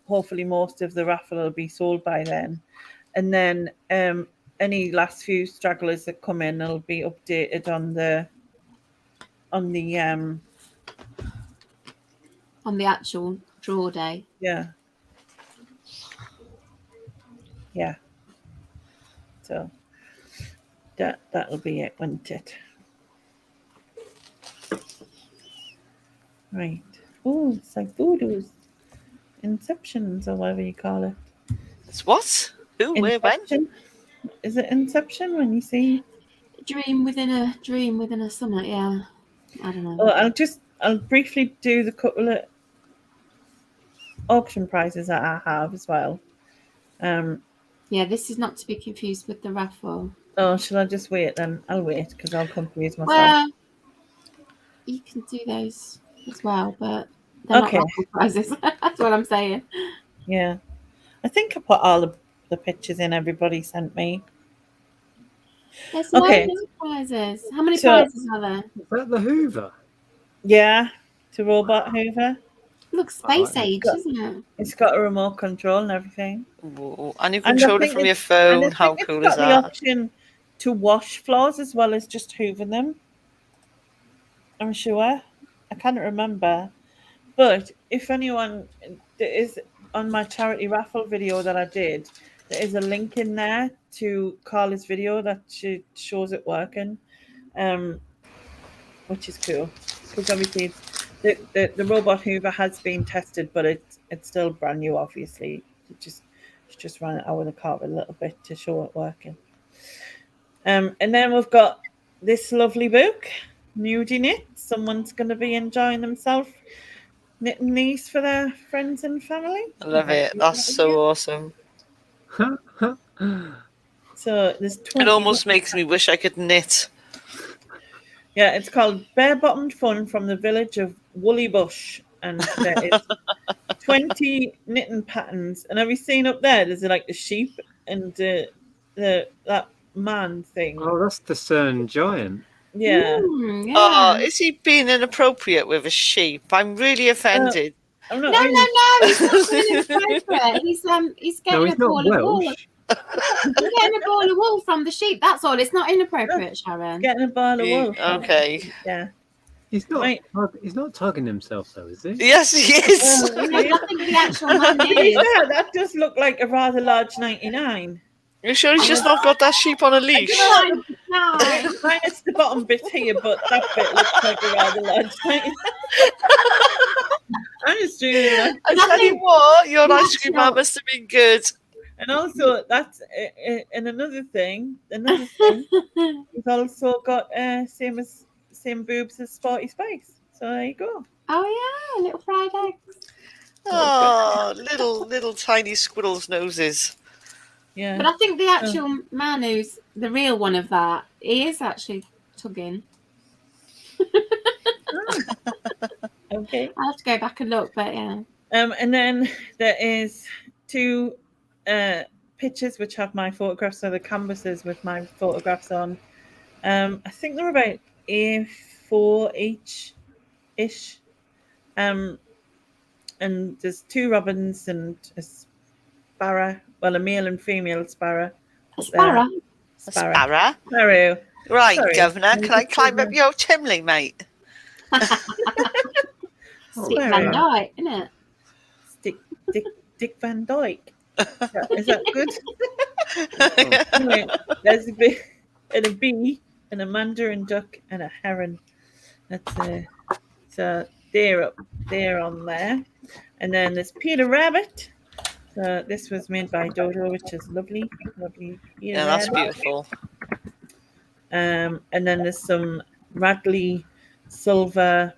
Hopefully most of the raffle will be sold by then. And then any last few stragglers that come in will be updated on the actual draw day. Yeah. So that'll be it, won't it? Right. Oh, it's like voodoo's inceptions or whatever you call it. It's what? Who? Where? When? Inception? Is it inception when you see Dream within a summit? Yeah. I don't know. Oh, I'll briefly do the couple of auction prizes that I have as well. Yeah, this is not to be confused with the raffle. Oh, shall I just wait then? I'll wait because I'll confuse myself. Well, you can do those as well, but they're not raffle prizes. That's what I'm saying. Yeah. I think I put all the pictures in everybody sent me. There's no prizes. How many prizes are there? Is that the Hoover? Yeah, it's a robot Hoover. Looks space age, isn't it? It's got a remote control and everything. Whoa. And you control it from your phone. How cool is that? It's got the option to wash floors as well as just hoover them. I'm sure. I can't remember. But if anyone, there is on my charity raffle video that I did, there is a link in there to Carla's video that shows it working, which is cool. Because obviously the robot Hoover has been tested, but it's still brand new, obviously. It's just ran it out of the cart a little bit to show it working. And then we've got this lovely book, Nudie Knit. Someone's going to be enjoying themselves knitting these for their friends and family. I love it. That's so awesome. So there's 20. It almost makes me wish I could knit. Yeah, it's called Bare Bottomed Fun from the village of Woolly Bush. And there is 20 knitting patterns. And have you seen up there? There's like the sheep and that man thing. Oh, that's the Cern giant. Yeah. Yeah. Oh, is he being inappropriate with a sheep? I'm really offended. I'm not No, he's not being inappropriate. He's getting a ball of wool. He's getting a ball of wool from the sheep. That's all. It's not inappropriate, Sharon. Getting a ball of wool. Okay. Yeah. He's not tugging himself though, is he? Yes, he is. I think the actual man is. Yeah, that does look like a rather large 99. You sure he's just not got that sheep on a leash? Minus the bottom bit here, but that bit looks like a rather large 99. I'm just doing it. I tell you what, your ice cream man must have been good. And also, that's and another thing, he's also got same boobs as Sporty Spice. So there you go. Oh yeah, little fried eggs. Oh, little tiny squirrels' noses. Yeah. But I think the actual man who's the real one of that, he is actually tugging. Okay. I'll have to go back and look, but yeah. And then there is 2 pictures which have my photographs, so the canvases with my photographs on. I think they're about A4 each ish. and there's 2 robins and a sparrow. Well, a male and female sparrow. A sparrow. Sparrow. Sparrow. Right, Sorry. Governor, can I climb up your chimney, mate? Dick Van Dyke, isn't it? Dick Van Dyke. Is that good? Anyway, there's a bee and a bee and a mandarin duck and a heron. That's so they're up there on there. And then there's Peter Rabbit. So this was made by Dodo, which is lovely. Peter Yeah, that's Rabbit. beautiful. And then there's some Radley silver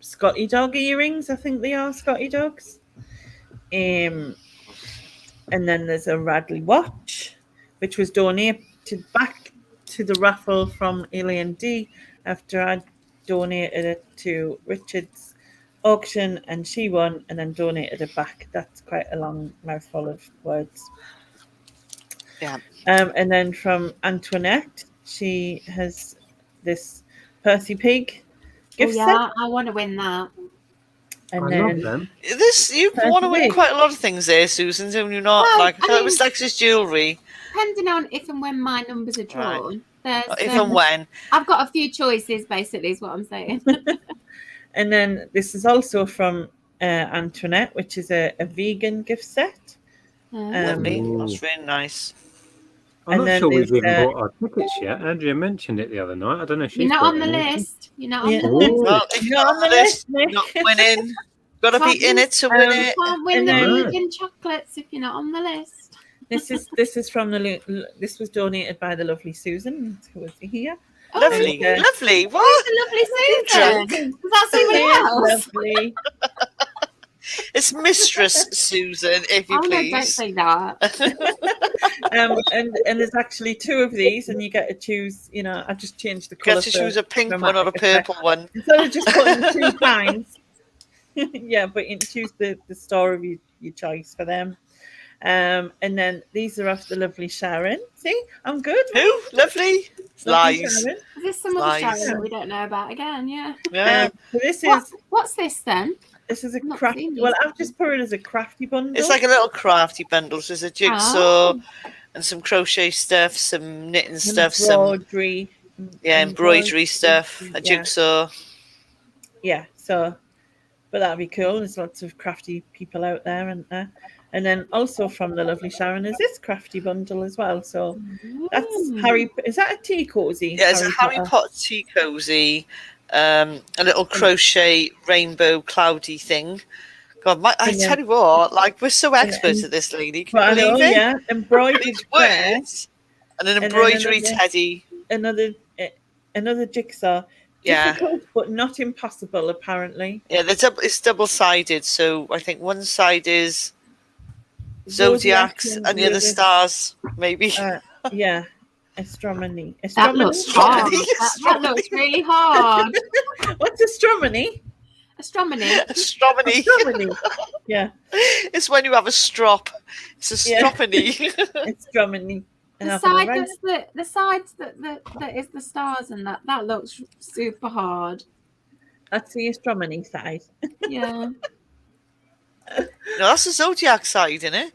Scotty dog earrings. I think they are Scotty dogs. And then there's a Radley watch, which was donated back to the raffle from Elaine D after I donated it to Richard's auction, and she won and then donated it back. That's quite a long mouthful of words. Yeah. And then from Antoinette, she has this Percy Pig gift set. I want to win that. And I then love them. You want to win quite a lot of things there, Susan, don't you not? Well, I thought I it was Lex's jewellery. Depending on if and when my numbers are drawn, If and when. I've got a few choices, basically, is what I'm saying. And then this is also from Antoinette, which is a vegan gift set. Lovely. Ooh. That's really nice. I'm And not then sure we've there's, even bought our tickets yet. Andrea mentioned it the other night. I don't know if she's You're not bought on the any. list. You're not on Yeah. the list. Ooh. Well, if you're not on the list, you're not winning. Got to be in it to win You it. can't win And the then- vegan chocolates if you're not on the list. This is from this was donated by the lovely Susan, who was here. Lovely, Okay. lovely. Oh, What? the lovely Susan. Is that someone else? Lovely. It's Mistress Susan, if you Oh, no, don't please. say that. And there's actually 2 of these, and you get to choose. You know, I just changed the You colour. get to choose a pink one or a dramatic effect. purple one. Instead of just putting 2 kinds. Yeah, but you choose the store of your choice for them. And then these are off the lovely Sharon. See, I'm good. Who? Lovely. Lovely Lies. Sharon. Is this some other Nice. show that we don't know about again? Yeah. Yeah. So this What, is what's this then? a Not crafty. seen these Well, I've just put it as a crafty bundle. It's like a little crafty bundle. So there's a jigsaw and some crochet stuff, some knitting stuff, some embroidery. embroidery stuff, a Yeah. jigsaw. Yeah, so, but that'd be cool. There's lots of crafty people out there, isn't there? And then also from the lovely Sharon is this crafty bundle as well. So that's Harry. Is that a tea cozy? Yeah, it's a Harry Potter tea cozy, a little crochet rainbow cloudy thing. God, I tell you what, like we're so expert at this, lady. Can But I you know, believe it? yeah, embroidered These square, words and an then embroidery another- teddy. another jigsaw. Yeah. Difficult, but not impossible, apparently. Yeah, it's double sided. So I think one side is zodiacs and the other stars, maybe. Yeah, astronomy. That looks hard. That looks really hard. What's astronomy? Astronomy. Astronomy. Astronomy. Yeah, It's when you have a strop. It's astronomy. astronomy. And The I've got a side red- that's the sides that is the stars and that looks super hard. That's the astronomy side. Yeah. No, that's the zodiac side, isn't it?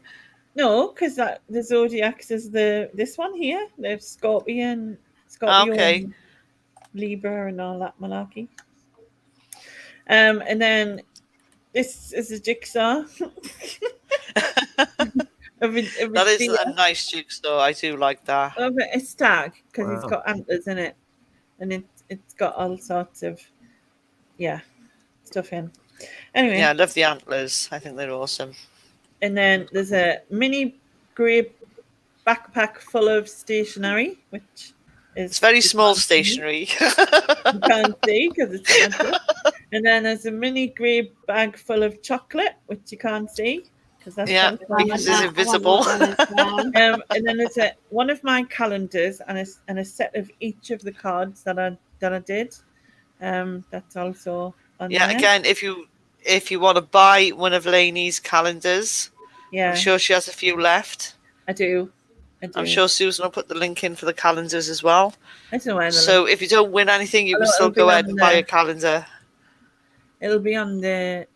No, because the zodiacs is this one here. The Scorpio, Okay. and Libra, and all that malarkey. And then this is a jigsaw. That is a nice jigsaw. I do like that. Of a stag because Wow. it's got antlers in it, and it's got all sorts of stuff in. Anyway, Yeah, I love the antlers. I think they're awesome. and then there's a mini grey backpack full of stationery, which is It's very small stationery. You can't see because it's empty. And then there's a mini grey bag full of chocolate, which you can't see because that's Yeah. empty. Because it's invisible. And then there's one of my calendars and a set of each of the cards that I did. That's also on Yeah, there. again, if you want to buy one of Lainey's calendars, Yeah, I'm sure she has a few left. I do. I'm sure Susan will put the link in for the calendars as well. I don't know where So if you don't win anything, you can It'll still be go on ahead and buy there. a calendar. it'll be on the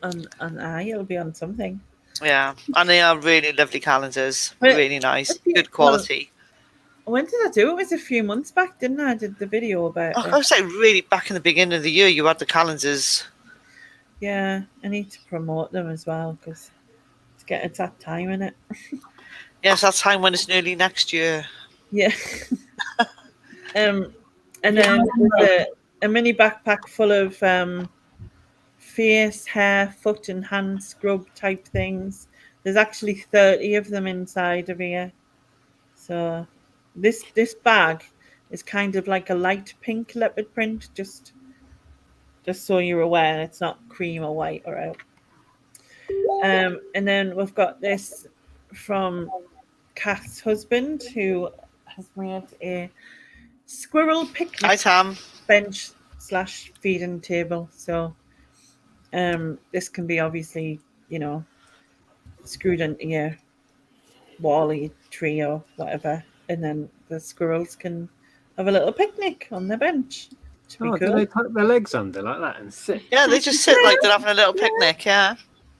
it'll be on something. Yeah, and they are really lovely calendars. But Really nice, if you- good quality. When did I do it? It was a few months back, didn't I? I did the video about I it. was like, really back in the beginning of the year, you had the calendars. Yeah, I need to promote them as well because it's that time in it. Yes, that's time when it's nearly next year. Yeah. And then there's a mini backpack full of face, hair, foot, and hand scrub type things. There's actually 30 of them inside of here. So this bag is kind of like a light pink leopard print, just so you're aware it's not cream or white or out. And then we've got this from Kath's husband, who has made a squirrel picnic Hi, Tam. bench / feeding table. So this can be obviously, screwed into your wall or your tree or whatever, and then the squirrels can have a little picnic on the bench. Do they tuck their legs under like that and sit? Yeah, they just sit like they're having a little picnic. Yeah.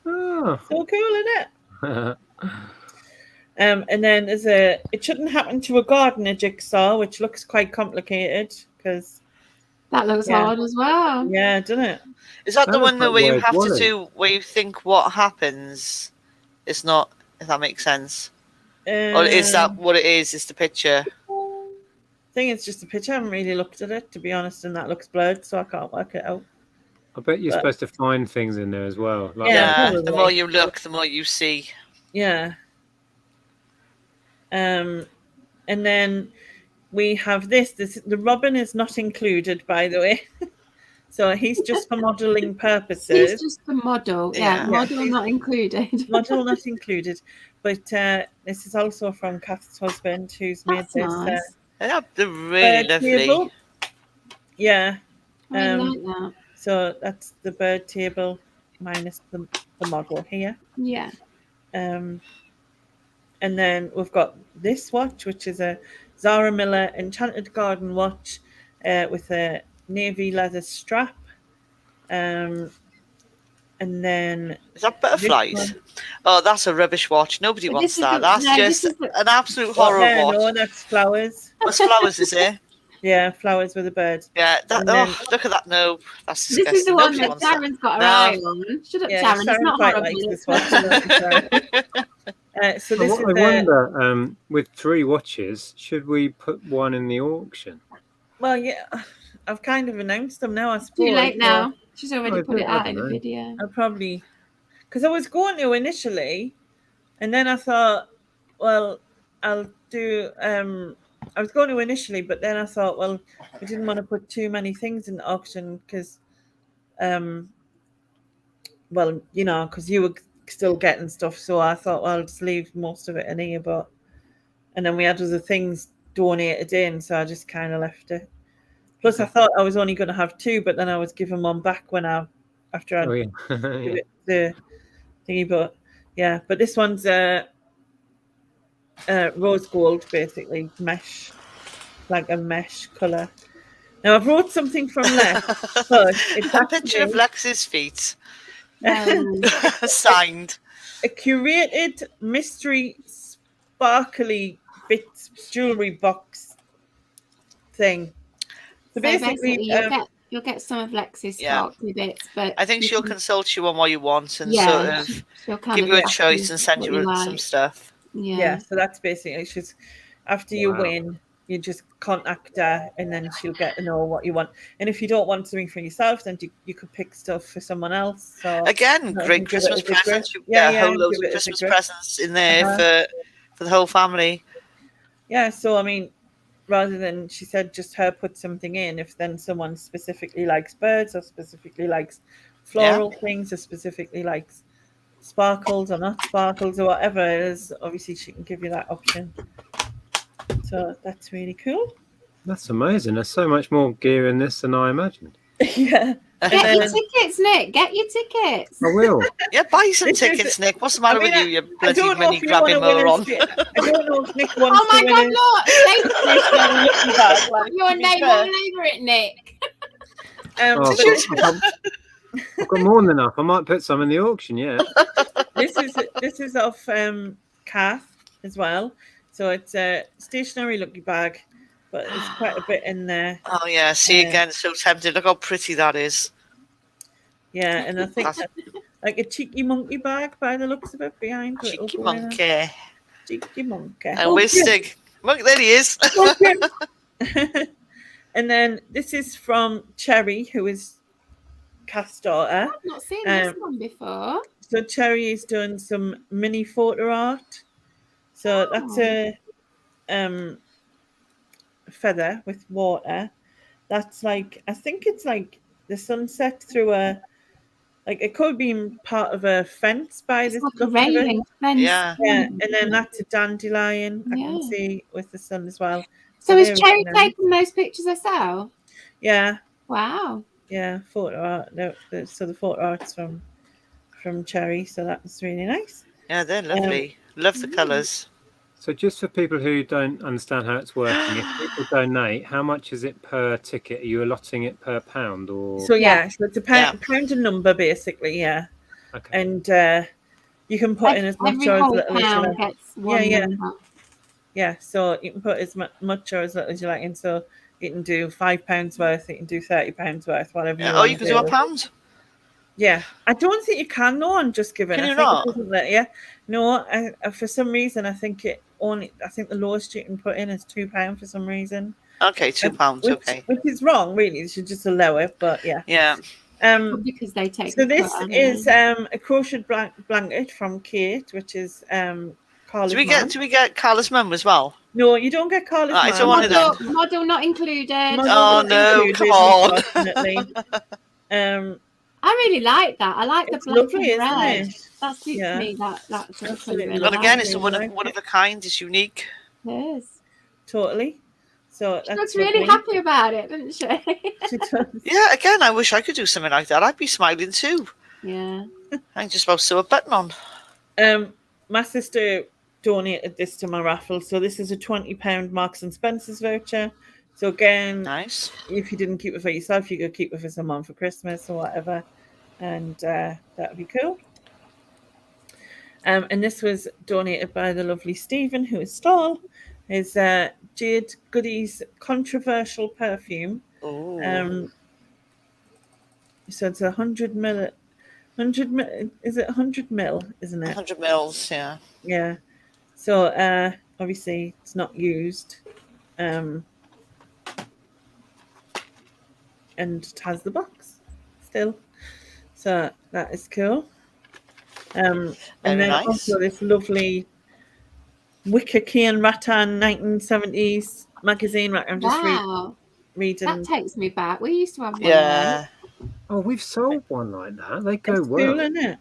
Oh. So cool, isn't it? And then it shouldn't happen to a gardener jigsaw, which looks quite complicated because that looks hard as well. Yeah, doesn't it? Is that the one where you have to do where you think what happens? It's not, if that makes sense. Or is that what it is? Is the picture? I think it's just a picture. I haven't really looked at it, to be honest, and that looks blurred, so I can't work it out. I bet you're supposed to find things in there as well. Like the more you look, the more you see. Yeah. And then we have this. The robin is not included, by the way. So he's just for modelling purposes. He's just the model. Yeah, model not included. Model not included. But this is also from Kath's husband, who's made this. Nice. Yeah, they're really lovely. Table. Yeah. I like that. So that's the bird table minus the model here. Yeah. And then we've got this watch, which is a Zara Miller Enchanted Garden watch with a navy leather strap. And then... Is that butterflies? Oh, that's a rubbish watch. Nobody wants that. That's just an absolute horror watch. No, that's flowers. What's flowers, is it? Yeah, flowers with a bird. Yeah, look at that. No, that's disgusting. This is the one Nobody that Darren's got her eye on. Shut up, Darren. It's not horrible. This watch. So this I wonder, with 3 watches, should we put one in the auction? Well, yeah, I've kind of announced them now, I suppose. Too late now. She's already put it out in a video. I'll probably... Because I was going to initially, and then I thought, well, I'll do... I was going to initially, but then I thought, well, I didn't want to put too many things in the auction because, well, because you were still getting stuff. So I thought, well, I'll just leave most of it in here. And then we had other things donated in, so I just kind of left it. Plus, I thought I was only going to have 2, but then I was giving one back after I give it the thingy. But yeah, but this one's rose gold, basically mesh, like a mesh color. Now I've wrote something from left, but it's a picture of Lex's feet, signed. A curated mystery sparkly bits jewelry box thing. So basically you'll get some of Lex's sparkly bits, but I think she'll consult you on what you want and sort of give you a choice and send you some stuff. Yeah, so that's basically she's after you win, you just contact her and then she'll get to know what you want. And if you don't want something for yourself, then you could pick stuff for someone else. So again, great Christmas presents. You get a whole load of Christmas presents in there for the whole family. Yeah, so I mean, rather than she said just her put something in, if then someone specifically likes birds or specifically likes floral things or specifically likes sparkles or not sparkles or whatever it is, obviously she can give you that option. So that's really cool. That's amazing. There's so much more gear in this than I imagined. Yeah. Get your tickets, Nick. Get your tickets. I will. Yeah, buy some tickets, Nick. What's the matter with you? You bloody mini grabbing mower on. I don't know if Nick wants oh my to God, look! Your name all over it, Nick. I've got more than enough. I might put some in the auction. Yeah. This is of Kath as well. So it's a stationary looking bag, but it's quite a bit in there. Oh yeah, see again, so tempted. Look how pretty that is. Yeah, and I think that's like a cheeky monkey bag by the looks of it behind. Cheeky monkey. Cheeky monkey. And where's Stig? Monk, there he is. And then this is from Cherry, who is Kath's daughter. I've not seen this one before. So Cherry is doing some mini photo art. So that's a feather with water. That's like, I think it's like the sunset through a, like it could be part of a fence by this. Like a railing fence. Yeah. Yeah, and then that's a dandelion. I can see with the sun as well. So is Cherry taking those pictures herself? Yeah. Wow. Yeah, photo art. So the photo art's from Cherry, so that was really nice. Yeah, they're lovely. Love the colours. So just for people who don't understand how it's working, if people donate, how much is it per ticket? Are you allotting it per pound or? So so it's a pound and number basically, yeah. Okay. And you can put in as much or as little as you like. Gets one number. Yeah, so you can put as much or as little as you like, and so you can do £5 worth, you can do £30 worth, whatever you want. Oh, you can do £1? Yeah, I don't think you can. No, I'm just giving. Can you not? No, for some reason I think the lowest you can put in is £2 for some reason. Okay, £2. Okay, which is wrong. Really, you should just allow it. But yeah. Yeah. Because they take. So this is a crocheted blanket from Kate, which is Carla's mum. Do we get Carla's mum as well? No, you don't get Carla's mum. I don't want it. Model not included. Oh no, come on. I really like that. I like the black lovely, and red. isn't it? That suits me. That sort of colour. But again, it's one of a kind. It's unique. It is. Totally. So she looks really happy about it, doesn't she? She does. Yeah. Again, I wish I could do something like that. I'd be smiling too. Yeah. I just about sew a button on. My sister donated this to my raffle, so this is a £20 Marks and Spencer's voucher. So again, nice. If you didn't keep it for yourself, you could keep it for someone for Christmas or whatever, and that would be cool. And this was donated by the lovely Stephen, who is stall. His Jade Goodies controversial perfume. Oh. So it's 100 ml. 100 ml, is it 100 ml? Isn't it? 100 mils, yeah. Yeah. So obviously it's not used. And it has the box still, so that is cool. And then nice. Also this lovely wicker key and rattan 1970s magazine. I'm just reading. That takes me back. We used to have one. Yeah. Oh, we've sold one like that. They go it's well. Cool, isn't it?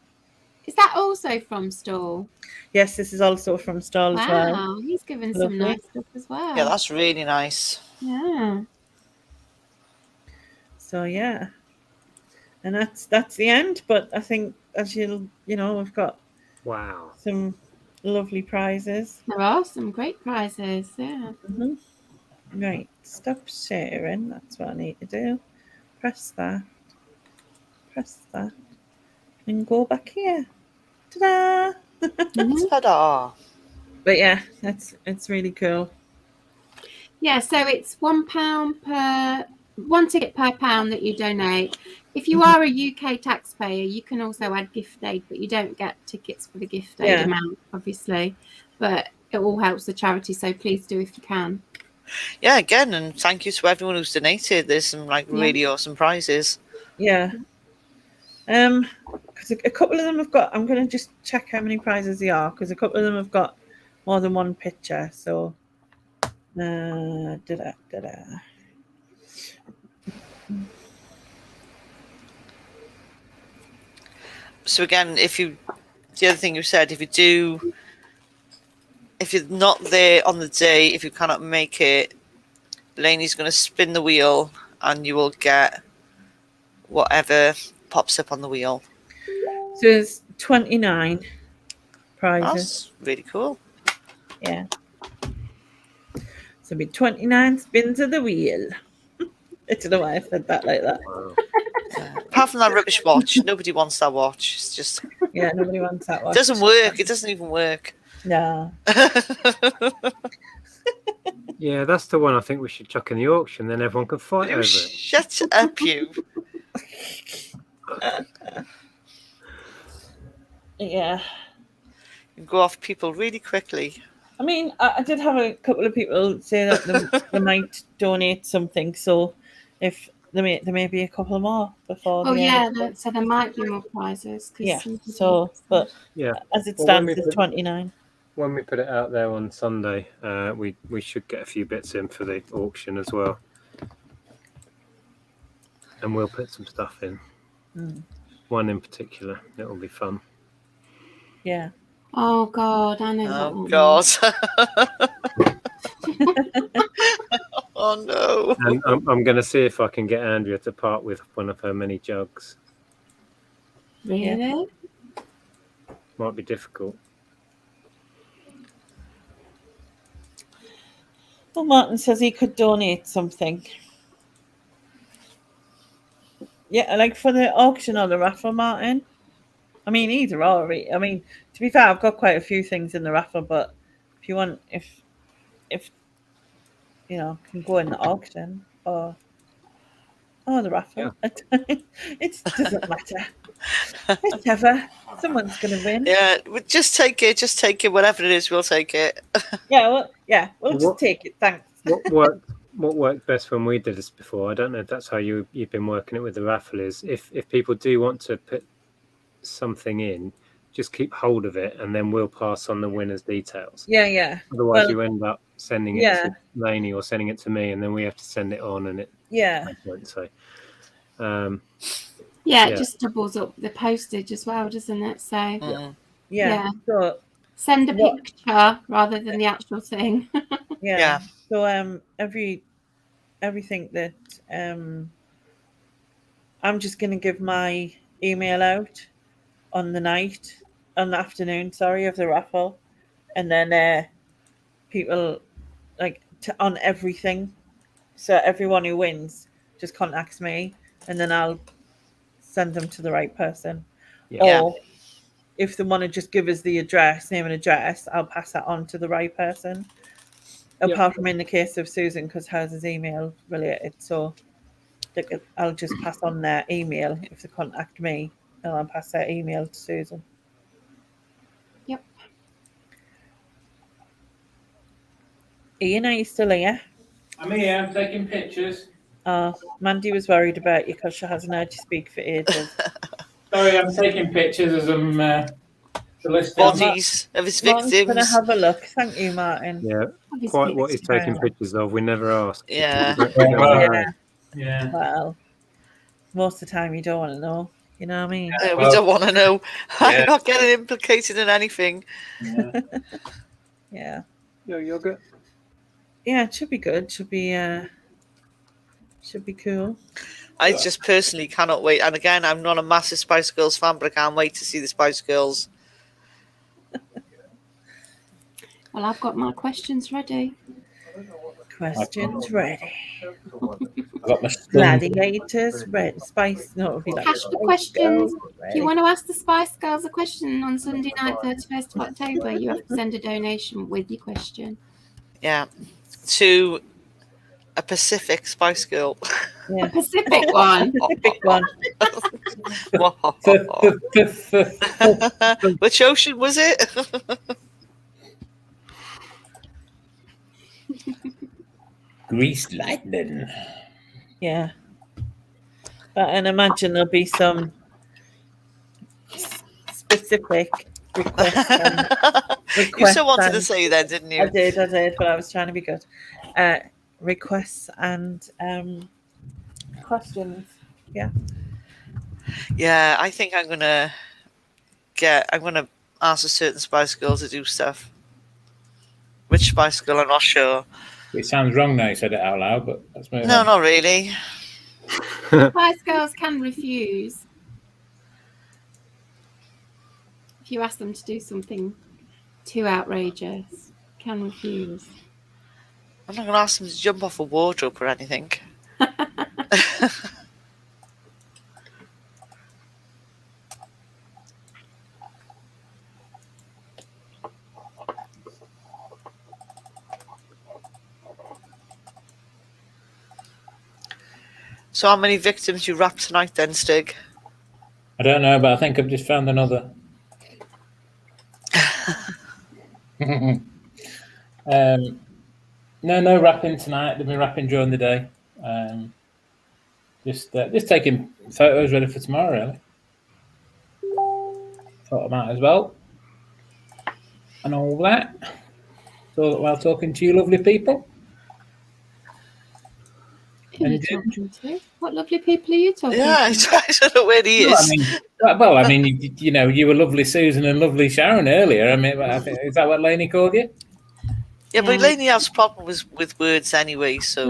Is that also from Stall? Yes, this is also from Stall as well. Wow, he's given some nice stuff as well. Yeah, that's really nice. Yeah. So yeah, and that's the end. But I think as we've got some lovely prizes. There are some great prizes. Yeah. Mm-hmm. Right, stop sharing. That's what I need to do. Press that, and go back here. Ta-da! Ta-da! But yeah, it's really cool. Yeah, so it's £1 per. 1 ticket per pound that you donate. If you are a UK taxpayer, you can also add gift aid, but you don't get tickets for the gift aid amount, obviously. But it all helps the charity, so please do if you can. Yeah, again, and thank you to everyone who's donated. There's some really awesome prizes. Yeah. Because a couple of them have got. I'm going to just check how many prizes they are, because a couple of them have got more than one picture. So, So again, the other thing you said, if you're not there on the day, if you cannot make it, Lainey's going to spin the wheel and you will get whatever pops up on the wheel. So there's 29 prizes. That's really cool. Yeah. So it'll be 29 spins of the wheel. I don't know why I said that like that. Apart apart from that rubbish watch, nobody wants that watch. It's just Yeah, nobody wants that it one. doesn't work. It doesn't even work. No. Yeah, that's the one I think we should chuck in the auction. Then everyone can fight over it. Shut up, you. Yeah. You go off people really quickly. I mean, I did have a couple of people say that they might donate something. So if there may be a couple more before Oh the yeah, end. so there might be more prizes. Yeah. So, but Yeah. as it Well, stands, it's 29. When we put it out there on Sunday, we should get a few bits in for the auction as well, and we'll put some stuff in. One in particular, it will be fun. Yeah. Oh God, I know that Oh one. God. Oh no. And I'm going to see if I can get Andrea to part with one of her many jugs. Really? Might be difficult. Well, Martin says he could donate something. Yeah, like for the auction or the raffle, Martin. I mean, either or. I mean, to be fair, I've got quite a few things in the raffle, but if you want, if you know, can go in the auction or the raffle. Yeah. It doesn't matter. Whatever. Someone's going to win. Yeah, just take it. Just take it. Whatever it is, we'll take it. We'll just take it. Thanks. What worked best when we did this before? I don't know if that's how you've been working it with the raffle. Is if people do want to put something in, just keep hold of it, and then we'll pass on the winner's details. Yeah. Otherwise, you end up sending it to Lainey or sending it to me, and then we have to send it on, and it. So. It just doubles up the postage as well, doesn't it? So yeah. So send a picture rather than the actual thing. Yeah. So everything that I'm just going to give my email out on the afternoon of the raffle, and then people on everything. So everyone who wins just contacts me, and then I'll send them to the right person. Or if they want to just give us the name and address, I'll pass that on to the right person. Apart from in the case of Susan, because hers is email related, so I'll just pass on their email if they contact me, and I'll pass their email to Susan. Yep. Ian, are you still here? I'm here. I'm taking pictures. Mandy was worried about you because she hasn't heard you speak for ages. Sorry, I'm taking pictures as I'm bodies of his victims. Martin's going to have a look. Thank you, Martin. Yeah, quite what he's taking pictures of. We never asked. Yeah. Well, most of the time you don't want to know. You know what I mean? We don't want to know. I'm not getting implicated in anything. Yeah. You're good. Yeah, it should be good. Should be cool. I just personally cannot wait. And again, I'm not a massive Spice Girls fan, but I can't wait to see the Spice Girls. Well, I've got my questions ready. Questions ready. I've got my Gladiators ready. Spice. No, it would be like Cash for questions. If you want to ask the Spice Girls a question on Sunday night, 31st of October, you have to send a donation with your question. Yeah. To a Pacific Spice Girl. Yeah. A Pacific one. Big one. Which ocean was it? Grease lightning. Yeah. And imagine there'll be some specific requests. You still wanted to say that, didn't you? I did, but I was trying to be good. Requests and questions. Yeah. Yeah, I think I'm gonna ask a certain Spice Girl to do stuff. Which Spice Girl, I'm not sure. It sounds wrong now you said it out loud, but that's me. No, not really. Spice Girls can refuse if you ask them to do something too outrageous. Can refuse. I'm not going to ask them to jump off a wardrobe or anything. So how many victims you wrap tonight then, Stig? I don't know, but I think I've just found another. No wrapping tonight. They'll be wrapping during the day. Just taking photos ready for tomorrow, really. Thought about as well. And all that. So while talking to you lovely people. Who are you talking to? What lovely people are you talking Yeah, to? I don't know where he is. I mean, you know, you were lovely Susan and lovely Sharon earlier. I mean, I think, is that what Lainey called you? Yeah, but Lainey has problems with words anyway, so...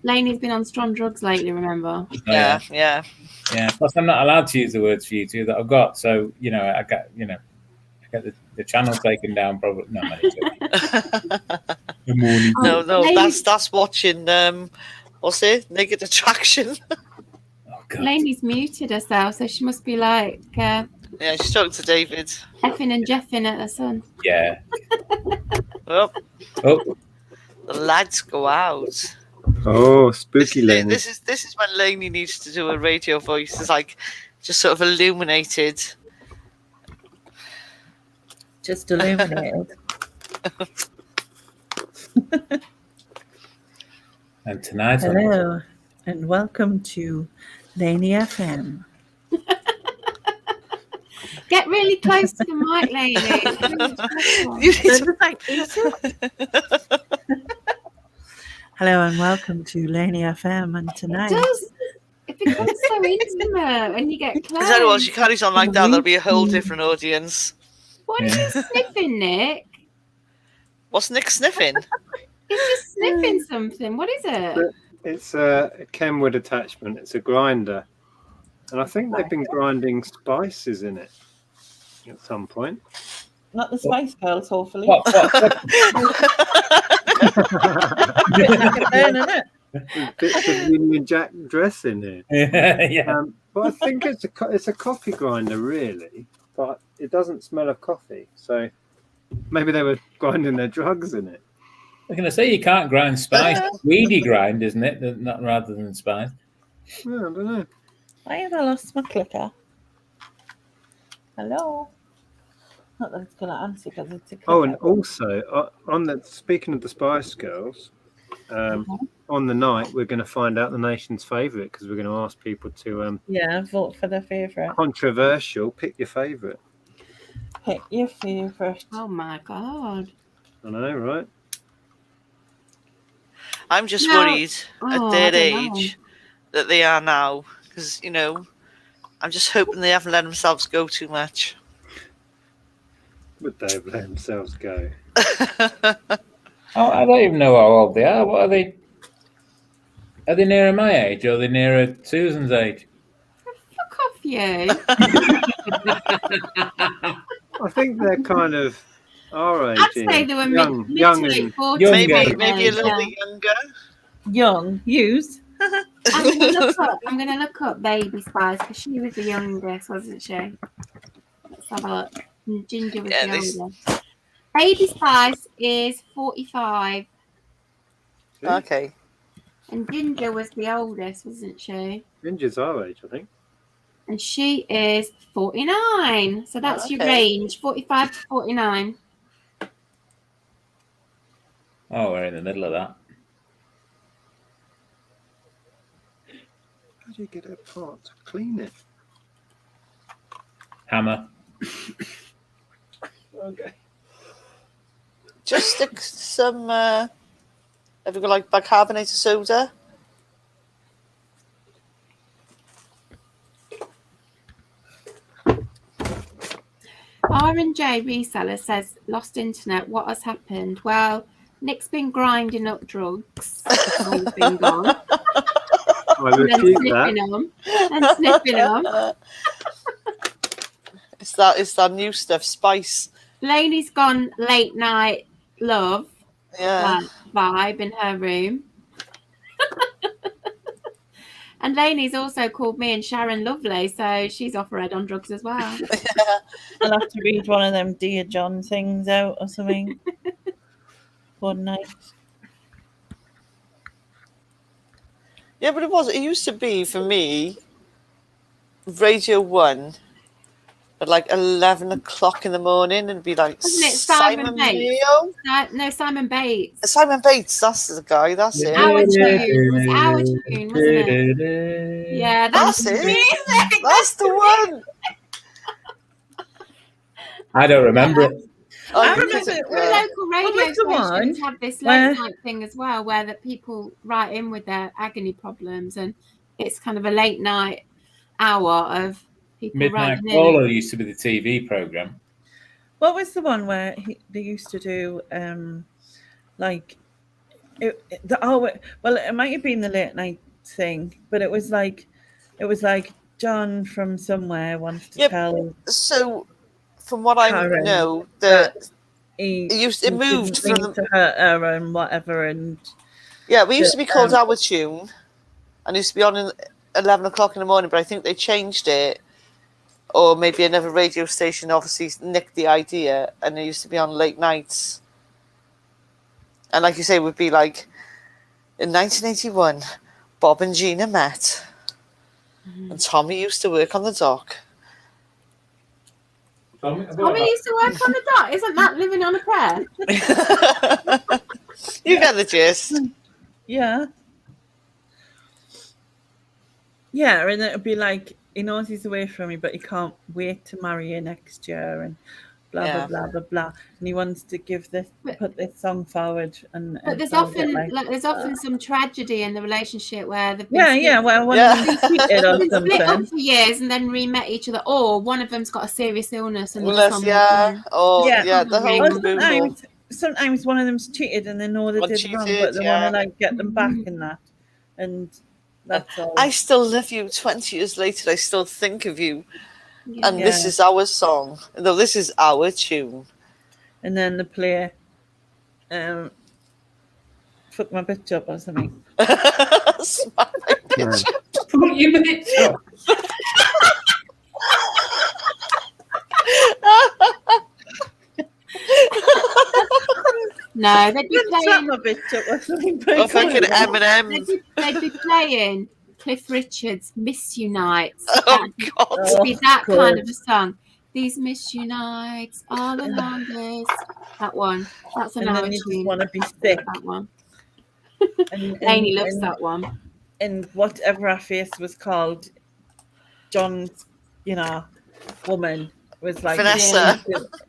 Lainey's been on strong drugs lately, remember? Yeah. Plus, I'm not allowed to use the words for you two that I've got, so, you know, I get the channel taken down probably. No, Good morning. No, that's watching, what's it? Naked Attraction. Oh, God. Lainey's muted herself, so she must be like... yeah, she's talking to David. Effing and jeffing at her son. Yeah. Oh. The lads go out. Oh, spooky Lainey. This is when Lainey needs to do a radio voice. It's like just sort of illuminated. Just illuminated. And tonight. Hello, and welcome to Lainey FM. Get really close to the mic, Lainey. Hello and welcome to Lainey FM, and tonight it becomes so intimate when you get close. I tell you what, she carries on like that, there'll be a whole different audience. What are you sniffing, Nick? What's Nick sniffing? He's just sniffing something. What is it? It's a Kenwood attachment. It's a grinder, and I think they've been grinding spices in it at some point. Not the Spice Girls, hopefully. Bits of Union Jack dress in here. Yeah. But I think it's a coffee grinder, really. But it doesn't smell of coffee, so maybe they were grinding their drugs in it. I was going to say you can't grind spice. Weedy grind, isn't it? Not rather than spice. Well, I don't know. Why have I lost my clicker? Hello. Not that it's going to answer because it's a clicker. Oh, and also speaking of the Spice Girls, on the night we're going to find out the nation's favourite because we're going to ask people to vote for their favourite. Controversial. Pick your favourite. Pick your favourite. Oh my God. I know, right? I'm just worried at their age that they are now, because I'm just hoping they haven't let themselves go too much. Would they have let themselves go? I don't even know how old they are. What are they? Are they nearer my age or are they nearer Susan's age? Fuck off, you. I think they're kind of our age. I'd say they were young mid to late 40s. Maybe a little bit younger. Young. Use. I'm going to look up Baby Spice because she was the youngest, wasn't she? Let's have a look. Ginger was the oldest. Baby Spice is 45. Okay. And Ginger was the oldest, wasn't she? Ginger's our age, I think. And she is 49. So that's your range, 45 to 49. Oh, we're in the middle of that. How do you get a pot to clean it? Hammer. Okay. Just stick some, have you got like bicarbonated soda? R&J Reseller says, lost internet, what has happened? Well, Nick's been grinding up drugs. He's been gone. And then sniffing them. It's that new stuff, spice. Lainey's gone late night love vibe in her room. And Lainey's also called me and Sharon lovely, so she's off her head on drugs as well. I'll have to read one of them Dear John things out or something one night. Yeah, but it used to be for me, Radio 1 at like 11 o'clock in the morning, and it'd be like Wasn't it Simon Simon Bates? Mayo. No, Simon Bates. Simon Bates, that's the guy, that's it. Our tune. It was our tune, wasn't it? Yeah, that's That's it. music. That's the one. I don't remember it. Oh, I you remember did, it. The yeah. local Well, radio that's the stations one have this where- late night thing as well, where the people write in with their agony problems, and it's kind of a late night hour of people Midnight writing in. Caller used to be the TV program. What was the one where they used to do like it might have been the late night thing, but it was like John from somewhere wants to Yep. tell So, from what I Karen know, that it moved didn't from mean the, to hurt her and whatever, and yeah, we used to be called um, Our Tune, and it used to be on in 11 o'clock in the morning, but I think they changed it, or maybe another radio station obviously nicked the idea, and it used to be on late nights. And like you say, it would be like, in 1981, Bob and Gina met, and Tommy used to work on the dock. Tommy used to work on the dock. Isn't that Living on a Prayer? You get the gist. yeah, and it would be like he knows he's away from me, but he can't wait to marry you next year, and blah Yeah. blah blah blah blah, and he wants to put this song forward, and But there's song it often there's often some tragedy in the relationship where they've been well, one Yeah. of them cheated or split up something. for years and then re-met each other, or one of them's got a serious illness and Unless, yeah, or Yeah. the whole Or removal. Sometimes one of them's cheated and they know they One did wrong, cheated, but they yeah. want to like get them back and that, and that's all. I still love you 20 years later. I still think of you. Yeah. And this is our song. No, this is our tune. And then they play, fuck my bitch up or something. Smack my bitch. Put you bitch up. No, they'd be Slap playing. my bitch up or something. Or fucking Eminem. They'd be playing Cliff Richard's "Miss Unites." Oh, God. It'd be that God. kind of a song. These Miss Unites are the longest. That one. That's an And hour then you just tune. want to be sick. That one. And, Lainey loves that one. And whatever our face was called, John's, woman was like Vanessa.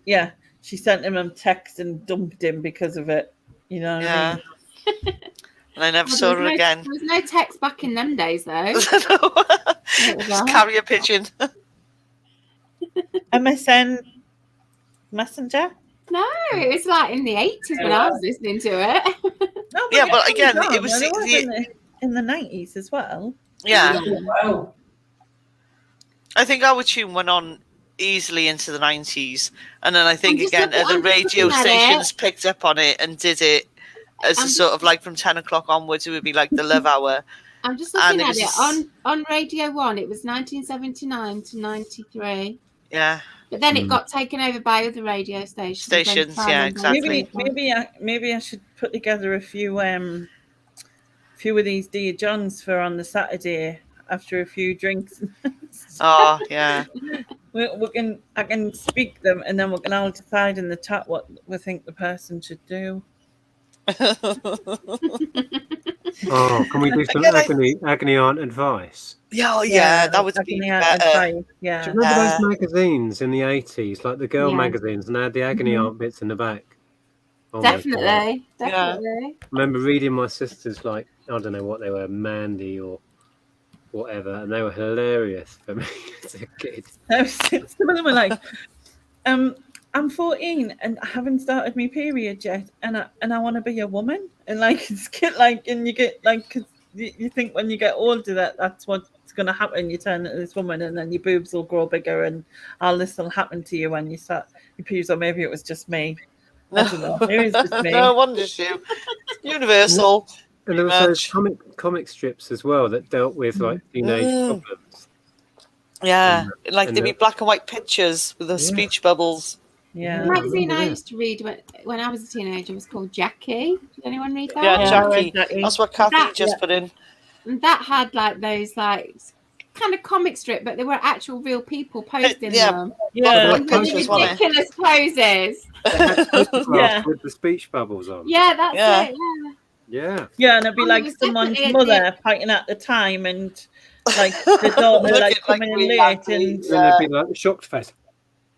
Yeah, she sent him a text and dumped him because of it. You know what I mean? And I never saw her again. There was no text back in them days, though. Just carry a pigeon. MSN Messenger? No, it was like in the 80s when I was listening to it. No, Yeah, but it again, was it was on. the- in the 90s as well. Yeah. Wow. I think our tune went on easily into the 90s. And then I think, I'm just again, looking- other I'm just radio looking at stations picked up on it and did it as a I'm sort of like from 10 o'clock onwards, it would be like the love hour. I'm just And looking it at was- it. On Radio 1, it was 1979 to 93. Yeah. But then it got taken over by other radio stations. Stations, when yeah, Simon exactly. Bates- Maybe I should put together a few of these Dear Johns for on the Saturday after a few drinks. Oh, yeah. I can speak them, and then we can all decide in the chat what we think the person should do. Oh, can we do some Again, agony aunt advice? Yeah, that would be Agony better. advice, yeah. Do you remember those magazines in the 80s, like the girl Yeah. magazines, and they had the agony aunt bits in the back? Oh my God. Definitely. Yeah. Definitely. I remember reading my sister's, like, I don't know what they were, Mandy or whatever, and they were hilarious for me as a kid. Some of them were like, I'm 14 and I haven't started my period yet, and I want to be a woman, and like it's get like, and you get like, 'cause you think when you get older that's what's going to happen. You turn into this woman, and then your boobs will grow bigger, and all this will happen to you when you start your periods. Or maybe it was just me. I don't know. Maybe it's just me. No wonders you. Universal. And there was Much. those comic strips as well that dealt with like teenage problems. Yeah. Like and there'd be black and white pictures with the speech bubbles. Yeah. The magazine I remember used to read when I was a teenager was called Jackie. Did anyone read that? Yeah, Yeah, Jackie. Jackie. That's what Kathy That- just put in. And that had like those like kind of comic strip, but they were actual real people posing Yeah. them. Yeah. Like And really pictures, wasn't it? ridiculous poses. They had photographs Yeah. with the speech bubbles on. Yeah, that's Yeah. it. Yeah. Yeah. Yeah, and it'd be And like it was someone's definitely a mother fighting at the time, and like the daughter like Looking coming in really late, angry. and And there'd be like a shocked face.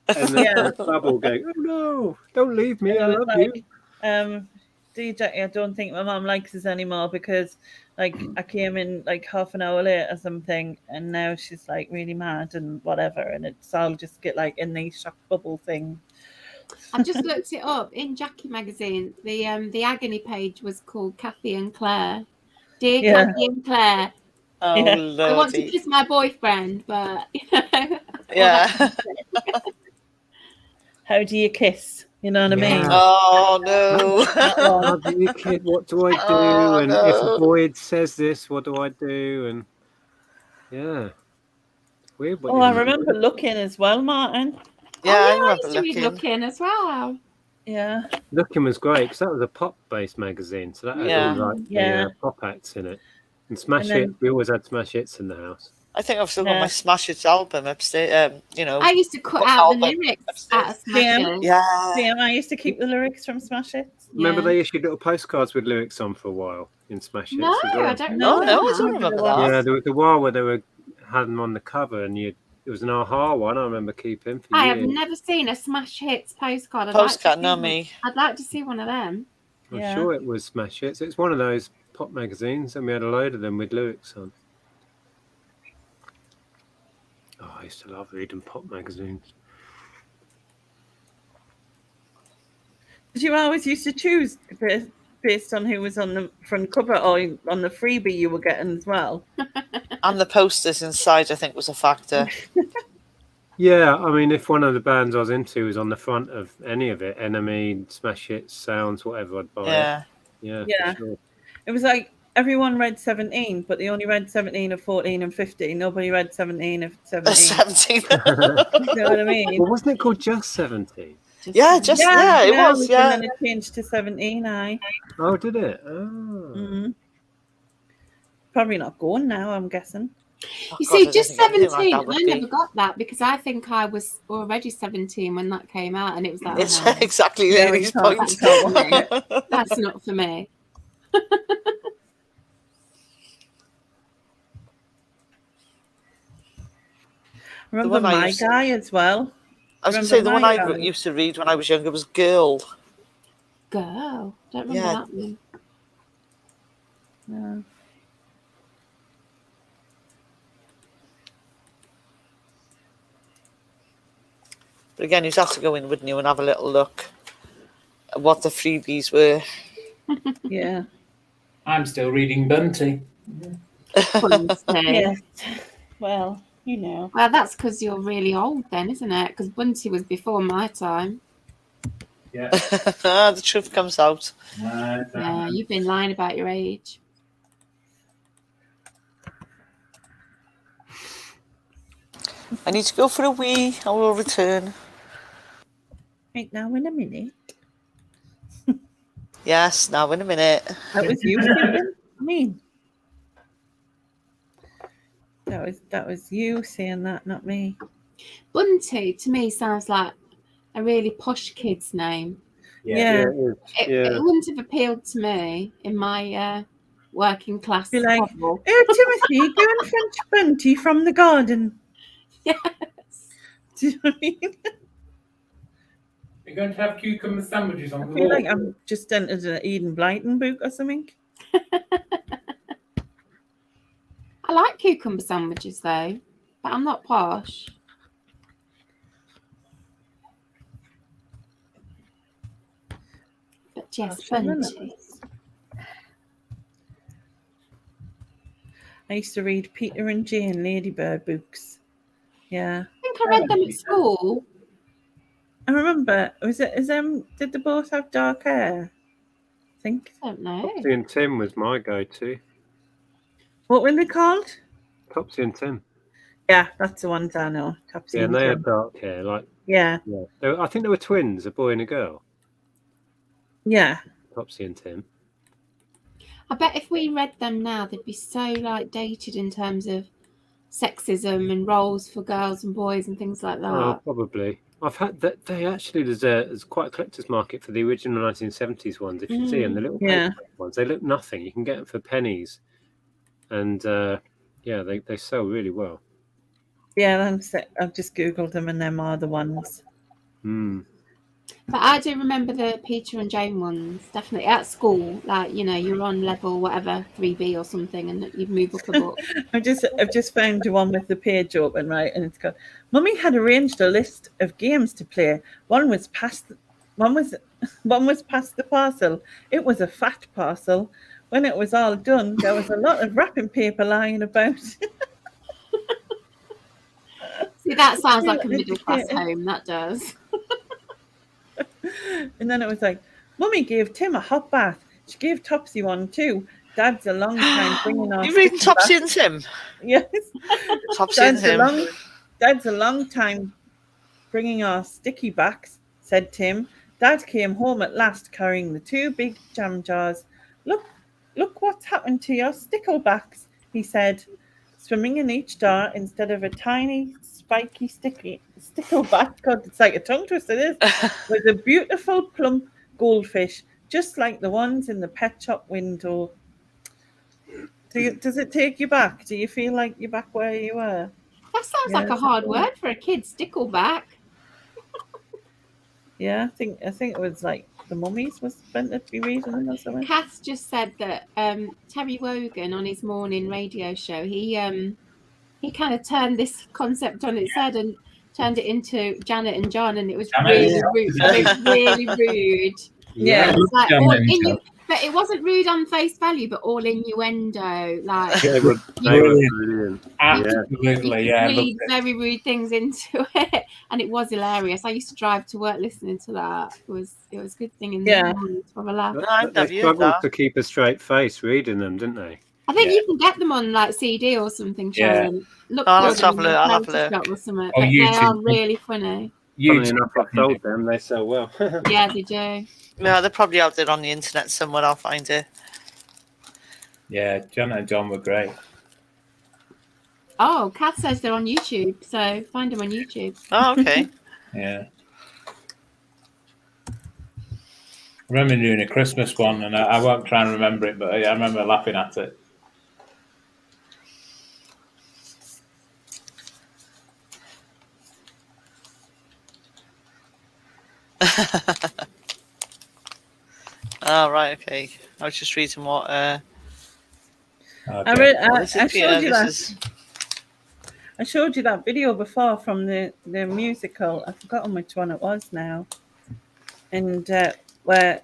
And then Yeah. the bubble going, oh no, don't leave me, And I it was love like, you. DJ, I don't think my mum likes us anymore because like I came in like half an hour late or something, and now she's like really mad and whatever, and it's I'll just get like in these shock bubble thing. I've just looked it up in Jackie magazine. The agony page was called Kathy and Claire. Dear Yeah. Kathy and Claire, Oh, Yeah. I want to lordy. kiss my boyfriend, but Yeah. How do you kiss? You know what I mean? Yeah. Oh, no. How do you kid? What do I do? Oh, And no. if a boy says this, what do I do? And yeah, it's weird. What Oh, you I can do. remember looking as well, Martin. Yeah, I I remember used to read looking. Looking as well. Yeah. Looking was great because that was a pop-based magazine, so that had Yeah. all like Yeah. the pop acts in it. And Smash And then- Hits, we always had Smash Hits in the house. I think I've still got Yeah. my Smash Hits album upstairs. You know. I used to cut What out the album? lyrics out of Smash Yeah. Hits. Yeah. Damn, I used to keep the lyrics from Smash Hits. Remember Yeah. they issued little postcards with lyrics on for a while in Smash Hits No, as well. I don't No, know. No, I that. don't remember Yeah. that. Yeah, there was a while where they had them on the cover, and it was an Aha one. I remember keeping for I have years. never seen a Smash Hits postcard. Postcard, no me. I'd like to see one of them. I'm Yeah. sure it was Smash Hits. It's one of those pop magazines, and we had a load of them with lyrics on. Oh, I used to love reading pop magazines. Did you always used to choose based on who was on the front cover or on the freebie you were getting as well? And the posters inside, I think, was a factor. Yeah, I mean, if one of the bands I was into was on the front of any of it, Enemy, Smash Hits, Sounds, whatever, I'd buy Yeah. it. Yeah, Yeah. for sure. It was like everyone read 17, but they only read 17 of 14 and 15. Nobody read 17 of 17. 17. You know what I mean? Well, wasn't it called Just 17? Yeah, it was. And Yeah. then it changed to 17. Oh, did it? Oh. Mm-hmm. Probably not going now, I'm guessing. Oh, You God, see, I just didn't think anything 17. like that would I be. never got that because I think I was already 17 when that came out, and it was like, It's oh, no, exactly Yeah, Lady's we can't- point. we can't that's not for me. Remember one I My used to- Guy as well? I was going to Remember say the one My I Guy? used to read when I was younger was Girl. Girl, don't remember Yeah. that one. No. But again, you'd have to go in, wouldn't you, and have a little look at what the freebies were. Yeah. I'm still reading Bunty. Bunty. Yes. Well, you know. Well, that's because you're really old then, isn't it? Because Bunty was before my time. Yeah. The truth comes out. Yeah, you've been lying about your age. I need to go for a wee. I will return. Right now, in a minute. Yes, now in a minute. That was you, Stephen? I mean, that was you saying that, not me. Bunty to me sounds like a really posh kid's name. Yeah. it is. It wouldn't have appealed to me in my working class Be like, bubble. Oh, Timothy, go and fetch Bunty from the garden. Yes. Do you know what I mean? You're going to have cucumber sandwiches on I the feel wall. like I'm just entered an Eden Blyton book or something. I like cucumber sandwiches though, but I'm not posh. But yes, Posh, isn't it? Bunty. I used to read Peter and Jane Ladybird books. Yeah. I think I read them at school. I remember, did they both have dark hair? I think. I don't know. Topsy and Tim was my go-to. What were they called? Topsy and Tim. Yeah, that's the ones I know. Topsy Yeah, and and they Tim. had dark hair. Like, Yeah, I think they were twins, a boy and a girl. yeah. Topsy and Tim. I bet if we read them now, they'd be so like dated in terms of sexism and roles for girls and boys and things like that. Oh, probably. I've had that. They actually there's quite a collector's market for the original 1970s ones. If you see them, the little paper ones, they look nothing. You can get them for pennies, and yeah, they sell really well. Yeah, I've just googled them, and them are the ones. But I do remember the Peter and Jane ones, definitely at school. Like, you know, you're on level whatever 3B or something, and you'd move up a book. I've just found the one with the page open, right, and it's got, Mummy had arranged a list of games to play. One was past the parcel. It was a fat parcel. When it was all done, there was a lot of wrapping paper lying about. See, that sounds like a middle class home. That does. And then it was like, Mummy gave Tim a hot bath. She gave Topsy one too. Dad's a long time bringing our. You reading Topsy and Tim? Yes. Topsy and Tim. Dad's a long time bringing our sticky backs, said Tim. Dad came home at last carrying the 2 big jam jars. Look what's happened to your sticklebacks, he said, swimming in each jar instead of a tiny, spiky, stickleback. God, it's like a tongue twister, this. With a beautiful plump goldfish, just like the ones in the pet shop window. Does it take you back? Do you feel like you're back where you were? That sounds like a hard word for a kid, stickleback. Yeah, I think it was like the Mummies was meant to be reading them or something. Cass just said that Terry Wogan on his morning radio show, he kind of turned this concept on its head and turned it into Janet and John, and it was really rude. It was really rude. Yeah, like but it wasn't rude on face value, but all innuendo. Like brilliant. Absolutely, you read very rude things into it, and it was hilarious. I used to drive to work listening to that. It was a good thing in the morning to have a laugh. They struggled to keep a straight face reading them, didn't they? I think you can get them on like CD or something, Sharon. Look, let's have a look. I'll have a look. Or something. But they are really funny. Funnily enough, I've sold them. They sell well. Yeah, they do. No, they're probably out there on the internet somewhere. I'll find it. Yeah, Janet and John were great. Oh, Kath says they're on YouTube, so find them on YouTube. Oh, okay. Yeah. I remember doing a Christmas one, and I won't try and remember it, but I remember laughing at it. Oh, right, okay. I was just reading what. Okay. I showed you that video before from the musical. I've forgotten which one it was now. And where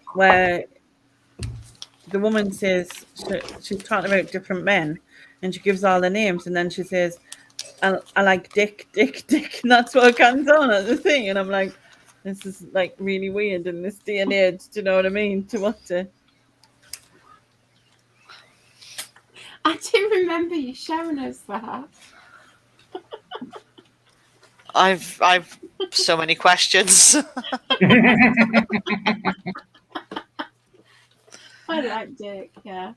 the woman says she's talking about different men, and she gives all the names, and then she says, "I like Dick," and that's what comes on at the thing. And I'm like, this is like really weird in this day and age. Do you know what I mean? To watch it. I do remember you showing us that. I've so many questions. I like Dick, yeah.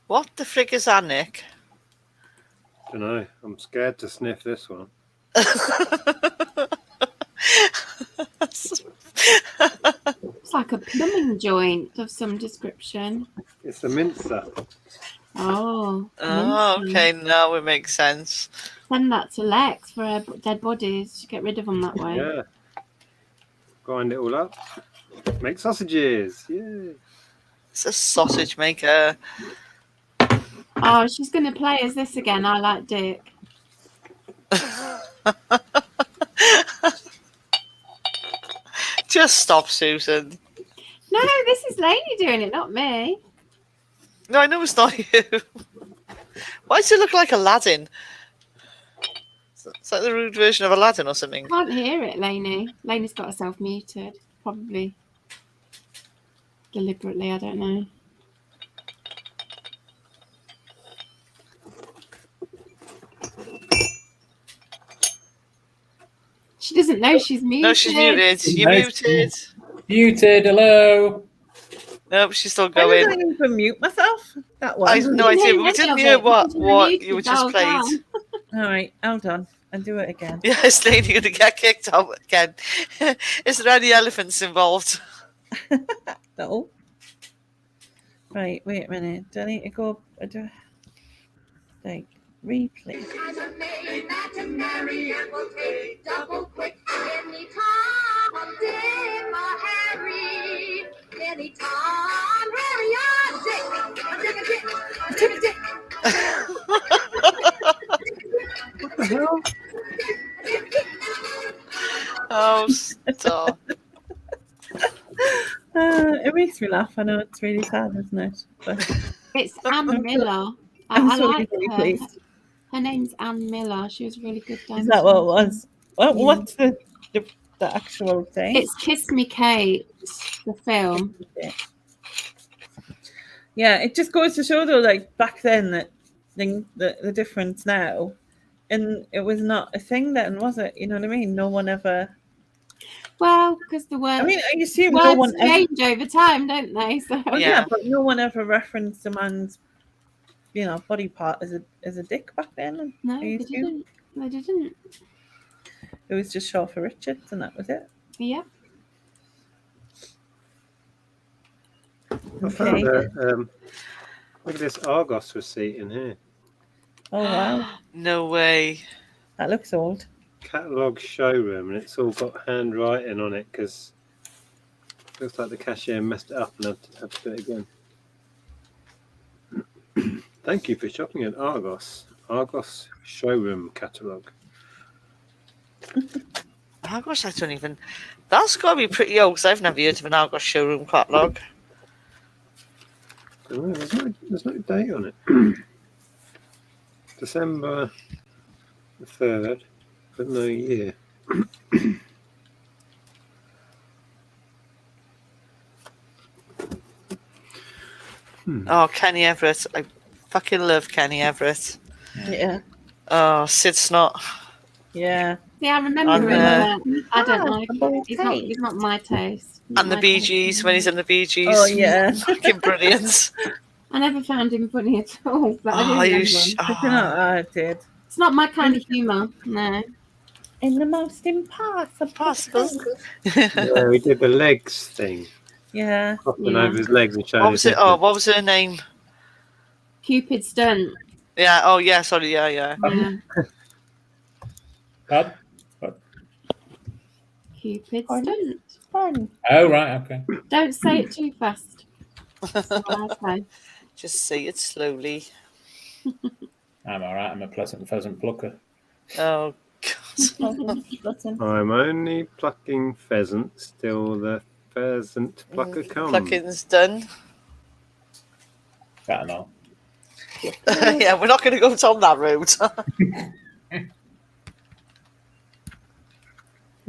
What the frig is that, Nick? I don't know. I'm scared to sniff this one. It's like a plumbing joint of some description. It's a mincer. Oh. Okay. Now it makes sense. Send that to Lex for dead bodies. Get rid of them that way. Yeah. Grind it all up. Make sausages. Yeah. It's a sausage maker. Oh, she's going to play as this again. I like Dick. Just stop, Susan. No, this is Lainey doing it, not me. No, I know it's not you. Why does it look like Aladdin? It's like the rude version of Aladdin or something. Can't hear it, Lainey. Lainey's got herself muted, probably. deliberately. I don't know. She doesn't know she's muted. No, she's muted. You're muted. Muted. Hello. Nope, she's still I going. didn't even mute myself. That I one. have no idea, but we didn't hear what you were just played. All right, hold on. I'll do it again. Yes, lady, you're going to get kicked out again. Is there any elephants involved? No. Right, wait a minute. Do I need to go? Like, replay. Double quick anytime I'm Dick or Harry. Anytime Harry or Dick. I'm Dick. What the hell? Oh, stop. It makes me laugh. I know it's really sad, isn't it? But It's Anne Miller. I'm I so like really her. pleased. Her name's Anne Miller. She was a really good dancer. Is that what it was? Yeah. What's the actual thing? It's Kiss Me Kate, the film. Yeah, it just goes to show though, like back then, that the difference now, and it was not a thing then, was it? You know what I mean? No one ever. Well, because the word. I mean, I assume no one words change over time, don't they? So Well, yeah, but no one ever referenced a man's, body part as a dick back then. no, I they assume. didn't. They didn't. It was just short for Richards, and that was it. Yeah. I found look at this Argos receipt in here. Oh wow! No way. That looks old. Catalogue showroom, and it's all got handwriting on it because it looks like the cashier messed it up and had to do it again. Thank you for shopping at Argos. Argos showroom catalogue. Argos, I don't even. That's got to be pretty old because I've never heard of an Argos showroom catalogue. There's no date on it. December the 3rd, but no year. Oh, Kenny Everett. I fucking love Kenny Everett. Yeah. Oh, Sid Snot. Yeah. Yeah, I remember him. I don't like him. He's not my taste. And the Bee Gees, when he's in the Bee Gees. Oh, yeah. Fucking brilliant. I never found him funny at all. But I do remember him. I did. It's not my kind of humour. No. In the most impossible. Yeah, we did the legs thing. Yeah. Hopping over his legs and showing What was it? Oh, what was her name? Cupid Stunt. Yeah. Oh, yeah. Sorry. Yeah. Yeah. What? Cupid Stunt. Fun. Oh, right. Okay. Don't say it too fast. That's what I say. Just say it slowly. I'm all right. I'm a pleasant pheasant plucker. Oh, God. I'm only plucking pheasants till the pheasant plucker comes. Plucking's done. I don't know. Yeah, we're not going to go down that road.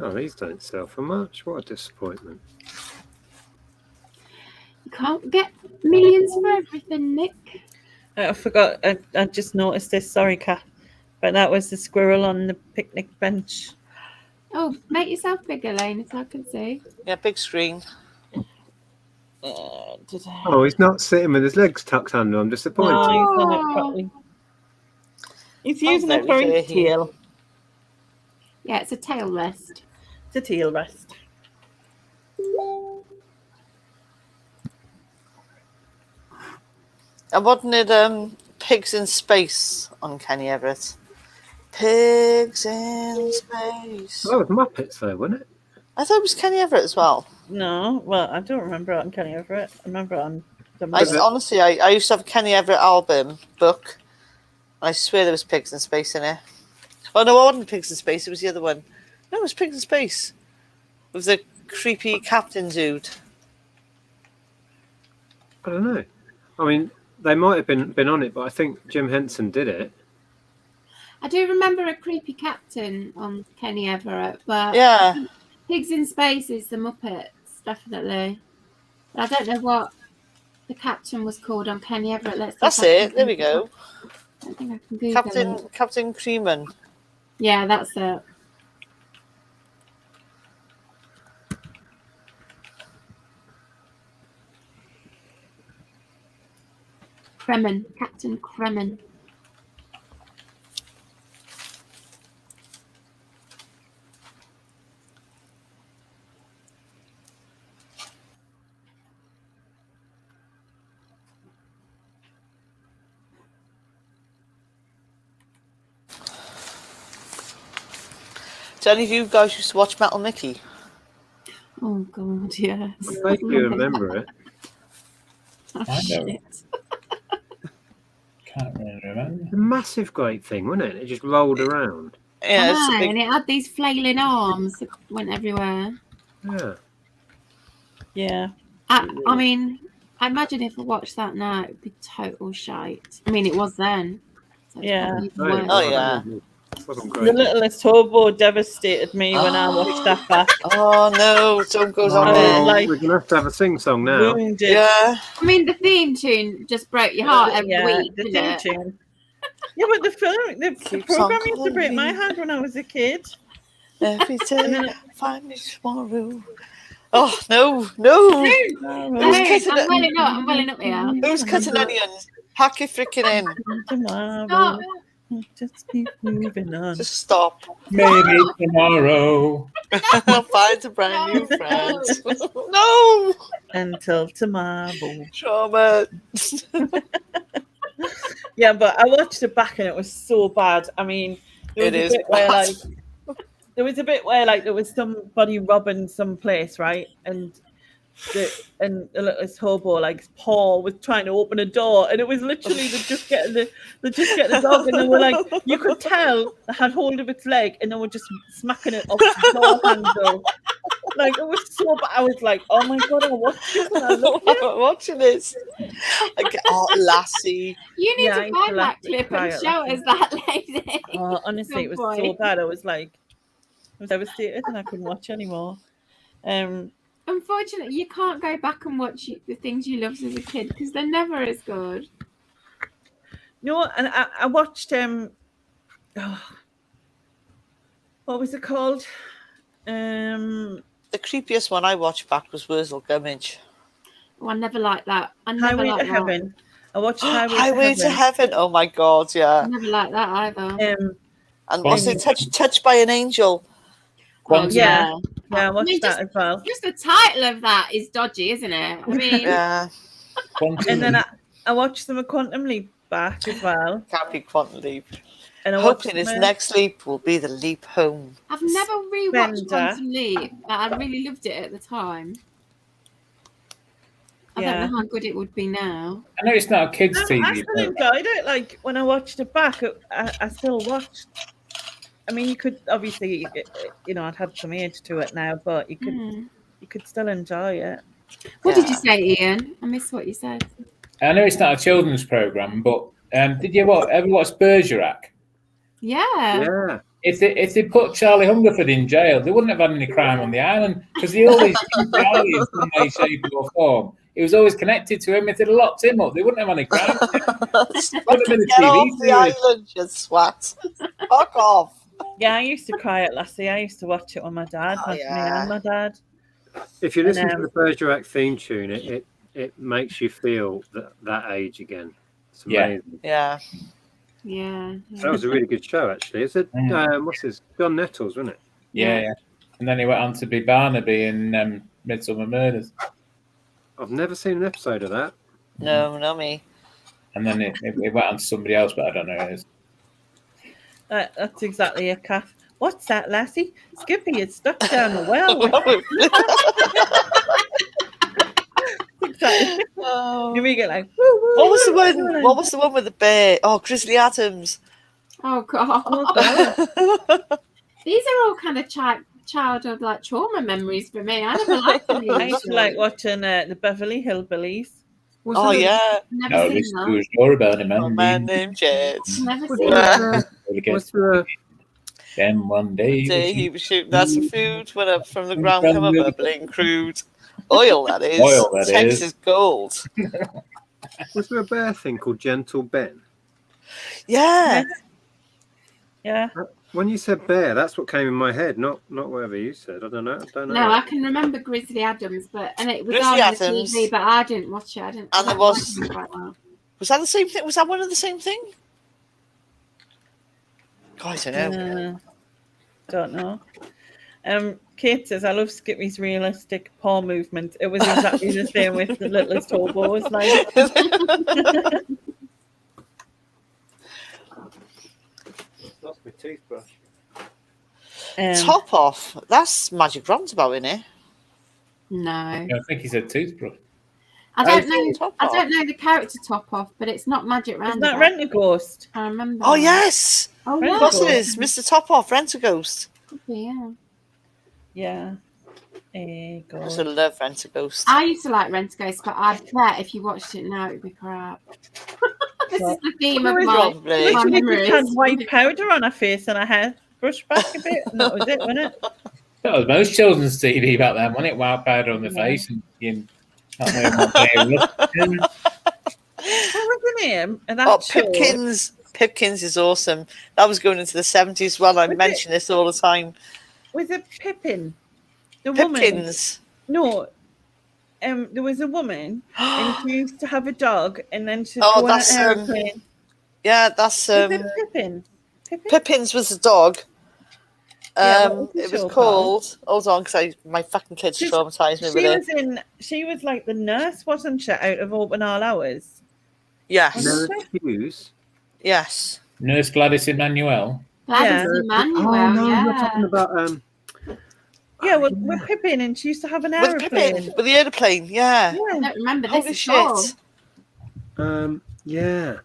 Oh, these don't sell for much. What a disappointment. You can't get millions for everything, Nick. I forgot. I just noticed this. Sorry, Kat. But that was the squirrel on the picnic bench. Oh, make yourself bigger, Lane, so I can see. Yeah, big screen. Oh, he's not sitting with his legs tucked under. I'm disappointed. No, he's done it properly. He's using it for his tail. Yeah, it's a tail rest. It's a tail rest. And wasn't it Pigs in Space on Kenny Everett? Pigs in Space. Oh, it was Muppets though, wasn't it? I thought it was Kenny Everett as well. No, well, I don't remember it on Kenny Everett. I remember it on the Honestly, I used to have a Kenny Everett album book. I swear there was Pigs in Space in it. Oh, no, it wasn't Pigs in Space. It was the other one. No, it was Pigs in Space. It was the creepy captain dude. I don't know. I mean, they might have been on it, but I think Jim Henson did it. I do remember a creepy captain on Kenny Everett, but yeah, Pigs in Space is the Muppets, definitely. I don't know what the captain was called on Kenny Everett. Let's see. That's it. There we go. I don't think I can Google it. Captain Creeman. Yeah, that's it. Kremen, Captain Kremen. Do any of you guys used to watch Metal Mickey? Oh God, yes. I vaguely remember it. Oh, I don't. shit. Can't really remember. A massive great thing, wasn't it? It just rolled around. Yeah, it's a I know, big, and it had these flailing arms that went everywhere. Yeah. Yeah. I mean, I imagine if I watched that now, it'd be total shite. I mean, it was then. So it's Yeah. probably even No, worse. Oh, yeah. It wasn't The great. Littlest Hobo devastated me when I watched that back. oh no, don't go on Oh, it. like- we're gonna have to have a sing song now. Wounded. Yeah. I mean, the theme tune just broke your heart every Yeah, week, the didn't theme it? tune. Yeah, but the film, the Keeps program on used to break my calling. heart when I was a kid. Every And day, then find me tomorrow. Oh no, no. No, Who's cutting I'm it? welling up here. Who's cutting onions? Hack it freaking in. tomorrow, Stop. just keep moving on. Just stop. Maybe tomorrow. I'll find a brand new friend. No, Until tomorrow. trauma. Yeah, but I watched it back and it was so bad. I mean, there was It a is bit where bad. there was somebody robbing some place, right? And the Littlest Hobo, like Paul, was trying to open a door, and it was literally they just get the dog, and they were like, you could tell they had hold of its leg, and they were just smacking it off the door handle. Like it was so bad. I was like, oh my God, I watched this and I loved it. I'm watching this. Oh, Lassie. You need Yeah, I to used to find like that to clip cry and at show that. us that lady. Oh, honestly, it was Good so boy. bad. I was devastated, and I couldn't watch anymore. Unfortunately, you can't go back and watch the things you loved as a kid because they're never as good. No, and I watched what was it called? The creepiest one I watched back was Wurzel Gummidge. Oh, I never liked that. I never Highway liked to that. Heaven. I watched Highway to Heaven. Oh my God, I yeah. never liked that either. And what's it? Touched by an Angel. Oh, yeah. Yeah, I I watched mean, that as well. Just the title of that is dodgy, isn't it? I mean, Yeah. And then I watched some of Quantum Leap back as well. Can't be Quantum Leap. And I watched Hoping his next leap will be the leap home. I've never rewatched Bender. Quantum Leap, but I really loved it at the time. I Yeah. don't know how good it would be now. I know it's not a kids' I TV, still but enjoyed it. Like when I watched it back, I still watched. I mean, you could obviously, I'd had some age to it now, but you could still enjoy it. What did you say, Ian? I missed what you said. I know it's not a children's program. But did you ever watch Bergerac? Yeah. Yeah. If they put Charlie Hungerford in jail, they wouldn't have had any crime on the island because he always used Charlie in some way, shape, or form. It was always connected to him. If they'd locked him up, they wouldn't have any crime. Get off the island, you swat. Fuck off. Yeah, I used to cry at Lassie. I used to watch it with my dad, Oh, me yeah. and my dad. If you listen And, to the Bergerac theme tune, it makes you feel that age again. It's Yeah. amazing. Yeah. Yeah. That was a really good show, actually. Is it? What's his? John Nettles, wasn't it? Yeah. And then he went on to be Barnaby in Midsummer Murders. I've never seen an episode of that. No, not me. And then it went on to somebody else, but I don't know who it is. That's exactly a calf. What's that, Lassie? Skippy is stuck down a well. Exactly. Oh. You get like, What was the one with the bear? Oh, Grizzly Adams. Oh God. These are all kind of childhood like trauma memories for me. I never liked them. I used to like watching the Beverly Hillbillies. Oh yeah. Never No, seen this that. was more about him. A man named Jed. Never Was seen there- that. was there a- Then one day He was shooting at some food when from the ground come a bubbling crude. Oil, that is. Oil, that Texas is. gold. Was there a bear thing called Gentle Ben? Yeah. Yeah. When you said bear, that's what came in my head, not whatever you said. I don't know. No, I can remember Grizzly Adams, and it was Grizzly on Adams. the TV, but I didn't watch it. I didn't. And I there was- don't quite well. Was that the same thing? Was that one of the same thing? God, I don't know. Don't know. Kate says, I love Skippy's realistic paw movement. It was exactly the same with the littlest hobos. Like, Lost my toothbrush. Top off. That's Magic Roundabout, isn't it? No, I think he said toothbrush. I don't know. Top I Off. don't know the character Top Off, but it's not Magic Isn't Roundabout. that Rent a Ghost? I remember. Oh, that. yes. Oh Rent yeah. a Of course Ghost. it is. Mr. Top Off, Rent a Ghost. Could be, yeah. Yeah. I Ghost. also love Rent a Ghost. I used to like Rent a Ghost, but I bet if you watched it now, it'd be crap. This is the theme of Probably. my She had memories. white powder on her face and her hair brushed back a bit, and that was it, wasn't it? That was most children's TV back then, wasn't it? Wild powder on the Yeah. face and you not knowing what they were. What was the name of that Oh, show? Pipkins. Pipkins is awesome. That was going into the 70s as well. I Was mention this all the time. Was it Pippin? The woman? Pipkins. No. There was a woman, and she used to have a dog, and then she'd Oh, go on an that's, airplane. Yeah, that's Was it Pippin? Pippin? Pippins was the dog. Yeah, what was the It was show called. Hold on, because my fucking kids She's- traumatized me with it. She was like the nurse, wasn't she, out of Open All Hours? Yes, No. Nurse Hughes. yes. Nurse Gladys Emmanuel. Gladys Yeah. Emmanuel, Oh no, yeah. you're talking about Yeah, with Pippin, and she used to have an With aeroplane. Pippin, with the airplane, yeah. I Yeah. don't remember Holy this shit. at all. yeah.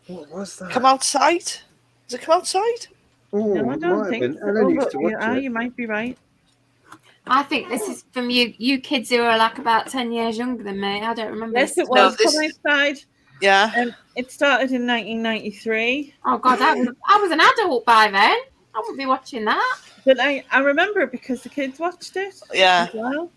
What was that? Come outside? Does it come outside? Oh, No, I it don't might have think been. so. Ellen used but to watch it. you might be right. I think this is from you kids who are like about 10 years younger than me. I don't remember. Yes, this. it was. this- Come outside. Yeah. It started in 1993. Oh God, I was an adult by then. I wouldn't be watching that. But I remember it because the kids watched it. Yeah. As well.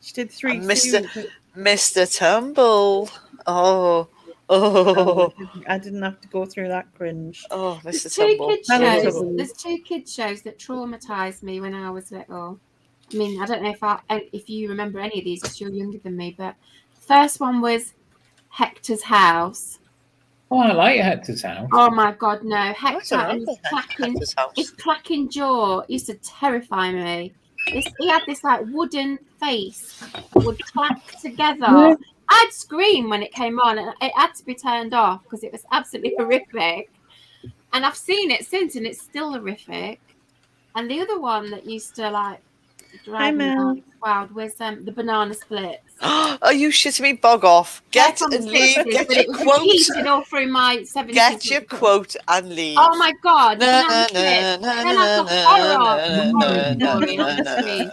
She did 3 And Mr. series. Mr. Tumble. Oh. Oh. I didn't have to go through that cringe. Oh, There's Mr. two Tumble. kids That was shows. trouble. There's two kids shows that traumatized me when I was little. I mean, I don't know if you remember any of these because you're younger than me, but the first one was Hector's House. Oh, I like Hector's House. Oh my God, no! I Hector don't and his remember clacking, Hector's House. his clacking jaw used to terrify me. He had this like wooden face that would clack together. I'd scream when it came on, and it had to be turned off because it was absolutely horrific. And I've seen it since, and it's still horrific. And the other one that used to like drive me Mel. wild was the banana splits. Are you shitting me? Bog off. They're Get from the and leave. 60s, Get but your it was quote. repeated all through my 70s. Get your quote and leave. Oh my God! Na, banana na, splits. na, They're na, like a na, horror na, na, story, na, honestly. na.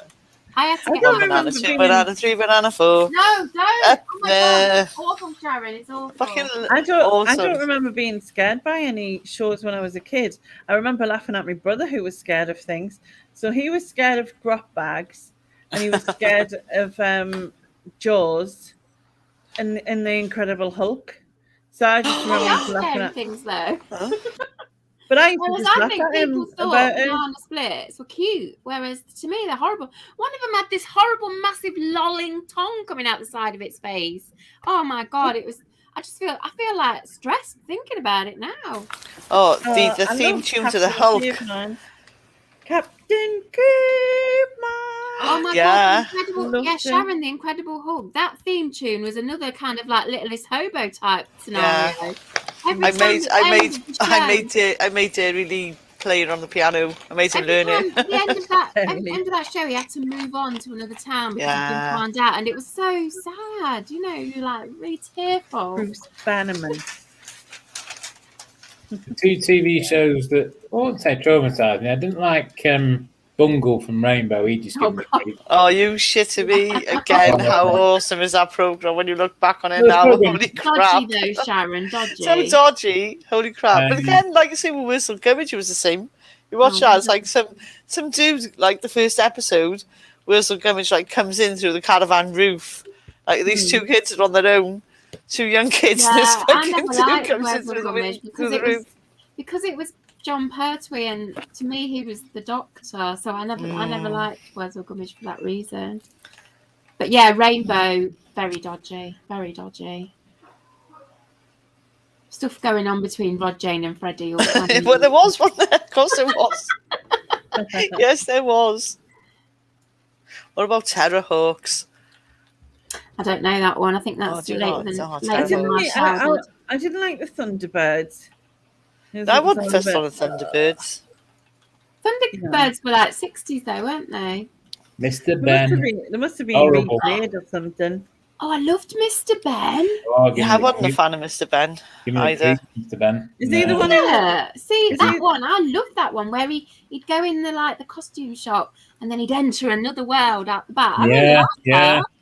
I had to I get don't on remember Banana 2, being banana 3, banana 4. No, don't! Oh my God, it's Nah. awful, Sharon. It's awful. Fucking I don't awesome. remember being scared by any shows when I was a kid. I remember laughing at my brother who was scared of things. So he was scared of grop bags, and he was scared of Jaws and the Incredible Hulk. So I just I remember love laughing scary at. things though. But I used to Whereas just I laugh think at him people thought about it. banana splits were cute, whereas to me they're horrible. One of them had this horrible, massive lolling tongue coming out the side of its face. Oh my God, it was. I feel like stressed thinking about it now. Oh, the I theme love tune to the Captain Hulk. Caveman. Captain Caveman. Oh my Yeah. God, Incredible! Loved Yeah, it. Sharon, the Incredible Hulk. That theme tune was another kind of like Littlest Hobo type scenario. Every I time made, the I end made, of the I show- made Dairy Lee play it on the piano. I made him Every learn time it. at the end of that, at the Totally. end of that show, he had to move on to another town because he'd Yeah. been found out, and it was so sad. You know, you're like really tearful. Bruce Bannerman. The two TV shows that I won't say traumatized me. I didn't like Bungle from Rainbow. He just gave me God. grief. Oh, you shitting me again? How awesome is that program when you look back on it It was now? brilliant. Holy Dodgy crap! though, Sharon. Dodgy. So dodgy. Holy crap! But Um, again, like I say, with Whistle Gummidge, it was the same. You watch Oh, that, it's like some dude, like the first episode, Wurzel Gummidge like comes in through the caravan roof. Like these two kids are on their own, two young kids. Yeah, this I fucking never dude liked comes in Wurzel through the, Gummidge through the roof. because it was John Pertwee, and to me he was the Doctor, so I never liked Wurzel Gummidge for that reason. But yeah, Rainbow, very dodgy, very dodgy. Stuff going on between Rod, Jane, and Freddie. All kind of Well, there was one there. Of course, there was. Yes, there was. What about Terrorhawks? I don't know that one. I think that's do you later not? than Oh, later than my childhood. I didn't like the Thunderbirds. I wasn't first on the Thunderbirds. Thunderbirds were like 60s though, weren't they? Mr. Ben. There must have been Horrible. recreated or something. Oh, I loved Mr. Ben. Oh, Yeah, I wasn't a fan of Mr. Ben Give me either. the Mr. Ben. Is he the one? Yeah. See Is that he- one? I loved that one where he'd go in the costume shop and then he'd enter another world out the back. I really Yeah, liked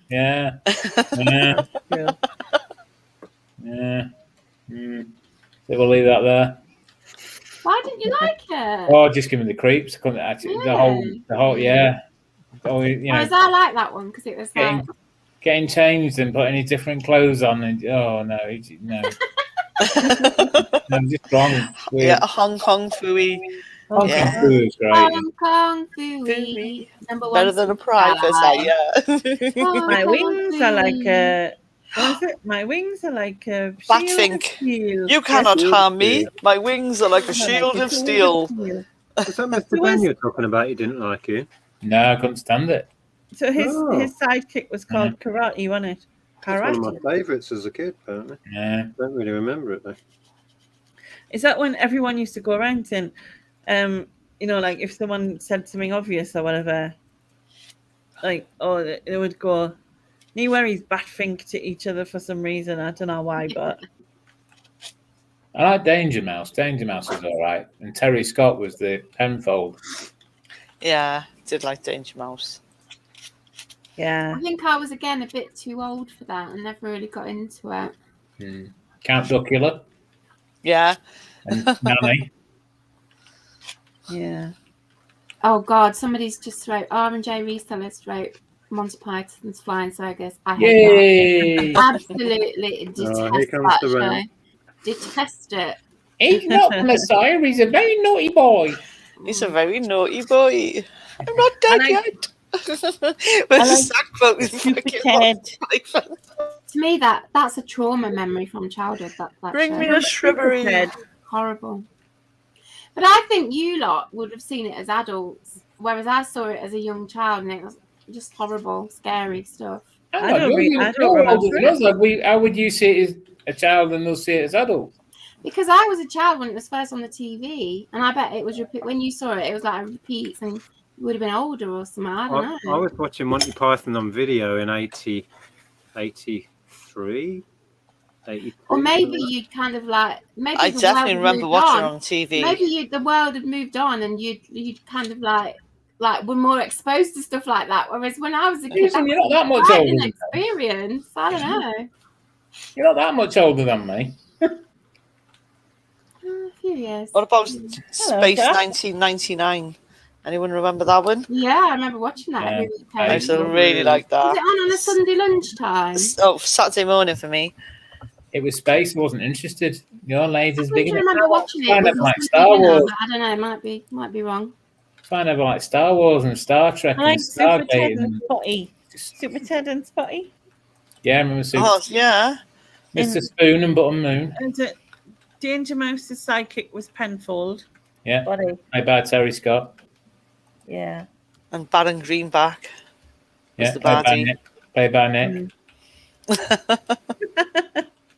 yeah, that. yeah, Yeah. yeah. So we'll leave that there. Why didn't you like it? Oh, just give me the creeps. I couldn't actually, the whole, yeah. Oh, you know, I like that one because it was like. getting changed and putting his different clothes on, and no, no, just wrong. Weird. Yeah, Hong Kong Fooey. Hong Kong Yeah. Foo is great. Hong Kong Fooey. Number one. Better than a private, yeah. My wings are like a. What is it? My wings are like a. Batfink. You cannot harm me. My wings are like a shield of steel. Was that Mr. Ben you're talking about? You didn't like you? No, I couldn't stand it. So his sidekick was called Karate, wasn't it? That's Karate. one of my favourites as a kid, apparently. Yeah. Don't really remember it though. Is that when everyone used to go around and, like if someone said something obvious or whatever, like, oh, they would go, "Nee where he's Batfink" to each other for some reason. I don't know why, but. I like Danger Mouse. Danger Mouse was all right. And Terry Scott was the Penfold. Yeah, did like Danger Mouse. Yeah. I think I was again a bit too old for that and never really got into it. Count Duckula. Yeah. And Nanny. Yeah. Oh God, somebody's just wrote R&J Resellers wrote Monty Python's Flying Circus. I hate Yay! that. Absolutely detest here comes that the show. rain. Detest it. He's not Messiah. He's a very naughty boy. He's a very naughty boy. I'm not dead yet. With like the sackboat with Stupid fucking Ted. Python. To me, that's a trauma memory from childhood. That Bring show. me a shrubbery. Ted. Horrible. But I think you lot would have seen it as adults, whereas I saw it as a young child, and it was just horrible, scary stuff. I don't remember How would you see it as a child and they'll see it as adults? Because I was a child when it was first on the TV, and I bet it was when you saw it, it was like a repeat, and you would have been older or something. I don't know. I was watching Monty Python on video in 83, 82. Or maybe you'd kind of like I definitely remember watching it on TV. Maybe the world had moved on, and you'd kind of like were more exposed to stuff like that. Whereas when I was a kid, Listen, you're not that much quite older an than me. experience. I don't know. You're not that much older than me. A few years. What about Space 1999? Anyone remember that one? Yeah, I remember watching that every weekend. I used to really like Was that. it on a Sunday lunchtime? Oh, Saturday morning for me. It was space. I wasn't interested. Your lady's I big. remember watching it. Kind It of was like Sunday Star dinner, Wars. but I don't know. Might be wrong. Kind of like Star Wars and Star Trek I like and Super Ted Stargate. and And, Spotty. Super Ted and Spotty. yeah, I remember Super, Oh, yeah. Mr. Spoon and Button Moon. And Danger Mouse's sidekick was Penfold. Yeah, Buddy. played by Terry Scott. Yeah. And Baron Greenback was Yeah, the played by baddie. Nick. Played by Nick.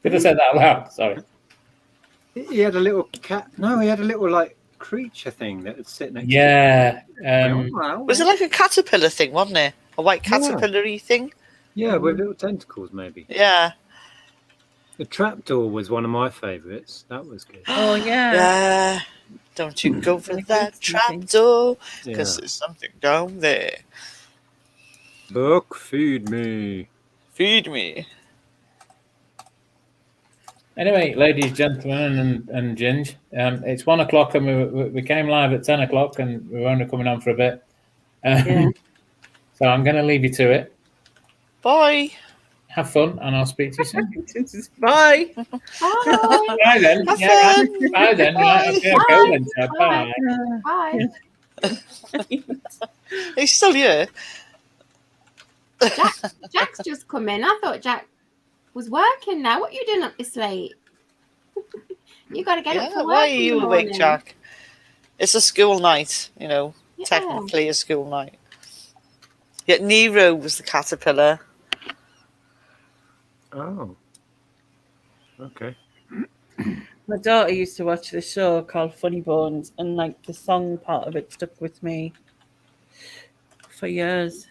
Could have said that aloud. Sorry. He had a little cat. No, he had a little like creature thing that would sit next Yeah. to him. Wow. Was it like a caterpillar thing, wasn't it? A white caterpillar-y thing? Yeah, with little tentacles, maybe. Yeah. The trapdoor was one of my favourites. That was good. Oh, yeah. Yeah. Don't you go for that trapdoor, Yeah. because there's something down there. Book, feed me. Feed me. Anyway, ladies, gentlemen, and Ginge, it's 1 o'clock, and we came live at 10 o'clock, and we were only coming on for a bit. So So I'm going to leave you to it. Bye. Have fun, and I'll speak to you soon. Bye. Bye. Bye then. Have Yeah, fun. bye then. Bye. Yeah, go then. So, bye. Bye. He's still here. Jack's just come in. I thought Jack was working now. What are you doing up this late? You got to get up for work. Why are in the you awake, morning. Jack? It's a school night, you know. Yeah. Technically a school night. Yet Nero was the caterpillar. Oh. Okay. My daughter used to watch this show called Funny Bones, and like the song part of it stuck with me for years.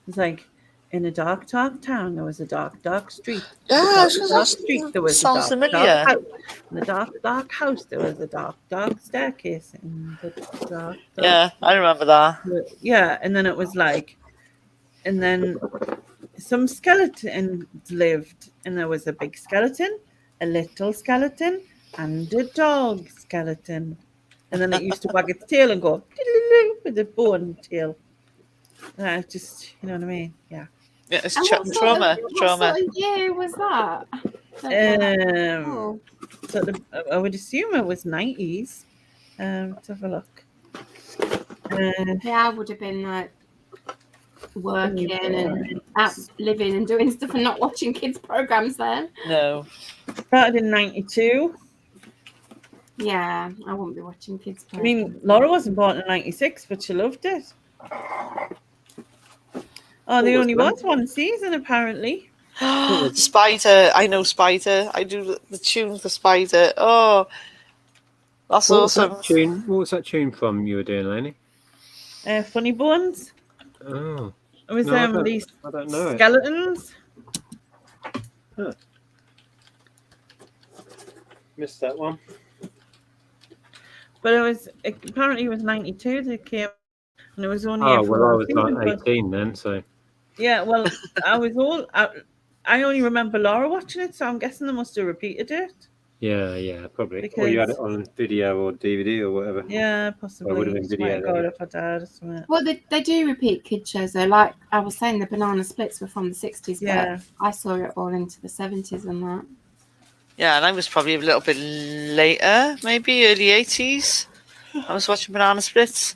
It's like, in a dark, dark town, there was a dark, dark street. Yeah, In a dark street, there was sounds a dark, familiar. dark house. In the dark, dark house, there was a dark, dark staircase. In the dark, dark, Yeah, I remember that. yeah, and then it was like, and then some skeletons lived, and there was a big skeleton, a little skeleton, and a dog skeleton. And then it used to wag its tail and go with a bone tail. Just, you know what I mean? Yeah. Yeah, it's And what trauma. What sort of year was that? Oh. So I would assume it was 90s. Let's have a look. Yeah, I would have been like working and out living and doing stuff and not watching kids' programs then. No. Started in 92. Yeah, I wouldn't be watching kids' I programs. mean, Laura wasn't born in 96, but she loved it. Oh, there only was one season, apparently. Spider. I know Spider. I do the tune for Spider. Oh, that's awesome. What was that tune from you were doing, Lenny? Funny Bones. Oh. It was these I don't know it. skeletons. Huh. Missed that one. But apparently it was 92 that came, and it was only. Oh, well, I was like 18 then, so. Yeah, well, I only remember Laura watching it, so I'm guessing they must have repeated it. Yeah, probably. Or you had it on video or DVD or whatever. Yeah, possibly. Or it would have been video. Got it for Dad or something. Well, they do repeat kid shows though. Like I was saying, the Banana Splits were from the 60s. Yeah. But I saw it all into the 70s and that. Yeah, and I was probably a little bit later, maybe early 80s. I was watching Banana Splits.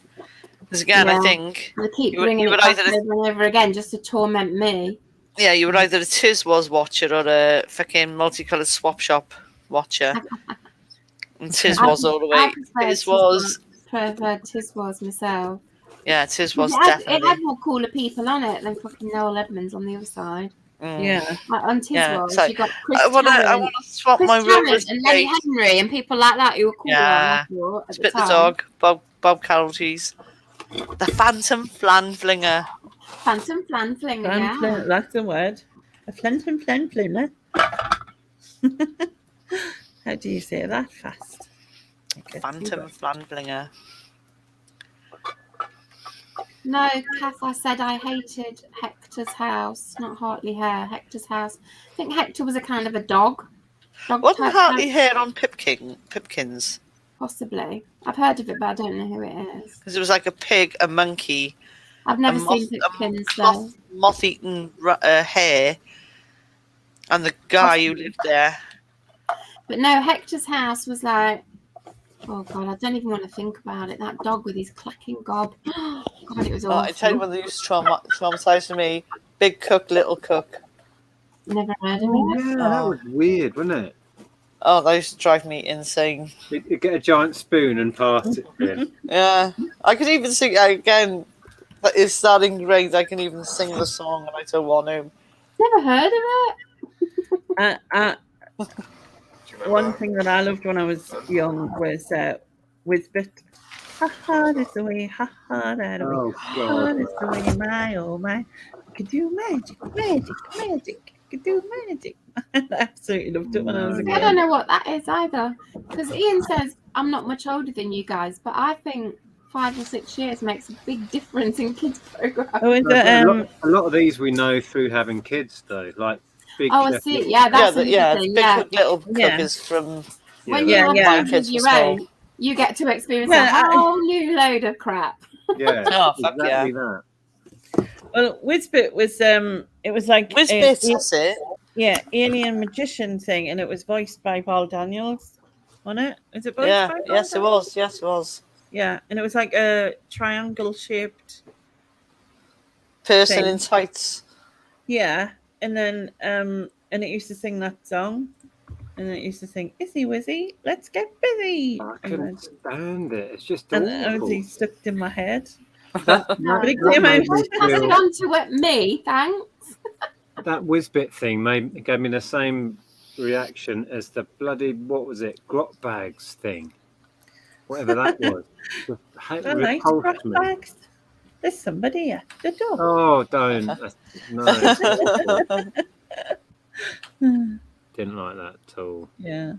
Because again, I think they keep you bringing would it back either over and over again just to torment me. Yeah, you were either a Tiswas watcher or a fucking multicoloured swap shop watcher. And Tiswas all the way. Tiswas. Preferred Tiswas myself. Yeah, Tiswas It definitely. had more cooler people on it than fucking Noel Edmonds on the other side. Yeah. Like on Tiswas, Yeah, so you got Chris I want to swap Chris my Tarrant rubbers and Lenny Henry and people like that who were cool. Yeah. At Spit the time. Dog, Bob Casualties. The Phantom Flan Flinger. Phantom Flan Flinger, yeah. That's the word. A phantom flan flinger. How do you say that fast? Phantom Flan Flinger. No, Kath, I said I hated Hector's house, not Hartley Hare. Hector's house. I think Hector was a kind of a dog. Wasn't type Hartley house. Hare on Pipkins? Possibly. I've heard of it, but I don't know who it is. Because it was like a pig, a monkey, I've never seen Pipkins though. moth-eaten hare, and the guy who lived there. But no, Hector's house was like, oh God, I don't even want to think about it. That dog with his clacking gob. God, it was awful. I tell you when they used to traumatize me. Big Cook, Little Cook. Never heard of Oh, it. yeah, that was weird, wasn't it? Oh, they used to drive me insane. You get a giant spoon and pass it in. Yeah, I could even sing again. It's starting to rain. I can even sing the song, and I don't want to. Never heard of it. One thing that I loved when I was young was Whizbit. Ha ha, this the way, ha ha, that way. Oh, Ha, God. this the way, my oh my. I could do magic. I could do magic. I absolutely loved it when I was a I kid. don't know what that is either. Because Ian says I'm not much older than you guys, but I think 5 or 6 years makes a big difference in kids' programs. Oh, is it, A lot of these we know through having kids, though. Like Big Oh, I Chef. see. Yeah, that's Big yeah. Cook, Little Cook Yeah. is from. When Yeah, you yeah. have kids of your own, you get to experience Yeah, a whole new load of crap. Yeah, Oh, fuck exactly that. Well, Whizbit was it was like Whizbit, that's it. Yeah, alien magician thing, and it was voiced by Paul Daniels on it. Is it voiced Yeah, by Paul yes, it Daniels? was. Yes, it was. Yeah, and it was like a triangle shaped Person thing. in tights. Yeah, and then and it used to sing that song, and it used to sing "Izzy Wizzy, let's get busy." I And couldn't stand it. It's just and awful. it stuck in my head. That But it that came made out. me Pass it feel, on to me, thanks. that Whizbit thing gave me the same reaction as the bloody, what was it, grot bags thing, whatever that was. Just I like repulsed me. bags. There's somebody at the door. Oh, don't. No, it's awful. Didn't like that at all. Yeah.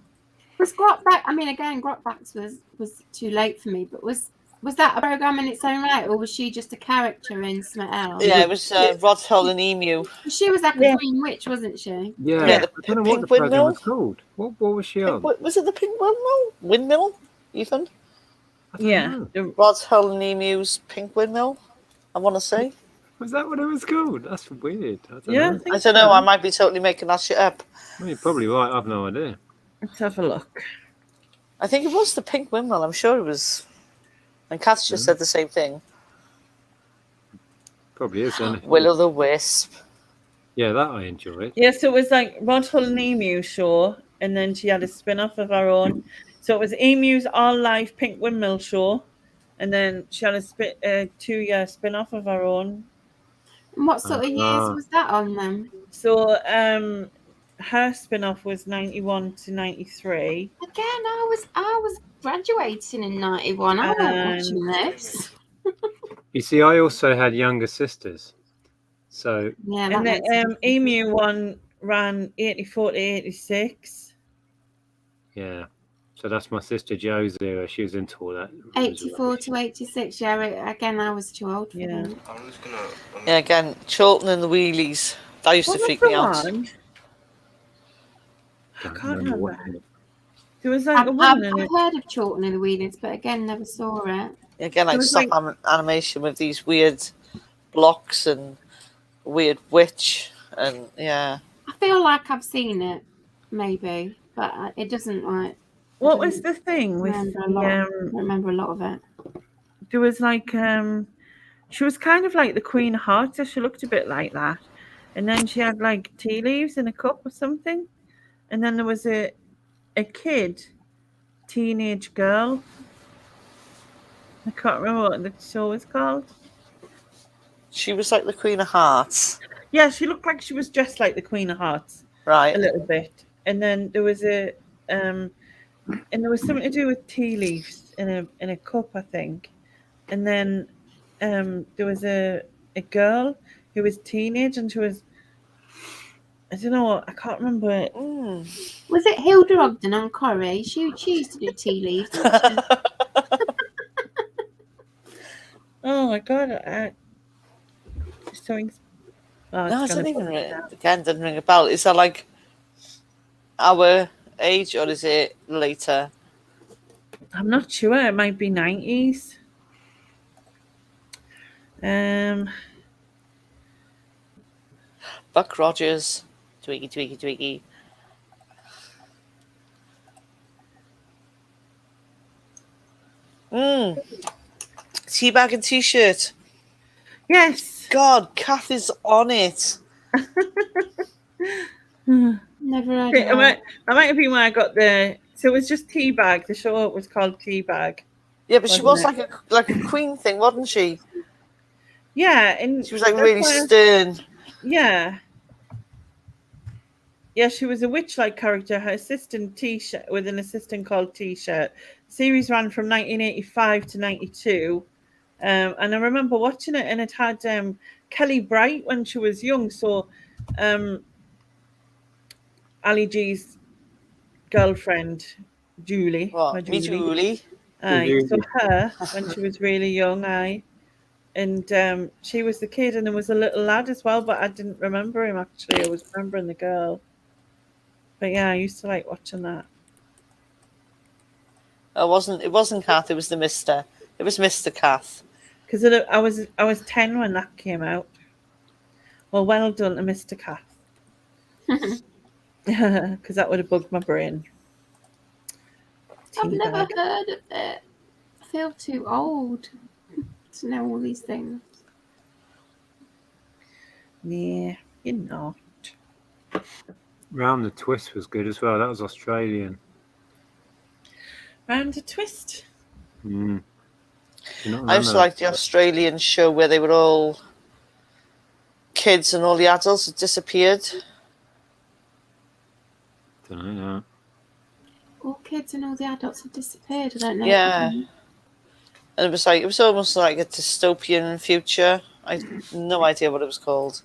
Was Grotback? I mean, again, Grotbacks was too late for me. But was that a program in its own right, or was she just a character in something else? Yeah, it was Rod Hull and Emu. She was like a green witch, wasn't she? Yeah, Yeah, the I don't know what the pink program windmill. was called. What was she on? Was it the pink windmill? Windmill, Ethan? Yeah. Rod Hull and Emu's pink windmill, I want to say. Was that what it was called? That's weird. I don't Yeah, know. I don't know. I might be totally making that shit up. Well, you're probably right. I've no idea. Let's have a look. I think it was the pink windmill. I'm sure it was. And Kath just said the same thing. Probably is, isn't it? Will-o'-the-Wisp. Yeah, that I enjoyed. Yeah, so it was like Rod Hull and Emu show, and then she had a spin-off of her own. So it was Emu's all-live Pink Windmill show, and then she had a 2-year spin-off of her own. And what sort of years was that on then? So her spin-off was 91 to 93. Again, I was graduating in 91. I wasn't watching this. You see, I also had younger sisters, so Yeah, And then Emu one ran 84 to 86. yeah. So that's my sister Jo's era. She was into all that. 84 to 86. Yeah, again, I was too old for Yeah. that. Yeah, again, Chilton and the Wheelies. That used to freak me out. I can't remember. There was like a I've woman in it. heard of Chorlton and the Wheelings, but again, never saw it. Again, like was stop like- animation with these weird blocks and weird witch. And yeah. I feel like I've seen it, maybe, but it doesn't like. What was the thing with I remember a lot of it. there was like she was kind of like the Queen of Hearts, so she looked a bit like that. And then she had like tea leaves in a cup or something. And then there was a kid, teenage girl. I can't remember what the show was called. She was like the Queen of Hearts. Yeah, she looked like she was dressed like the Queen of Hearts. Right. A little bit. And then there was and there was something to do with tea leaves in a cup, I think. And then there was a girl who was teenage, and she was, I don't know, I can't remember it. Was it Hilda Ogden on Corrie? She used to do tea leaves, didn't she? Oh my god! Something. No, it doesn't even doesn't ring a bell. Is that like our age, or is it later? I'm not sure. It might be 90s. Buck Rogers, Twiggy, Twiggy, Twiggy. Teabag and T-shirt. Yes. God, Kath is on it. Never heard Okay, of it. I might have been where I got the. So it was just Teabag. The show was called Teabag. Yeah, but she was Wasn't like a queen thing, wasn't she? Yeah, and She was like that's really why- stern. Yeah. Yeah, she was a witch-like character. Her assistant T-shirt with an assistant called T-shirt. Series ran from 1985 to 92, and I remember watching it, and it had Kelly Bright when she was young. So, Ali G's girlfriend, Julie. What? Me, Julie. Aye, so her when she was really young, and she was the kid, and there was a little lad as well, but I didn't remember him actually. I was remembering the girl. But yeah, I used to like watching that. It wasn't Kath, it was the Mister. It was Mr. Kath. Because I was 10 when that came out. Well, well done to Mr. Kath. Because that would have bugged my brain. I've never Teabag. heard of it. I feel too old to know all these things. Yeah, you're not. Round the Twist was good as well. That was Australian. Round a twist. Mm. Do you not I remember used to that? like the Australian show where they were all kids and all the adults had disappeared. Don't know. No. All kids and all the adults have disappeared. I don't know. Yeah. And it was almost like a dystopian future. I had no idea what it was called.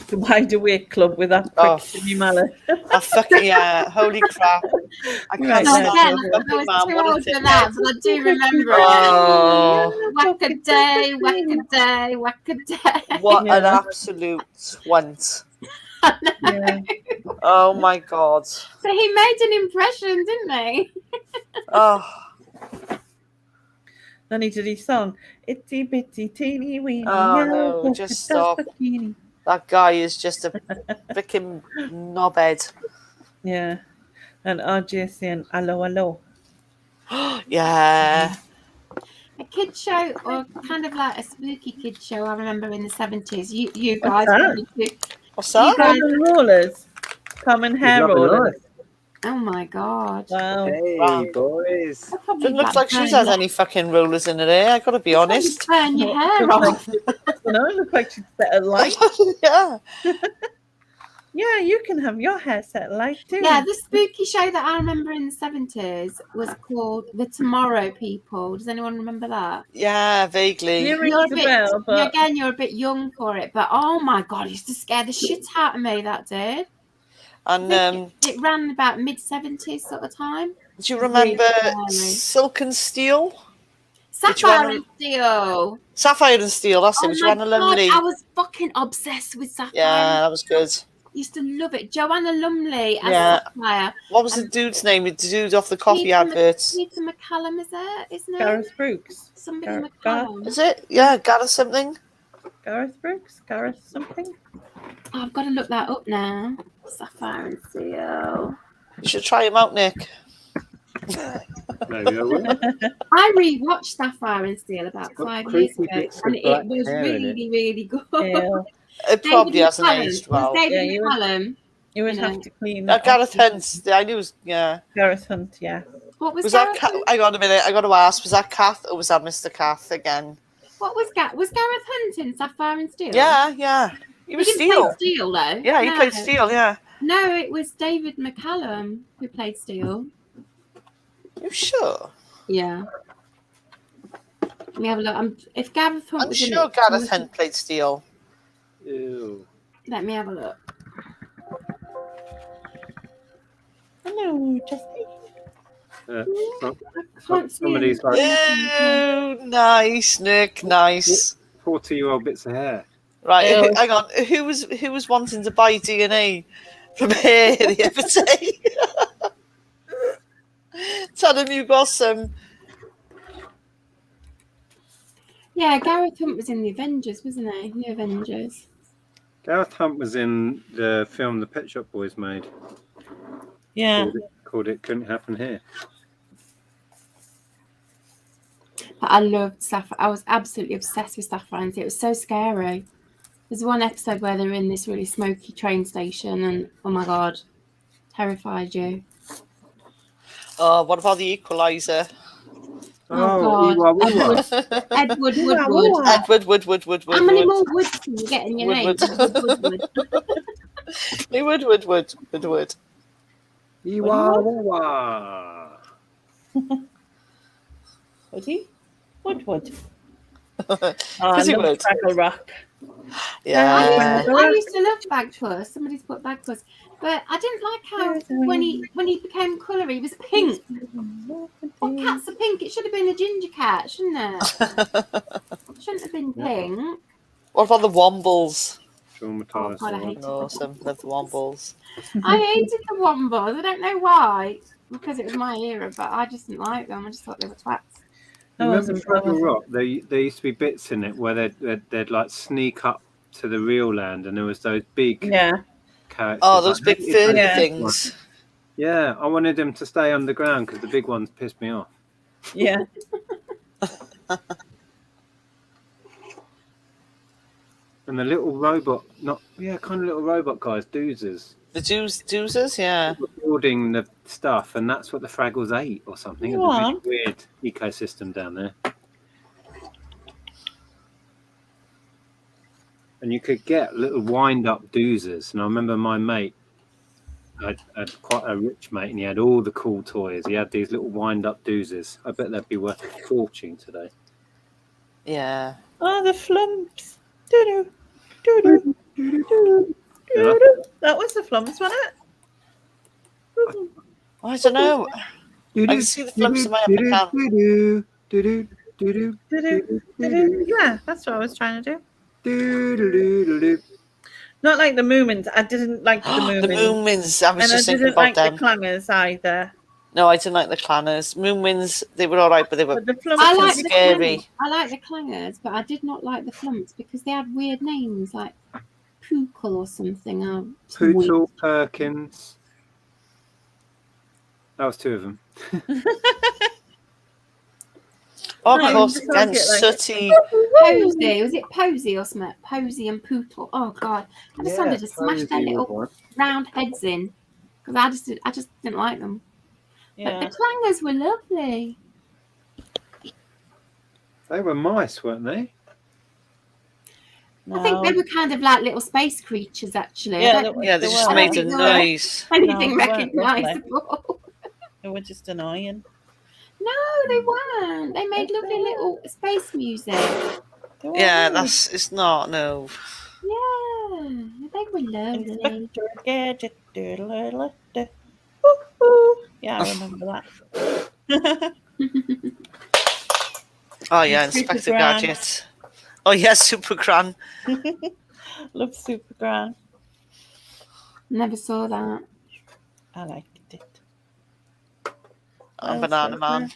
The Wide Awake Club with that Oh, prick Jimmy Mallet. I fucking, yeah, holy crap. I Right, can't No, yeah. stand again, the I fucking was man. too What a old for that, dickhead. but I do remember it. Oh, Whack a day, whack a day, whack a day. what an Yeah. absolute swant. Yeah. Oh my God. But he made an impression, didn't he? Oh, Then he did his song. Itsy bitsy teeny weeny. Oh, yellow no, polka just dot stop. bikini. that guy is just a freaking knobhead. Yeah. And RJ saying, hello, hello. Yeah. A kid show, or kind of like a spooky kid show. I remember in the 70s. You What's guys, that? probably too. What's You that? guys, Common rollers. Common hair Loving rollers. Life. oh my god! Wow. Hey, Wow. boys. That probably Doesn't look like she's burn had your- any fucking rollers in her hair, I gotta be probably honest. burn your hair Looks off. You know, look like she'd set a light. Yeah. Yeah, you can have your hair set light too. Yeah, the spooky show that I remember in the 70s was called The Tomorrow People. Does anyone remember that? Yeah, vaguely. It rings a bell, but Again, you're a bit young for it, but oh my god, it used to scare the shit out of me, that did. And It ran about mid-70s sort of time. do you remember Really scary. Silk and Steel? Which Sapphire one? and Steel. Sapphire and Steel, that's it. Oh Which my one? god, Lumley. I was fucking obsessed with Sapphire. Yeah, that was good. Used to love it. Joanna Lumley as Yeah. Sapphire. What was the dude's name? The dude off the coffee adverts. Peter McCallum, is it? Isn't it? Gareth Brooks. Somebody Gareth- McCallum. Is it? Yeah, Gareth something. Gareth Brooks? Gareth something? Oh, I've got to look that up now. Sapphire and Steel. You should try him out, Nick. Maybe I will. I rewatched Sapphire and Steel about got 5 years creepy ago, bits of and it black was hair in it. really, really good. Yeah. It probably David hasn't McCallum. aged well. Was David Yeah, you would- McCallum. You would You know. have to clean that Gareth off. Hunt. I knew. Yeah. Gareth Hunt, yeah. What was Was that? Gareth? Hang on a minute. I got to ask. Was that Kath or was that Mr. Kath again? What was was Gareth Hunt in Sapphire and Steel? Yeah. He was He didn't Steel. play Steel though. Yeah, he No. played Steel. Yeah. No, it was David McCallum who played Steel. You sure? Yeah. Let me have a look. If Gareth Hunt I'm was in sure it, Gareth Hunt played Steel. Ew. let me have a look. Hello, Justin. Can't see Somebody's him. like Oh, nice, Nick. Nice. 40-year-old bits of hair. Right, Ew. hang on. Who was wanting to buy DNA from here the other day? Tell him you got some. Yeah, Gareth Hunt was in the Avengers, wasn't he? The Avengers. Gareth Hunt was in the film the Pet Shop Boys made. Yeah. Called it Couldn't Happen Here. But I loved Sapphire. I was absolutely obsessed with Sapphire and Steel. It was so scary. There's one episode where they're in this really smoky train station, and oh my god, terrified you. Oh, what about the Equalizer? Oh, Ewa God. Wewa. Edward Woodward. Edward Wood. How many more woods can you get in your name? Woodward. Woodward. Woodward. Ewa Wewa. Woody? Woodwood. Because he I love would. Fraggle Rock. Yeah. I used to love Bagpuss. Somebody's put Bagpuss, but I didn't like how when he became colour, he was pink. What cats are pink? It should have been a ginger cat, shouldn't it? Shouldn't have been pink. What about the Wombles? Traumatized. God, I hate it. Awesome. Love the Wombles. I hated the Wombos. I don't know why, because it was my era, but I just didn't like them. I just thought they were twats. Remember Fraggle Rock? There used to be bits in it where they'd like sneak up to the real land, and there was those big characters. Oh, those like, big furry Yeah. things. Yeah, I wanted them to stay underground because the big ones pissed me off. Yeah. And the little robot, kind of little robot guys, doozers. The doozers, yeah. Were building the stuff, and that's what the Fraggles ate or something. It was a really weird ecosystem down there. And you could get little wind-up doozers. And I remember my mate, I had quite a rich mate, and he had all the cool toys. He had these little wind-up doozers. I bet they'd be worth a fortune today. Yeah. Oh, the flumps. Doo-doo. Doo-doo. Doo-doo. Doo-doo. That was the flumps, wasn't it? I don't know. I can see the flumps in my upper can. Doo-doo. Yeah, that's what I was trying to do. Not like the Moomins. I didn't like the Moomins. The Moomins. I was and just I thinking didn't about like them. the Clangers either. No, I didn't like the Clanners. Moomins, they were all right, but they were But the flumps I were like scary. I like the clangers, but I did not like the flumps because they had weird names like Pookle or something. Pootle, Perkins. That was two of them. Oh, No, of course, you can't again, get like- Sooty. Posy, was it Posy or something? Posy and Pootle. Oh God, I just wanted to smash their little round heads in because I just didn't like them. Yeah. But the clangers were lovely. They were mice, weren't they? No. I think they were kind of like little space creatures, actually. Yeah, I don't Yeah, they They just were. made a think they were. noise. anything No, they weren't recognisable. They were just annoying. No, they weren't. They made lovely little space music. They were Yeah, weird. it's not, no. Yeah, they were lovely. Inspector Gadget. Doodle-doodle-doo. Woo-hoo. Yeah, I remember that. Oh, yeah, And Super Inspector Gran. Gadget. Oh, yeah, Super Gran. Love Super Gran. Never saw that. I liked it. And Banana Man.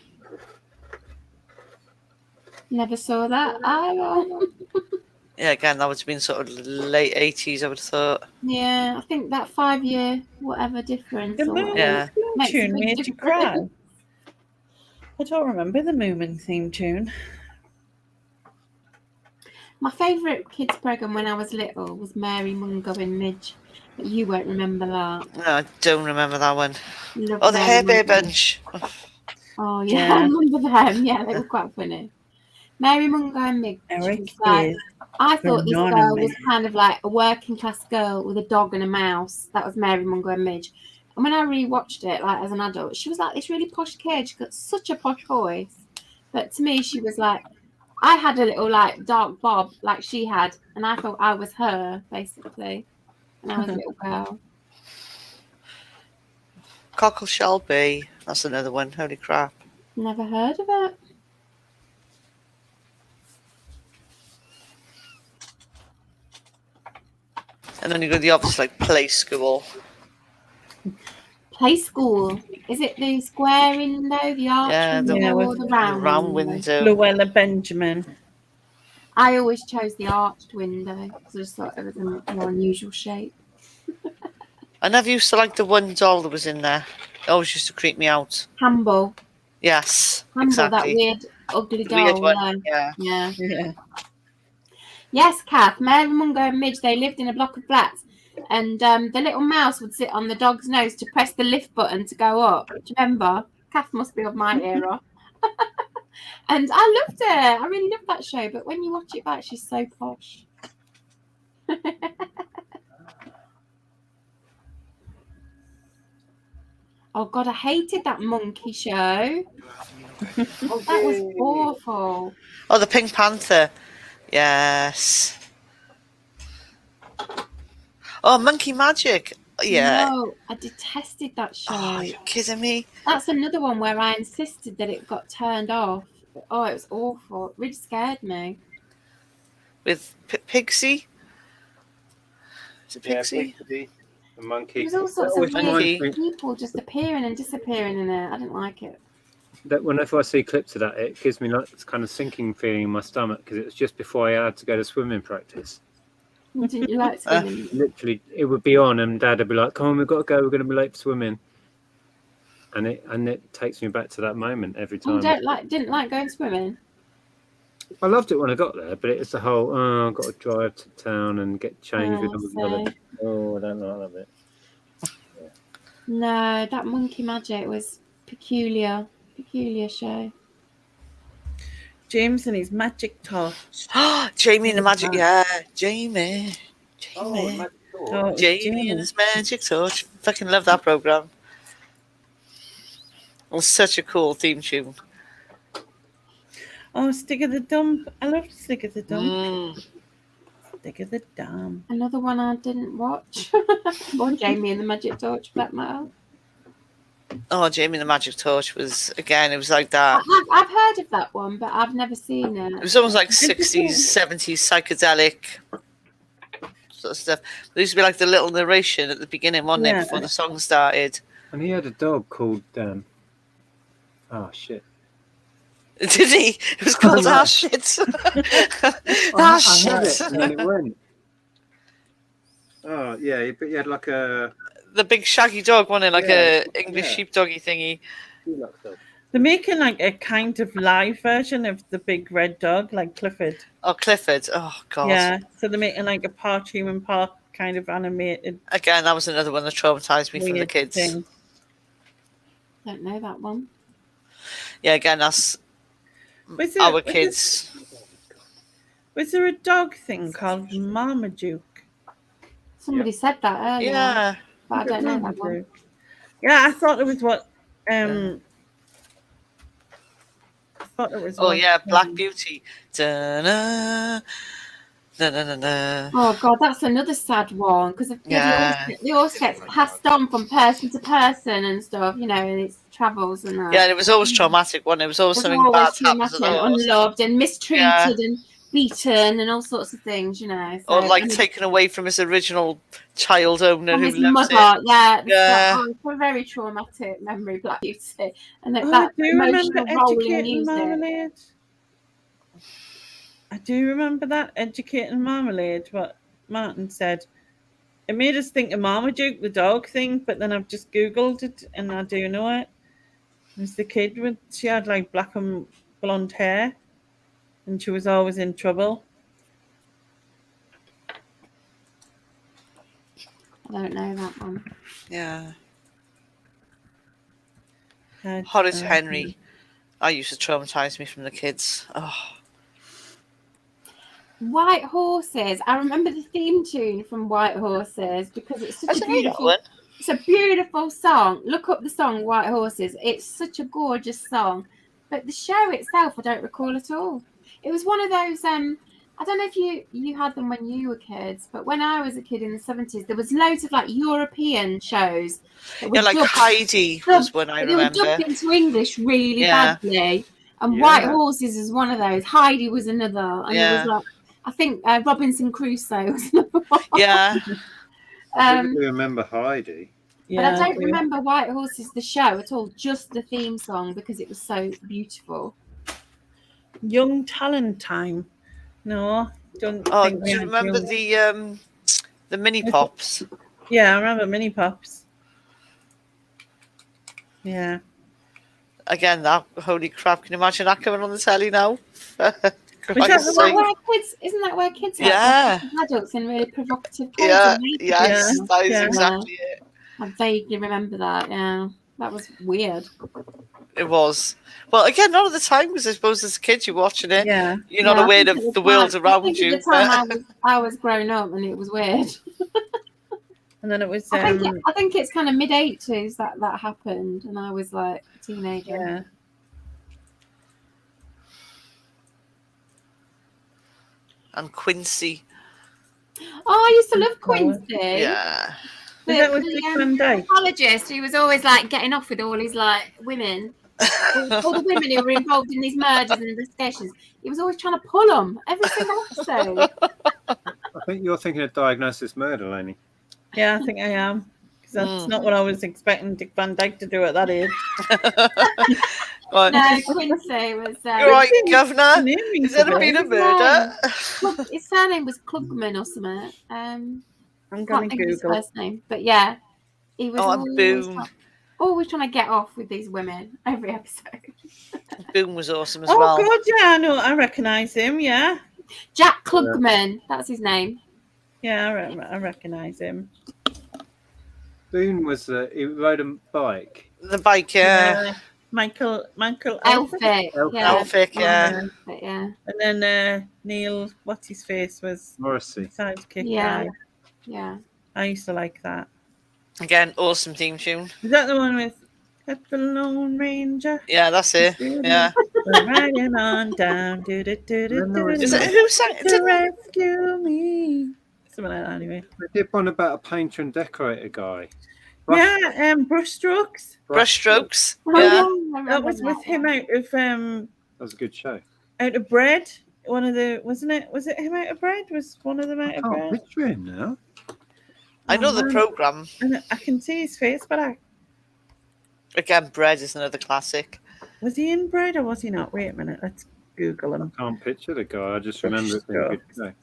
Never saw that either. Yeah, again, that would have been sort of late 80s, I would have thought. Yeah, I think that 5-year whatever difference. The or whatever Moomin Yeah. theme makes a tune big made you difference. cry. I don't remember the Moomin theme tune. My favourite kids programme when I was little was Mary Mungo and Midge. But you won't remember that. No, I don't remember that one. Love Oh, the Mary Hair Bear Mungo. Bunch. Oh yeah, Yeah. I remember them. Yeah, they were quite funny. Mary Mungo and Midge Eric was like, is I thought this girl anonymous. was kind of like a working class girl with a dog and a mouse. That was Mary Mungo and Midge. And when I rewatched it, like as an adult, she was like this really posh kid. She got such a posh voice. But to me, she was like, I had a little like dark bob like she had, and I thought I was her basically. And I was a little girl. Cockle Shelby. That's another one. Holy crap. Never heard of it. And then you got the obvious like play school. Play school. Is it the square window, the arch Yeah, the- window, or with the The round, round window? window. Luella Benjamin. I always chose the arched window because I just thought it was a more unusual shape. I never used to like the one doll that was in there. It always used to creep me out. Hamble. Yes, Hamble, exactly. that weird, ugly doll. Weird one. Yeah. Yeah. Yeah. Yeah. Yes, Kath. Mary Mungo and Midge, they lived in a block of flats. And the little mouse would sit on the dog's nose to press the lift button to go up. Do you remember? Kath must be of my era. And I loved it. I really loved that show. But when you watch it back, she's so posh. Oh, God, I hated that monkey show. Oh, that was awful. Oh, the Pink Panther. Yes. Oh, Monkey Magic. Yeah. No, I detested that show. Oh, are you kidding me? That's another one where I insisted that it got turned off. Oh, it was awful. It really scared me. With Pixie? Is it Pixie? The There monkey. was all sorts With of Monkey. weird people just appearing and disappearing in it. I didn't like it. that whenever I see clips of that, it gives me like this kind of sinking feeling in my stomach because it was just before I had to go to swimming practice. Didn't you like swimming? Literally, it would be on, and Dad would be like, "Come on, we've got to go. We're going to be late for swimming." And it takes me back to that moment every time. You didn't like going swimming? I loved it when I got there, but it's the whole I've got to drive to town and get changed with all the other. Oh, I don't like that bit. Yeah. No, that monkey magic was peculiar show. James and his magic torch. Jamie and the magic, Jamie. Oh, Jamie and his magic torch. Fucking love that program. It was such a cool theme tune. Oh, Stick of the Dump. I love Stick of the Dump. Stick of the Dump. Another one I didn't watch. Or Jamie and the Magic Torch, for that matter. Oh, Jamie and the Magic Torch was, again, it was like that. I've heard of that one, but I've never seen it. It was almost like 60s, 70s psychedelic sort of stuff. There used to be like the little narration at the beginning, wasn't it, before the song started. And he had a dog called oh shit. Did he? It was called shit. Shit. And then it went. Oh yeah, but you had like the big shaggy dog, wasn't it? Like a English sheepdoggy thingy. They're making like a kind of live version of the big red dog, like Clifford. Oh, Clifford. Oh god. Yeah. So they're making like a part human, part kind of animated. Again, that was another one that traumatized me from the kids. Don't know that one. Yeah, again, that's our kids. Was there a dog thing called Marmaduke? Somebody said that earlier. Yeah. But I don't know that one. Yeah, I thought it was what. I thought it was. Oh yeah, Black Beauty. Da-na, da-na-na-na. Oh god, that's another sad one because the always gets passed on from person to person and stuff, you know, and it travels and that. Yeah, and it was always traumatic, wasn't it? It was always something bad happens to the horse. Unloved and mistreated and beaten and all sorts of things, you know. So, or like taken away from his original child owner who his loves mother, it. It's a very traumatic memory, Black Beauty, and that emotional rolling music. I do remember that Educating Marmalade. What Martin said, it made us think of Marmaduke, the dog thing, but then I've just googled it and I do know it. It was the kid she had like black and blonde hair. And she was always in trouble. I don't know that one. Yeah. Horace Henry. I used to traumatize me from the kids. Oh. White Horses. I remember the theme tune from White Horses because it's such a beautiful one. It's a beautiful song. Look up the song White Horses. It's such a gorgeous song. But the show itself, I don't recall at all. It was one of those, I don't know if you had them when you were kids, but when I was a kid in the 70s, there was loads of like European shows. Yeah, like Heidi was one I remember. They were dubbed into English really badly. And White Horses is one of those. Heidi was another. And it was like, I think Robinson Crusoe was another one. Yeah. I remember Heidi. But I don't remember White Horses, the show at all, just the theme song because it was so beautiful. Young Talent Time. No, don't. Oh, do you remember the mini pops? Yeah, I remember mini pops. Yeah. Again, that holy crap! Can you imagine that coming on the telly now? Isn't that where kids are? Adults in really provocative clothes. Yeah, yes, that is exactly it. I vaguely remember that. Yeah, that was weird. It was. Well, again, not at the time because I suppose as a kid you're watching it. Yeah. You're not aware of the world around you. At the time I was growing up and it was weird. And then it was. I think it's kind of mid-80s that happened, and I was like a teenager. Yeah. And Quincy. Oh, I used to love Quincy. Yeah. The psychologist who was always like getting off with all his like women, all the women who were involved in these murders and investigations. He was always trying to pull them every single episode. I think you're thinking of Diagnosis Murder, Lainey. Yeah, I think I am. Because that's not what I was expecting Dick Van Dyke to do at that age. Right. No, Quincy was. You're right, Quincy, Governor. name rings Is there a been a bell. murder? His surname was Klugman or something. I'm Can't gonna think of his Google. first name, but yeah, he was Oh, and always trying to get off with these women every episode. Boom was awesome as Oh well. God, yeah, I know. I recognise him. Yeah, Jack Klugman, that's his name. yeah, I recognise him. Boone was he rode a bike. The bike, yeah. Michael Elphick, yeah. Elphick, yeah. But yeah. And then Neil, what's his face, was Morrissey. sidekick Yeah. guy. Yeah. I used to like that. Again, awesome theme tune. Is that the one with "Got the Lone Ranger"? Yeah, that's it. Yeah. We're riding on down. Is it who sang it? To rescue me. Something like that, anyway. They did one about a painter and decorator guy. Yeah, brushstrokes. Brushstrokes. Oh, Yeah. I remember That was with him one. out of That was a good show. Out of Bread. One of the wasn't it? Was it him out of Bread? Was one of them out I of can't Bread? picture him now. I know the man. programme. And I can see his face, but Again, Bread is another classic. was he in Bread or was he not? Wait a minute, let's Google him. Can't picture the guy. I just remember it being a good show.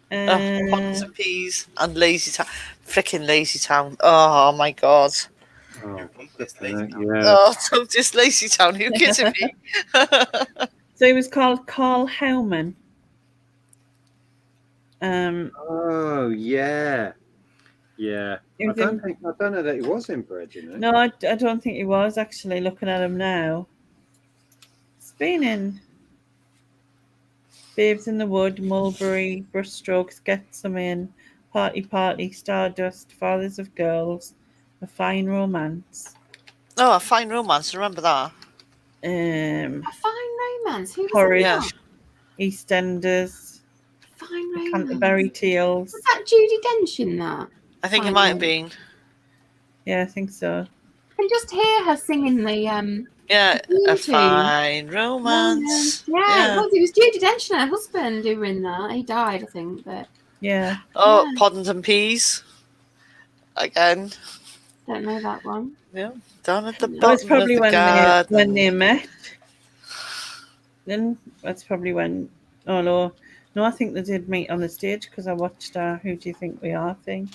Pots and Peas and Lazy Town. Freaking Lazy Town. Oh my God. Oh, Lazy Town. yeah. Oh, don't just Lazy Town. Who kidding me? So he was called Carl Howman. Oh, yeah. Yeah. He I was don't know that he was in Bread, you know. No, I don't think he was actually. Looking at him now, he's been in Babes in the Wood, Mulberry, Brushstrokes, Get Some In, Party, Stardust, Fathers of Girls, A Fine Romance. Oh, A Fine Romance. Remember that? A Fine Romance. Who was Porridge, that? EastEnders, Fine Romance. Canterbury Tales. Was that Judi Dench in that? I think it Fine might have Romance. been. Yeah, I think so. I can just hear her singing the Yeah, theme A tune. Fine Romance. Yeah, it was Judi Dench and her husband who were in that. He died, I think, but Yeah. Oh, Yeah. Pods and Peas. Again. don't know that one. Yeah. Down at the That was bottom probably of the when garden. they met. Then that's probably when. Oh no, I think they did meet on the stage because I watched "Who Do You Think We Are" thing.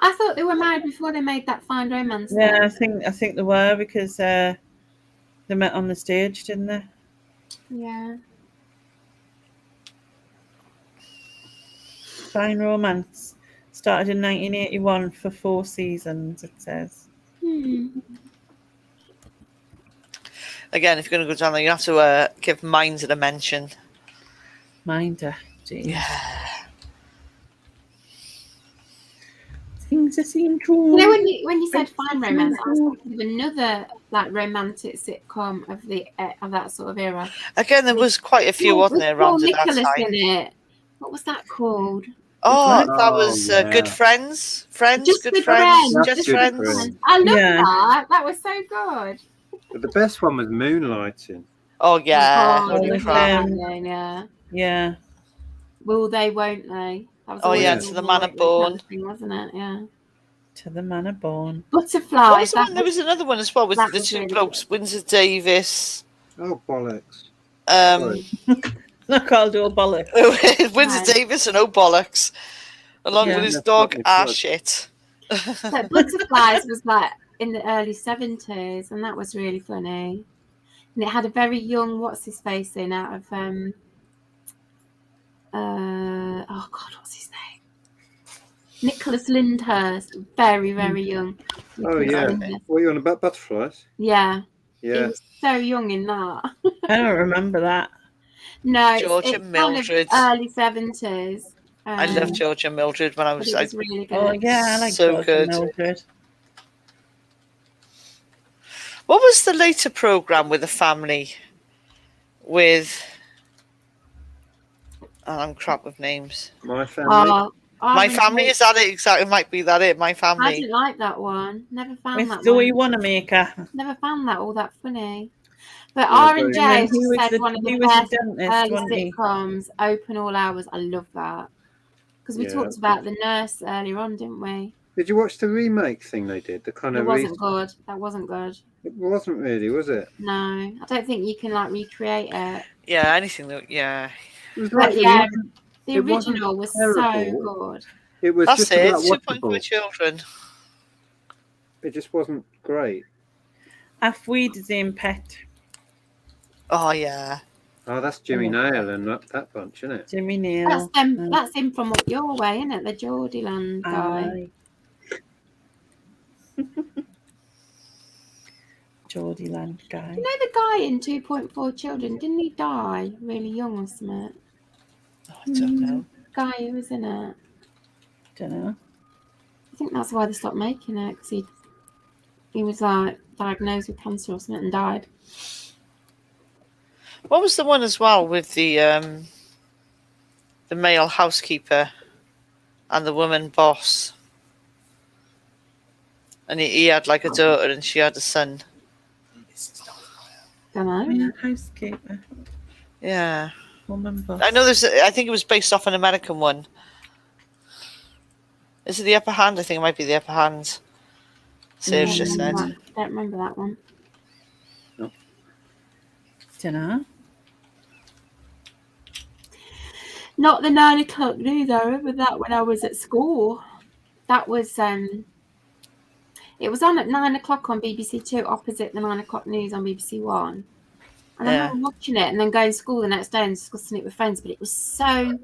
I thought they were married before they made that Fine Romance. Yeah, thing. I think they were because they met on the stage, didn't they? Yeah. Fine Romance started in 1981 for 4 seasons. It says. Again, if you're going to go down there, you have to give Minds a mention. Minder, geez. Yeah. Things that seem true. You know, when you said Fine Romance, I was thinking of another like romantic sitcom of that sort of era. Again, there was quite a few, wasn't there, around Paul at that Nicholas time? in it. What was that called? Oh, Oh, that was yeah. Good Friends. Friends, Just Good Good Friends, Friends. Just Good Friends. Friends. I love Yeah. that. That was so good. But the best one was Moonlighting. Oh, yeah. Oh, Holy with crap. yeah. Yeah. Will they? Won't they? That was Oh, always yeah, a To the Will Man They, of Won't Born. They thing, wasn't it? Yeah. To the Manor Born. Butterflies. What was the one? There was another one as well with That the was two really blokes, Windsor Davis. Oh, bollocks. Not called all bollocks. Windsor No. Davis and Bollocks, along Yeah. with his That's dog what they Shit. But Butterflies was like in the early 70s, and that was really funny. And it had a very young, what's his face in out of oh God, what's his name? Nicholas Lyndhurst, very, very young. Oh, Nicholas yeah. Lyndhurst. What are you on about, butterflies? Yeah. He Yeah. was so young in that. I don't remember that. No, George it's and kind of Mildred. early 70s. I loved George and Mildred when I But was it like, was really good. Oh yeah, I like So George good. and Mildred. what was the later program with the family? With I'm crap with names. My Family. Oh, My Family, is that it? Exactly, might be that it. My I Family. didn't like that one. Never found With that Zoe one. Wanamaker. Never found that all that funny. But Yeah, R and very- And then J he was said the- one of he the was the best dentist, early wasn't he? sitcoms. Open all hours. I love that because we Yeah, talked that's about the nurse earlier on, didn't we? Did you watch the remake thing they did? The kind It of wasn't good. That wasn't good. It wasn't really, was it? No, I don't think you can like recreate it. Yeah, anything that. Yeah, It was But like yeah, the it wasn't original was terrible. so good. It was that's just it. about It's 2 points for watchable. children. It just wasn't great. Afweed is in pet. Oh yeah. Oh, that's Jimmy Nail and that bunch, isn't it? Jimmy Neal. That's him from Up Your Way, isn't it? The Geordieland guy. Geordieland guy. You know the guy in 2.4 Children? Didn't he die really young or something? Oh, I don't know. The guy who was in it. Don't know. I think that's why they stopped making it, because he was like diagnosed with cancer or something and died. What was the one as well with the male housekeeper and the woman boss? And he had like a daughter and she had a son. Don't know. Yeah, housekeeper. Yeah. Woman boss. I know I think it was based off an American one. Is it The Upper Hand? I think it might be The Upper Hand. Sarah's just said. I don't remember that one. Don't know. Not the 9 o'clock news. I remember that when I was at school. That was it was on at 9 o'clock on BBC Two, opposite the 9 o'clock news on BBC One. And I remember watching it and then going to school the next day and discussing it with friends. But it was so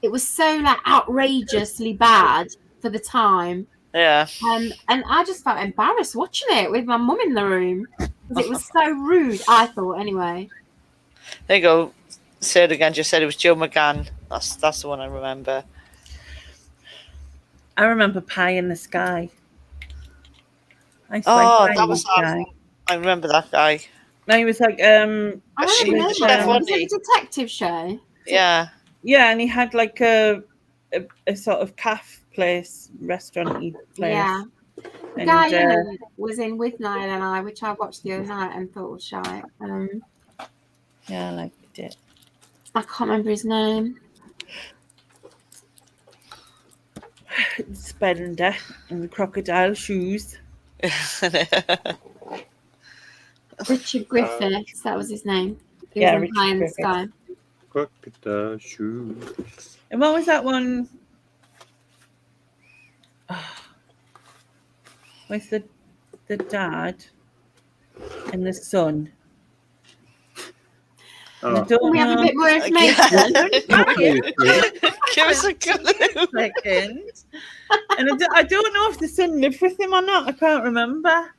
like outrageously bad for the time. Yeah. And I just felt embarrassed watching it with my mum in the room because it was so rude. I thought anyway. There you go. Sarah again just said it was Joe McGann. That's the one I remember. I remember Pie in the Sky. That was that. I remember that guy. No, he was like I remember wasn't it was a detective show. Yeah. Yeah, and he had like a sort of calf place, restaurant-y place. Yeah. The guy was in With Niall and I, which I watched the other night and thought was shy. Yeah, I liked it. I can't remember his name. Spender and the crocodile shoes. Richard Griffiths, that was his name. He Yeah, was in Richard Pie in the Griffiths. Sky. Crocodile shoes. And what was that one? With the dad and the son? Oh. I don't Can we have a know. bit more information? Give us a clue. Second. And I don't know if the son lived with him or not. I can't remember.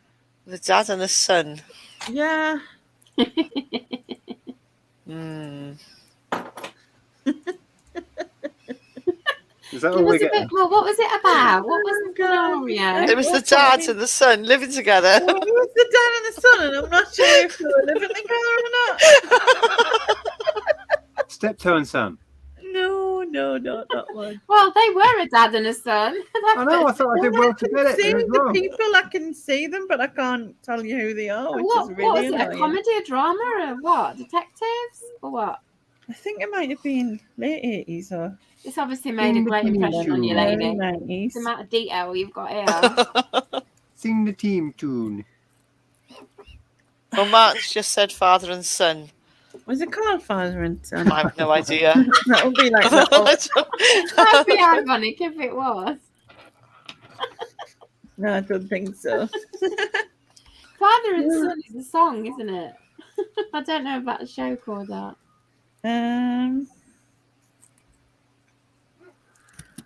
The dad and the son. Yeah. Is that all we get? Well, what was it about? What was the scenario? It was the dad and the son living together. Well, it was the dad and the son, and I'm not sure if they were living together or not. Steptoe and Son. No, not that one. Well, they were a dad and a son. I know, I thought I did well to get it. See It was the wrong. people, I can see them, but I can't tell you who they are, which What is was really it? A annoying. comedy, a drama, or what? Detectives or what? I think it might have been late 80s or This obviously made a great impression on you, early lady. 90s. The amount of detail you've got here. Sing the team tune. Well, Mark's just said father and son. Was it called Father and Son? I have no idea. That would be like that. That'd be ironic if it was. No, I don't think so. Father and Son is a song, isn't it? I don't know about a show called that.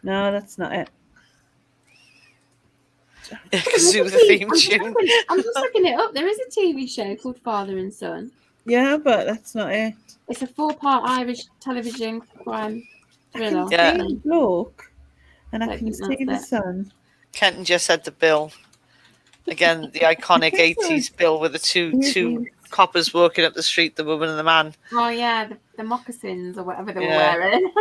No, that's not it. Because it was the theme tune. I'm just looking it up. There is a TV show called Father and Son. Yeah, but that's not it. It's a 4-part Irish television crime thriller. I Yeah. can see the bloke, and I Don't can think see the that's it. sun. Kenton just said the bill. Again, the iconic 80s bill with the two coppers walking up the street, the woman and the man. Oh yeah, the moccasins or whatever they Yeah. were wearing.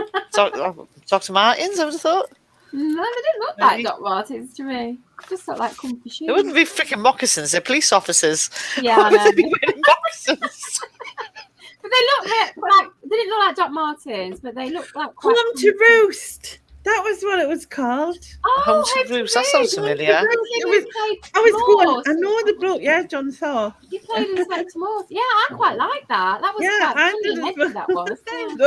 Dr. Martens, I would have thought. No, they didn't look like Doc Martens to me. Just looked like comfy shoes. It wouldn't be freaking moccasins, they're police officers. Yeah, Why I would know. they be wearing moccasins? But they look like they didn't look like Doc Martens, but they look like quite Come to roost. That was what it was called. Oh, Home to Roost. That sounds familiar. I was going, I know the bloke, yeah, John Thaw. You played Inspector Morse. Yeah, I quite like that. That was Yeah, quite I funny did and as edgy, well. that was.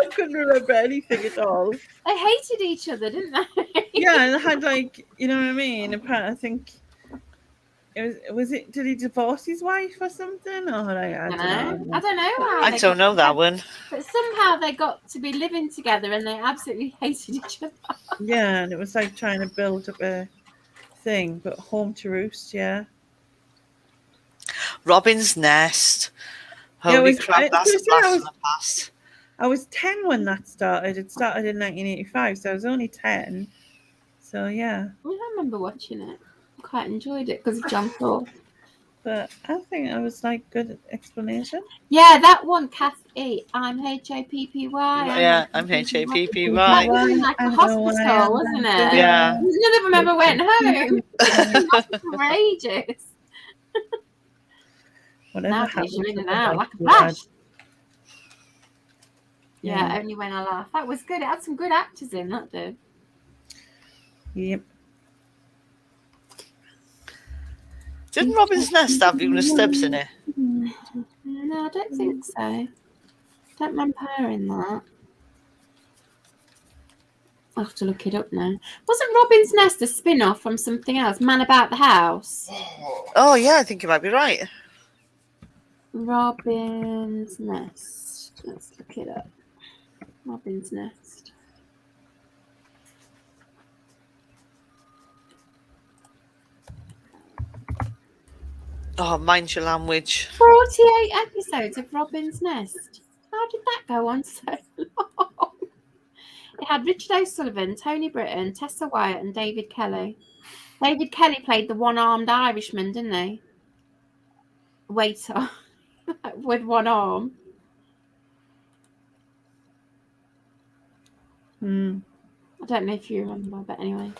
I couldn't remember anything at all. They hated each other, didn't they? Yeah, and I had like, you know what I mean? Apparently, I think it was it. Did he divorce his wife or something? Or I don't know. I don't know. How I they don't got know that together. one. But somehow they got to be living together, and they absolutely hated each other. Yeah, and it was like trying to build up a thing, but Home to Roost, yeah. Robin's Nest. Yeah, it Holy was- crap, that's a to be fair, blast from the past. I was 10 when that started. It started in 1985, so I was only 10. So yeah, I remember watching it. I quite enjoyed it because of John Thaw. but I think it was like good explanation. Yeah, that one, Kath E. I'm H-A-P-P-Y. Yeah, I'm H-A-P-P-Y. That was in like I a know what I am, hospital, wasn't it? Yeah. None of them ever went home. For ages. Whatever Now happened you're in to and the out like a backyard? flash. Yeah, only when I laugh. That was good. It had some good actors in that, did. Yep. Didn't Robin's Nest have Una Stubbs in it? No, I don't think so. Don't remember her in that. I'll have to look it up now. Wasn't Robin's Nest a spin-off from something else? Man About the House? Oh, yeah, I think you might be right. Robin's Nest. Let's look it up. Robin's Nest. Oh, mind your language. 48 episodes of Robin's Nest. How did that go on so long? It had Richard O'Sullivan, Tony Britton, Tessa Wyatt, and David Kelly. David Kelly played the one-armed Irishman, didn't he? Waiter with one arm. I don't know if you remember, but anyway.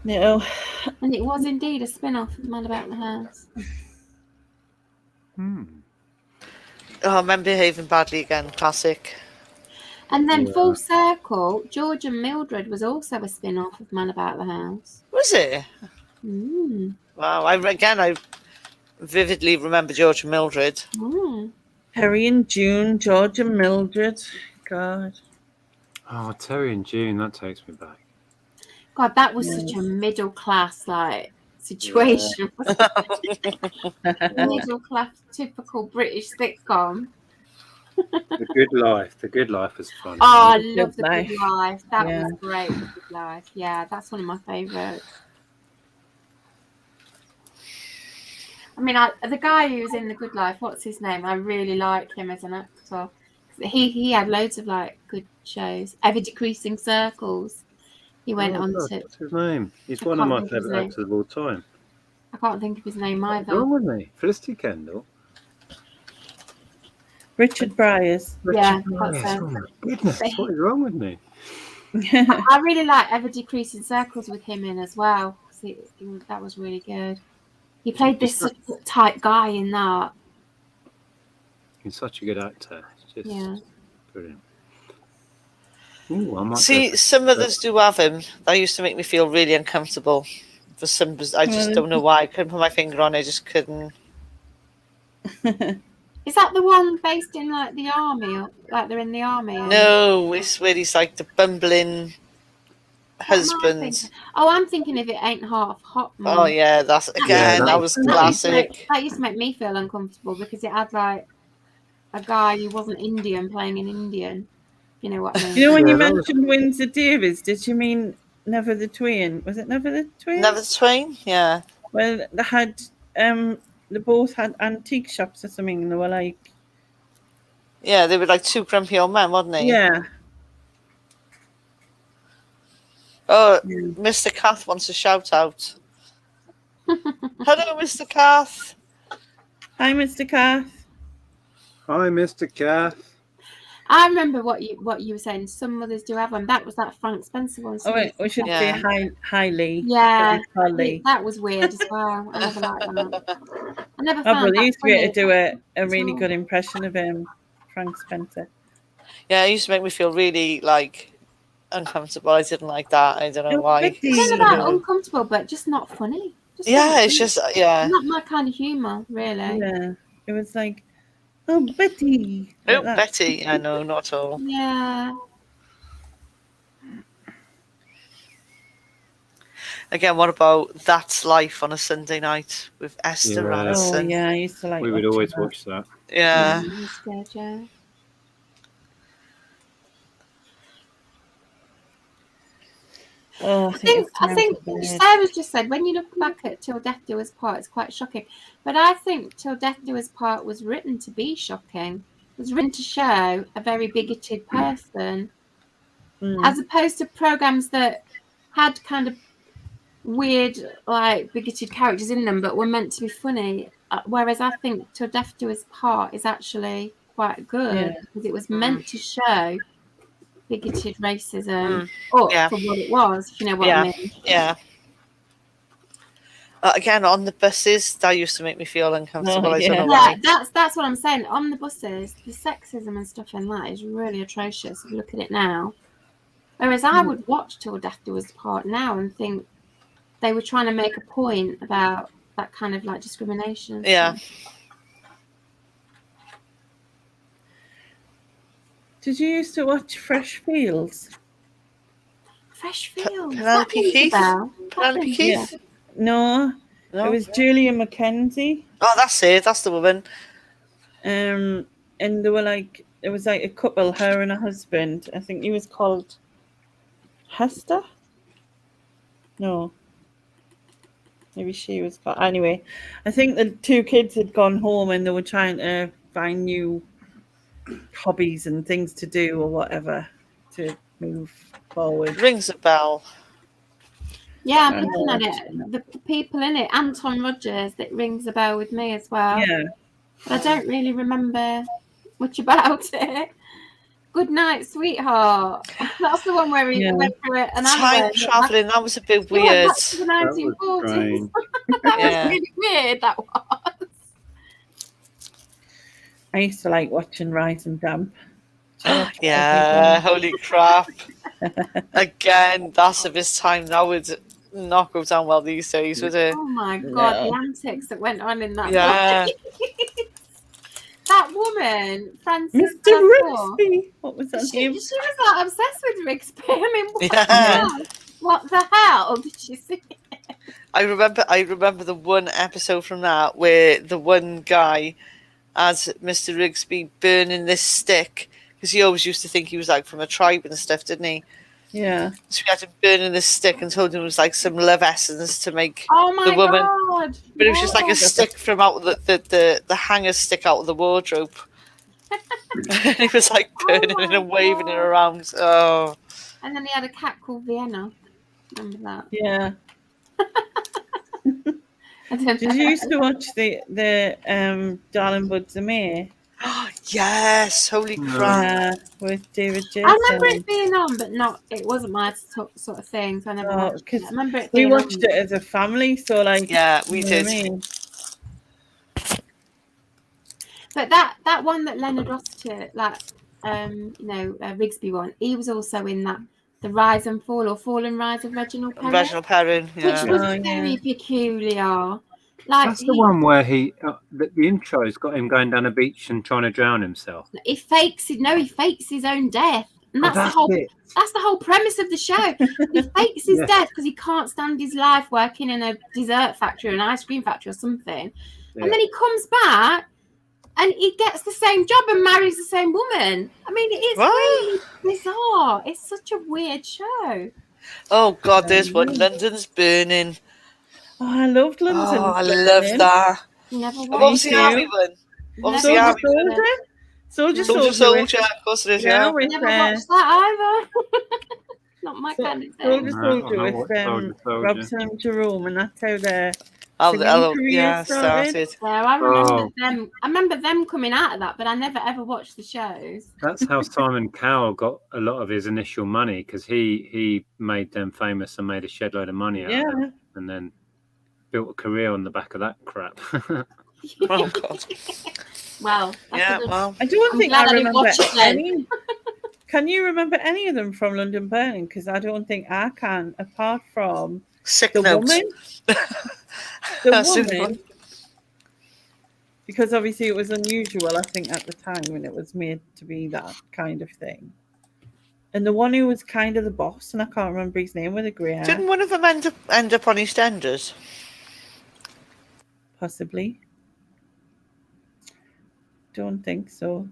No. And it was indeed a spin-off of Man About the House. Oh, Men Behaving Badly Again, classic. And then full circle, George and Mildred was also a spin-off of Man About the House. Was it? Wow, I vividly remember George and Mildred. Harry and June, George and Mildred. God. Oh, Terry and June, that takes me back. God, that was such a middle-class situation. Middle-class, typical British sitcom. The Good Life. The Good Life was fun. Oh, I love The Life. Good Life. That was great, The Good Life. Yeah, that's one of my favourites. I mean, the guy who was in The Good Life, what's his name? I really like him as an actor. He had loads of good shows. Ever Decreasing Circles. He went on to. What's his name? He's I one of can't my think of his favourite name. actors of all time. I can't think of his name What's either. wrong with me? Felicity Kendall. Richard Bryars. Yeah, Oh that's it. my goodness, what is wrong with me? I really like Ever Decreasing Circles with him in as well. That was really good. He played this type guy in that. He's such a good actor. It's just brilliant. Ooh, I might See, some others do have him. That used to make me feel really uncomfortable. For some, I just don't know why. I couldn't put my finger on it. I just couldn't. Is that the one based in the army, or they're in the army? No, it's where he's like the bumbling husband. I'm thinking of It Ain't Half Hot. Mum. Oh yeah, that's again. That was classic. That used to make me feel uncomfortable because it had a guy who wasn't Indian playing an Indian. You know what I mean? You know when you mentioned Windsor Davies, did you mean Never the Twain? Was it Never the Twain? Never the Twain, yeah. Well, they had they both had antique shops or something, and they were like, yeah, they were like two grumpy old men, weren't they? Yeah. Oh, Mr. Cath wants a shout out. Hello, Mr. Cath. Hi, Mr. Cath. Hi, Mr. Cath. I remember what you were saying. Some mothers do have them. That was that Frank Spencer one. Oh wait, we should say hi Lee. Yeah, Lee. that was weird as well. I never liked that. I never Oh, found but that he used to be able to funny. do a really good impression of him, Frank Spencer. Yeah, it used to make me feel really uncomfortable. I didn't like that. I don't know No, why. Betty. I don't know about uncomfortable, but just not funny. Just Yeah, not it's funny. just yeah. Not my kind of humour, really. Yeah, it was like, oh, Betty. Oh, Like that. Betty. I know, not at all. Yeah. Again, what about That's Life on a Sunday night with Esther Yeah. Oh, Ranson? yeah, I used to like We would watching always that. watch that. Yeah. That's good, yeah. Oh, I think it's time for bed. Sarah's just said when you look back at Till Death Do Us Part, it's quite shocking. But I think Till Death Do Us Part was written to be shocking. It was written to show a very bigoted person, as opposed to programs that had kind of weird, like bigoted characters in them, but were meant to be funny. Whereas I think Till Death Do Us Part is actually quite good because it was meant to show bigoted racism for what it was, if you know what I mean. Yeah. Again, on the buses, that used to make me feel uncomfortable. I don't know why. That's what I'm saying. On the buses, the sexism and stuff in that is really atrocious if you look at it now. Whereas I would watch Till Death Do Us Part now and think they were trying to make a point about that kind of like discrimination. And stuff. Did you used to watch Fresh Fields? Fresh Fields. Penelope Keith? Penelope Keith? No, it was Julia Mackenzie. Oh, that's it. That's the woman. And they were like, it was like a couple, her and her husband. I think he was called Hester. No, maybe she was called. Anyway, I think the two kids had gone home and they were trying to find new hobbies and things to do or whatever to move forward. Rings a bell. Yeah, I'm looking at it. The people in it, Anton Rogers, that rings a bell with me as well. Yeah. But I don't really remember much about it. Good Night, Sweetheart. That's the one where he went through it. And Time traveling, that was a bit weird. Back to the 1940s. That was really weird, that was. I used to like watching Rise and Damp. Yeah, holy crap. Again, that's of his time. That would not go down well these days, would it? Oh my God, the antics that went on in that. Yeah. That woman, Frances. Mr. Rigsby. What was that name? She was like obsessed with Rigsby. I mean, what the hell did she see? I remember the one episode from that where the one guy as Mr. Rigsby burning this stick because he always used to think he was like from a tribe and stuff, didn't he? Yeah. So he had him burning this stick and told him it was like some love essence to make the woman. God. But it was just like a stick from out the hanger stick out of the wardrobe. And he was like burning it and waving it around. Oh. And then he had a cat called Vienna. Remember that? Yeah. Did you used to watch the Darling Buds of May? Yes, holy crap! With David Jason. I remember it being on, but it wasn't my sort of thing. So I never watched it. I remember it being we watched on. it as a family, so like we did. I mean? But that one that Leonard Rossiter, Rigsby one, he was also in that. The Rise and Fall or Fall and Rise of Reginald Perrin. Reginald Perrin, yeah. Which was very peculiar. Like that's the one where the intro's got him going down a beach and trying to drown himself. He fakes it. No, he fakes his own death, and that's the whole premise of the show. He fakes his death because he can't stand his life working in a dessert factory or an ice cream factory or something, and then he comes back. And he gets the same job and marries the same woman. I mean, it is really bizarre. It's such a weird show. Oh, God, there's one. London's Burning. Oh, I loved London. Oh, I love that. What was the army one? What was the army one? Soldier. Of course it is, yeah. I never watched that either. Not my kind of thing. Soldier with Rob Jerome, and that's how they're... started. Yeah, I remember them coming out of that, but I never ever watched the shows. That's how Simon Cowell got a lot of his initial money because he made them famous and made a shed load of money out of them, and then built a career on the back of that crap. Oh God. Well, well, I don't think I remember any Can you remember any of them from London Burning? Because I don't think I can, apart from Sick the notes. woman. The woman. Because obviously it was unusual, I think, at the time when it was made to be that kind of thing. And the one who was kind of the boss, and I can't remember his name, with the grey hair. Didn't one of them end up on EastEnders? Possibly. Don't think so.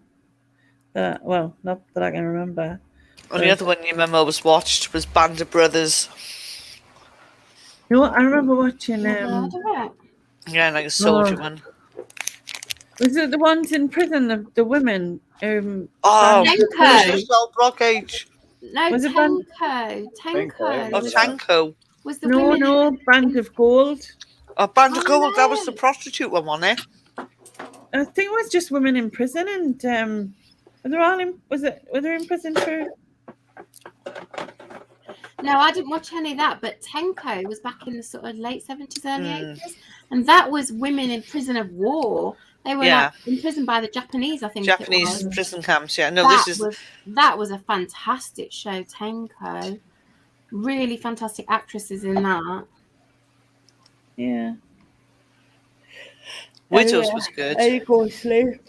Well, not that I can remember. And the other one you remember was watched was Band of Brothers. You know what? I remember watching. Never heard of it. Yeah, like a soldier one. Was it the ones in prison? The women. Oh, Tenko. Cell Blockade. No, Was it Tenko. Oh, Tanko. Was the No, women no, Band of Gold. Oh, Band of Gold. That was no. the prostitute one, wasn't it? I think it was just women in prison, and were they all in? Were they in prison for? No, I didn't watch any of that, but Tenko was back in the sort of late 70s, early 80s. And that was women in prison of war. They were like imprisoned by the Japanese, I think. Japanese it was. prison camps, yeah. No, that was a fantastic show, Tenko. Really fantastic actresses in that. Yeah. Widows was good. I go to sleep.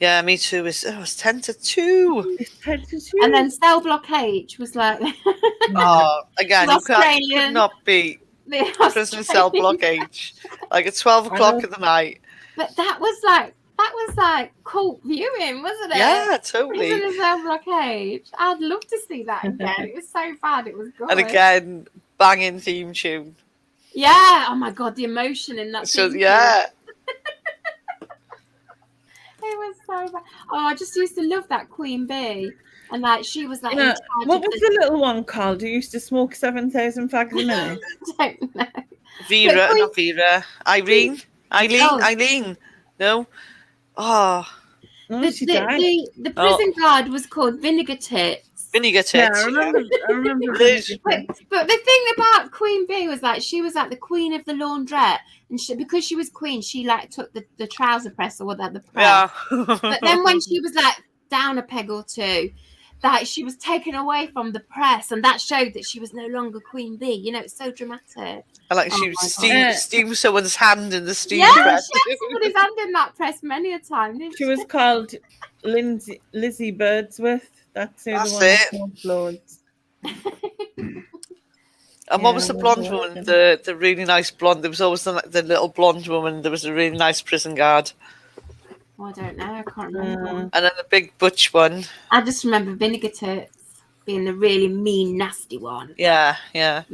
Yeah, me too. It was 10 to 2. It's 10 to 2. And then Cell Block H was like... Oh, again, you could not beat Prison Cell Block H. Like at 12 o'clock in the night. But that was like cult viewing, wasn't it? Yeah, totally. Prison Cell Block H. I'd love to see that again. It was so bad. It was good. And again, banging theme tune. Yeah. Oh my God, the emotion in that. So yeah. It was so bad. Oh, I just used to love that Queen Bee. And like she was like in charge what was the little one called who used to smoke 7,000 fags a minute? I don't know. Not Vera. Eileen. No. Oh. The prison guard was called Vinegar Tits. Vinegar Tits. Yeah, I remember But the thing about Queen Bee was like she was like the queen of the laundrette, and because she was queen, she like took the trouser press or whatever the press. Yeah. But then when she was like down a peg or two, that she was taken away from the press, and that showed that she was no longer Queen Bee. You know, it's so dramatic. I like she steamed someone's hand in the steam press. She had somebody's hand in that press many a time, didn't she? She was called Lizzie Birdsworth. That's the one. Loads. And what was the blonde woman? The really nice blonde. There was always the little blonde woman. There was a really nice prison guard. Oh, I don't know. I can't remember. And then the big butch one. I just remember Vinegar Tits being the really mean, nasty one. Yeah. Yeah,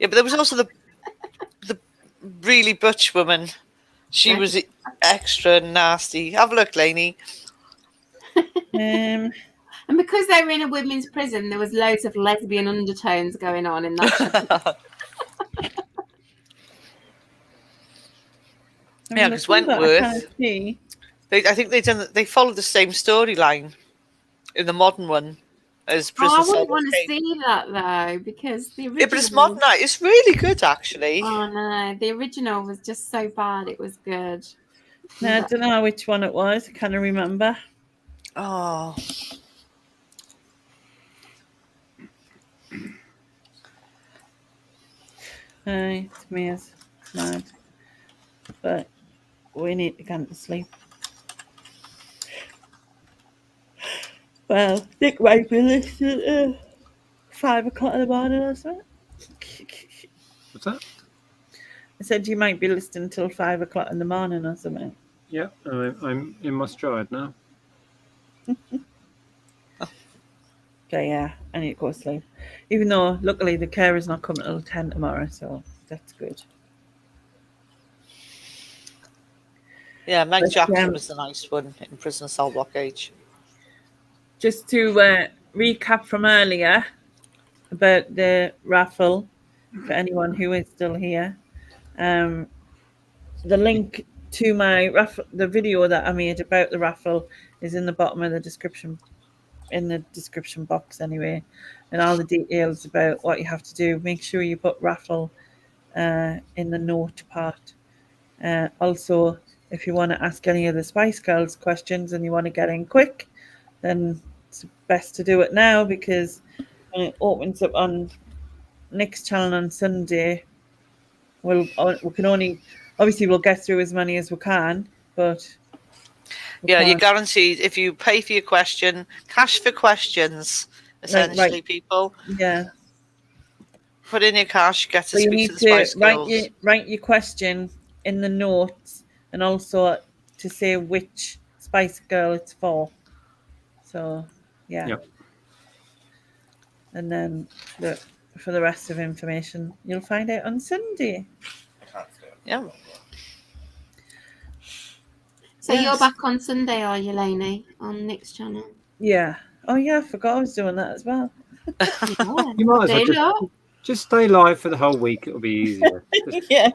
but there was also the really butch woman. She was extra nasty. Have a look, Lainey. And because they were in a women's prison, there was loads of lesbian undertones going on in that. Yeah, because Wentworth. I think they followed the same storyline in the modern one as Prison I wouldn't want to see that though, because the original. Yeah, but it's modern. It's really good, actually. Oh no, the original was just so bad. It was good. No, I don't know which one it was. I can't remember. Oh. It's me. It's mad. But we need to get to sleep. Well, Dick might be listening 5 o'clock in the morning or something. What's that? I said you might be listening till 5 o'clock in the morning or something. Yeah, I'm in my stride now. Okay, yeah, I need to go to sleep. Even though, luckily, the carer's not coming till 10 tomorrow, so that's good. Yeah, Meg Jackson was the nice one in Prison Cell Block H. Just to recap from earlier about the raffle, for anyone who is still here, the link to my raffle, the video that I made about the raffle, is in the bottom of the description, in the description box anyway, and all the details about what you have to do. Make sure you put raffle in the note part. Also, if you want to ask any of the Spice Girls questions and you want to get in quick, then it's best to do it now because when it opens up on next channel on Sunday, we can only obviously we'll get through as many as we can, but Yeah, you're guaranteed if you pay for your question, cash for questions, essentially, people. Yeah. Put in your cash, get to So you speak need to the Spice Girls. write your question in the notes and also to say which Spice Girl it's for. So yeah. Yep. And then for the rest of information, you'll find out on Sunday. Yeah. So you're back on Sunday, are you, Lainey, on Nick's channel? Yeah. Oh yeah, I forgot I was doing that as well. Yeah. You might as well just stay live for the whole week. It'll be easier. Yeah.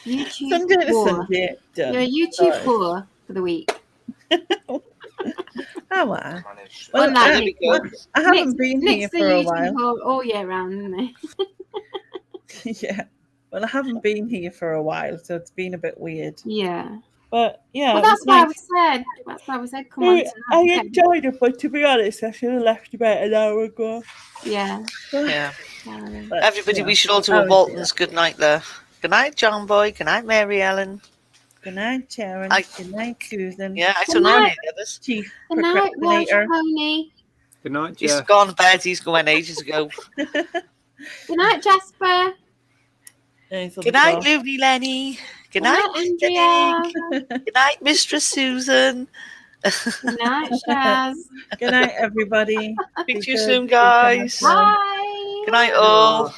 YouTube Sunday to poor. Sunday. Done. You're a YouTube poor for the week. Oh wow. Well, I haven't been here for a while. All year round, isn't it? Yeah. Well, I haven't been here for a while, so it's been a bit weird. Yeah. But yeah. Well, that's why we said. Come on. I enjoyed it, but to be honest, I should have left about an hour ago. Yeah. Yeah. But, everybody, we should all do a Walton's good night there. Good night, John Boy. Good night, Mary Ellen. Good night, Sharon. Good night, Susan. Yeah, I don't know any of the others. Chief Good night, procrastinator. Pony. Good night, He's Jeff. gone to bed. He's going ages ago. Good night, Jasper. Good night, Looney Lenny. Good night, Andrea. Good night, Mistress Susan. Good night, Shaz. Good night, everybody. Speak to you soon, guys. Bye. Good night, all.